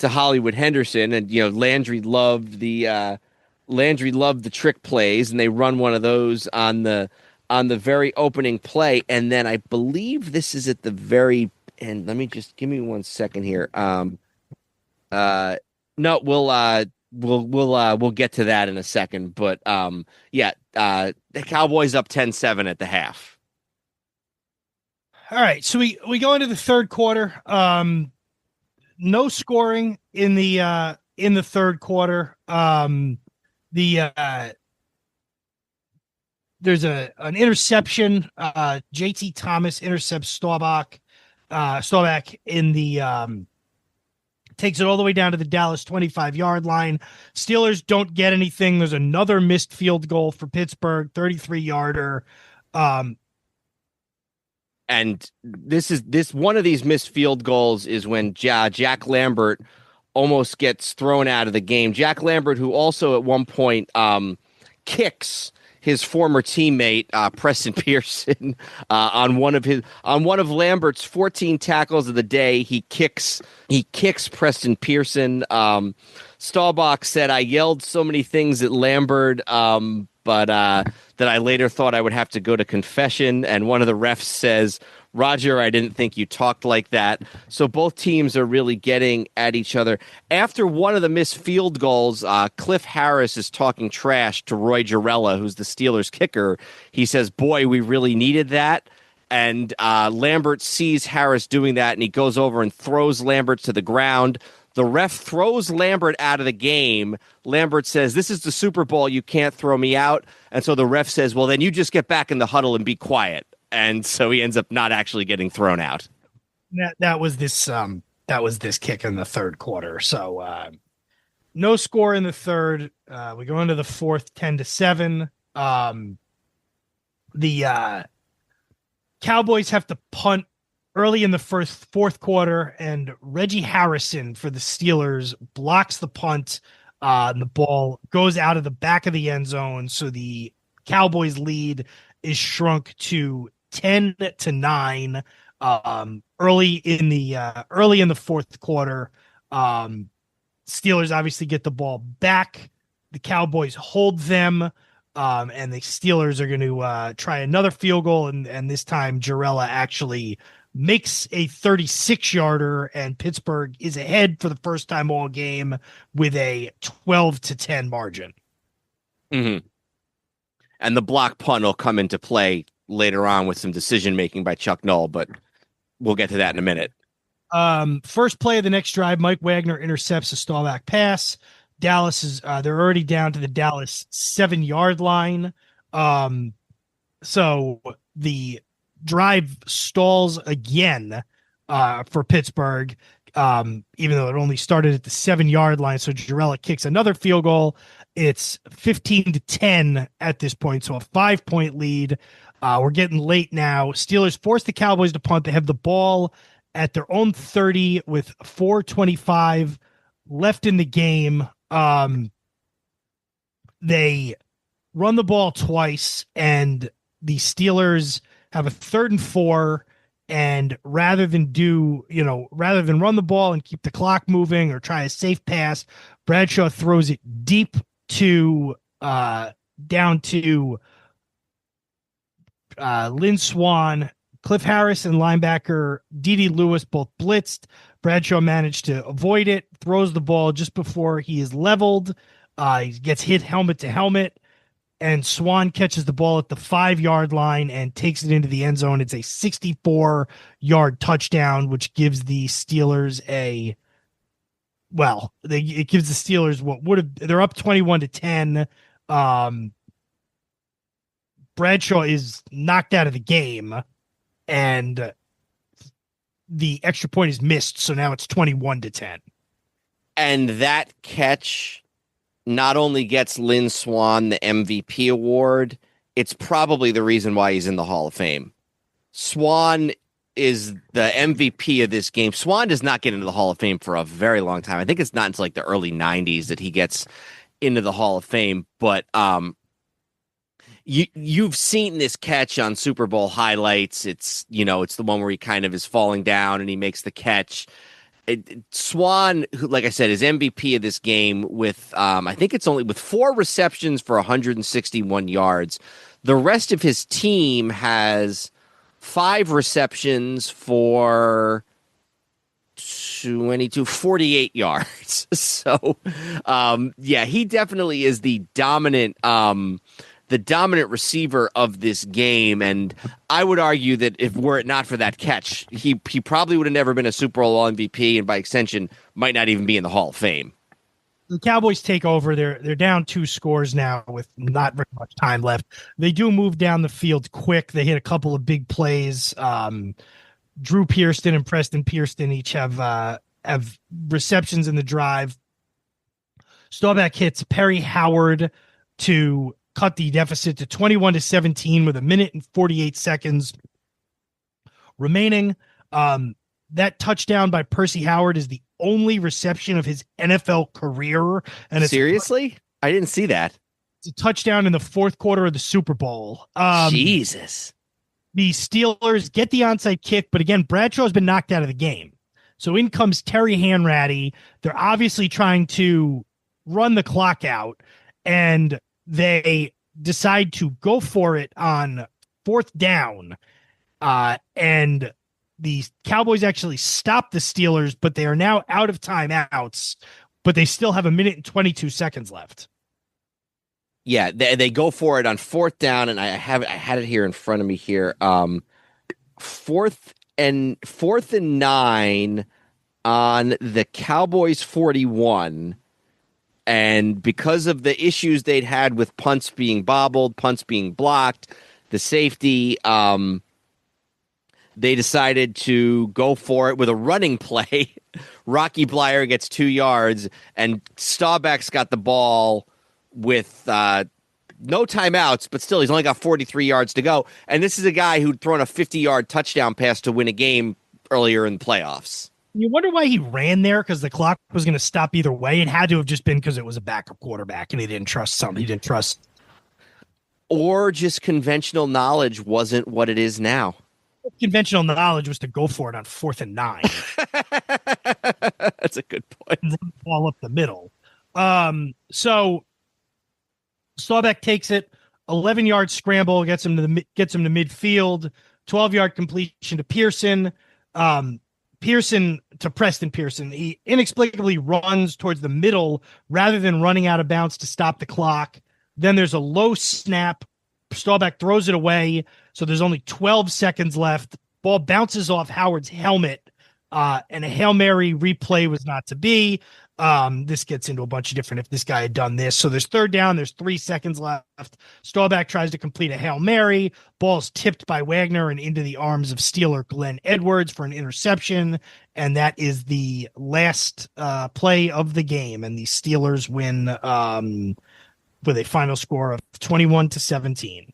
Hollywood Henderson, and Landry loved the trick plays, and they run one of those on the very opening play. And then I believe this is at the very end. Let me just give me 1 second here. No, we'll get to that in a second. But the Cowboys up 10-7 at the half. All right, so we go into the third quarter. No scoring in the third quarter. There's an interception. JT Thomas intercepts Staubach in the takes it all the way down to the Dallas 25-yard line. Steelers don't get anything. There's another missed field goal for Pittsburgh, 33-yarder. And this one of these missed field goals is when Jack Lambert almost gets thrown out of the game. Jack Lambert, who also at one point kicks his former teammate Preston Pearson on one of Lambert's 14 tackles of the day. He kicks Preston Pearson. Staubach said, "I yelled so many things at Lambert, but that I later thought I would have to go to confession." And one of the refs says, "Roger, I didn't think you talked like that." So both teams are really getting at each other. After one of the missed field goals, Cliff Harris is talking trash to Roy Jarella, who's the Steelers kicker. He says, "Boy, we really needed that." And Lambert sees Harris doing that, and he goes over and throws Lambert to the ground. The ref throws Lambert out of the game. Lambert says, "This is the Super Bowl. You can't throw me out." And so the ref says, "Well, then you just get back in the huddle and be quiet." And so he ends up not actually getting thrown out. That was this that was this kick in the third quarter. So no score in the third. We go into the fourth, 10-7. The Cowboys have to punt early in the fourth quarter, and Reggie Harrison for the Steelers blocks the punt. And the ball goes out of the back of the end zone, so the Cowboys' lead is shrunk to 10-9. Early in the fourth quarter. Steelers obviously get the ball back. The Cowboys hold them, and the Steelers are going to try another field goal, and this time Jarrella actually makes a 36-yarder, and Pittsburgh is ahead for the first time all game with a 12-10 margin. Mm-hmm. And the block punt will come into play later on with some decision making by Chuck Noll, but we'll get to that in a minute. First play of the next drive, Mike Wagner intercepts a Staubach pass. Dallas is they're already down to the Dallas 7-yard line. So the drive stalls again for Pittsburgh, even though it only started at the 7-yard line. So Jarrella kicks another field goal. It's 15-10 at this point, so a 5-point lead. We're getting late now. Steelers force the Cowboys to punt. They have the ball at their own 30 with 4:25 left in the game. They run the ball twice, and the Steelers have a 3rd and 4. And rather than run the ball and keep the clock moving or try a safe pass, Bradshaw throws it deep to down to Lynn Swann. Cliff Harris and linebacker D.D. Lewis both blitzed. Bradshaw managed to avoid it, throws the ball just before he is leveled. He gets hit helmet to helmet, and Swann catches the ball at the 5-yard line and takes it into the end zone. It's a 64-yard touchdown, which gives the Steelers it gives the Steelers what would have, they're up 21-10. Bradshaw is knocked out of the game, and the extra point is missed, so now it's 21-10. And that catch not only gets Lynn Swann the MVP award, it's probably the reason why he's in the Hall of Fame. Swann is the MVP of this game. Swann does not get into the Hall of Fame for a very long time. I think it's not until like the early 90s that he gets into the Hall of Fame, but you've seen this catch on Super Bowl highlights. It's the one where he kind of is falling down and he makes the catch. Swann, who, like I said, is MVP of this game with I think it's only with 4 receptions for 161 yards. The rest of his team has 5 receptions for 48 yards. So he definitely is the dominant receiver of this game, and I would argue that if were it not for that catch, he probably would have never been a Super Bowl MVP, and by extension, might not even be in the Hall of Fame. The Cowboys take over. They're down 2 scores now with not very much time left. They do move down the field quick. They hit a couple of big plays. Drew Pearson and Preston Pearson each have receptions in the drive. Staubach hits Perry Howard to cut the deficit to 21-17 with 1:48 seconds remaining. That touchdown by Percy Howard is the only reception of his NFL career. And Seriously? I didn't see that. It's a touchdown in the fourth quarter of the Super Bowl. Jesus. The Steelers get the onside kick, but again, Bradshaw's been knocked out of the game. So in comes Terry Hanratty. They're obviously trying to run the clock out, and they decide to go for it on 4th down. And the Cowboys actually stop the Steelers, but they are now out of timeouts, but they still have 1:22 seconds left. Yeah, they go for it on 4th down, and I had it here in front of me here. 4th and 9 on the Cowboys 41. And because of the issues they'd had with punts being bobbled, punts being blocked, the safety, they decided to go for it with a running play. Rocky Bleier gets 2 yards, and Staubach's got the ball with no timeouts, but still, he's only got 43 yards to go. And this is a guy who'd thrown a 50-yard touchdown pass to win a game earlier in the playoffs. You wonder why he ran there, because the clock was going to stop either way. It had to have just been because it was a backup quarterback, and he didn't trust something. He didn't trust. Or just conventional knowledge wasn't what it is now. Conventional knowledge was to go for it on 4th and 9. That's a good point. And run the ball up the middle. So Staubach takes it, 11-yard scramble, gets him to midfield, 12-yard completion to Pearson. Pearson to Preston Pearson. He inexplicably runs towards the middle rather than running out of bounds to stop the clock. Then there's a low snap. Staubach throws it away. So there's only 12 seconds left. Ball bounces off Howard's helmet. And a Hail Mary replay was not to be. This gets into a bunch of different, if this guy had done this. So there's 3rd down. There's 3 seconds left. Staubach tries to complete a Hail Mary. Ball's tipped by Wagner and into the arms of Steeler Glenn Edwards for an interception. And that is the last play of the game. And the Steelers win with a final score of 21-17.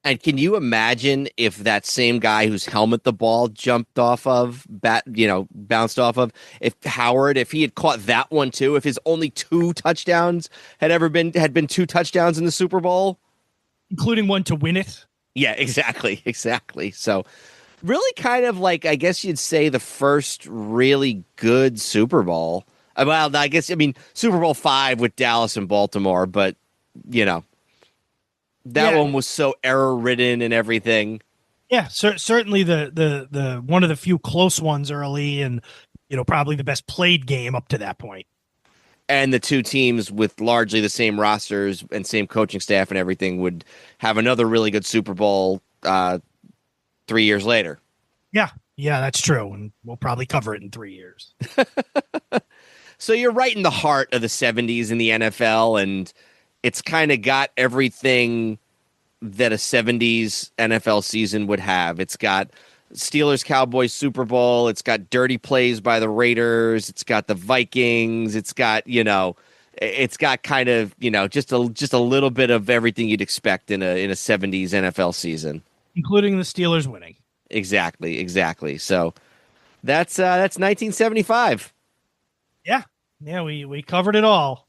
And can you imagine if that same guy whose helmet the ball jumped off of, bounced off of, if Howard, if he had caught that one too, if his only 2 touchdowns had been 2 touchdowns in the Super Bowl, including one to win it. Yeah, exactly. So really kind of like, I guess you'd say the first really good Super Bowl. Well, Super Bowl 5 with Dallas and Baltimore, but that one was so error-ridden and everything. Yeah, certainly the one of the few close ones early, and probably the best played game up to that point. And the 2 teams with largely the same rosters and same coaching staff and everything would have another really good Super Bowl 3 years later. Yeah, that's true, and we'll probably cover it in 3 years. So you're right in the heart of the 70s in the NFL, and it's kind of got everything that a 70s NFL season would have. It's got Steelers Cowboys Super Bowl. It's got dirty plays by the Raiders. It's got the Vikings. It's got, kind of, just a little bit of everything you'd expect in a 70s NFL season, including the Steelers winning. Exactly. So that's 1975. Yeah, we covered it all.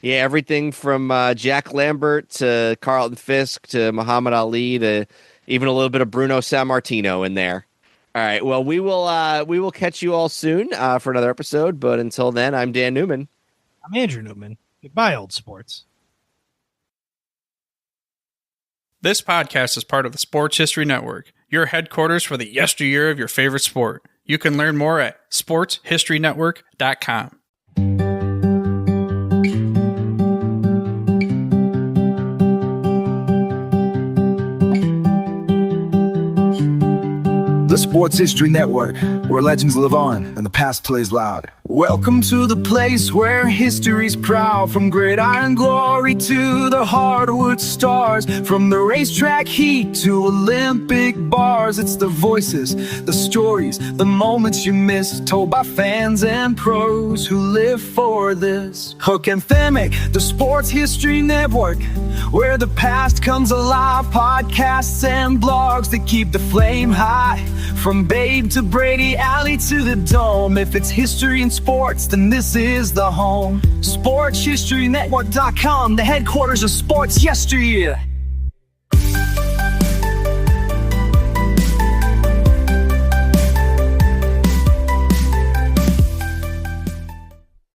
Yeah, everything from Jack Lambert to Carlton Fisk to Muhammad Ali to even a little bit of Bruno Sammartino in there. All right, well, we will catch you all soon for another episode, but until then, I'm Dan Newman. I'm Andrew Newman. Goodbye, old sports. This podcast is part of the Sports History Network, your headquarters for the yesteryear of your favorite sport. You can learn more at sportshistorynetwork.com. The Sports History Network, where legends live on and the past plays loud. Welcome to the place where history's proud, from gridiron glory to the hardwood stars, from the racetrack heat to Olympic bars. It's the voices, the stories, the moments you miss, told by fans and pros who live for this. Hook and Themic, the Sports History Network, where the past comes alive. Podcasts and blogs that keep the flame high, from Babe to Brady, Alley to the Dome. If it's history and sports, then this is the home. SportsHistoryNetwork.com, the headquarters of sports yesteryear.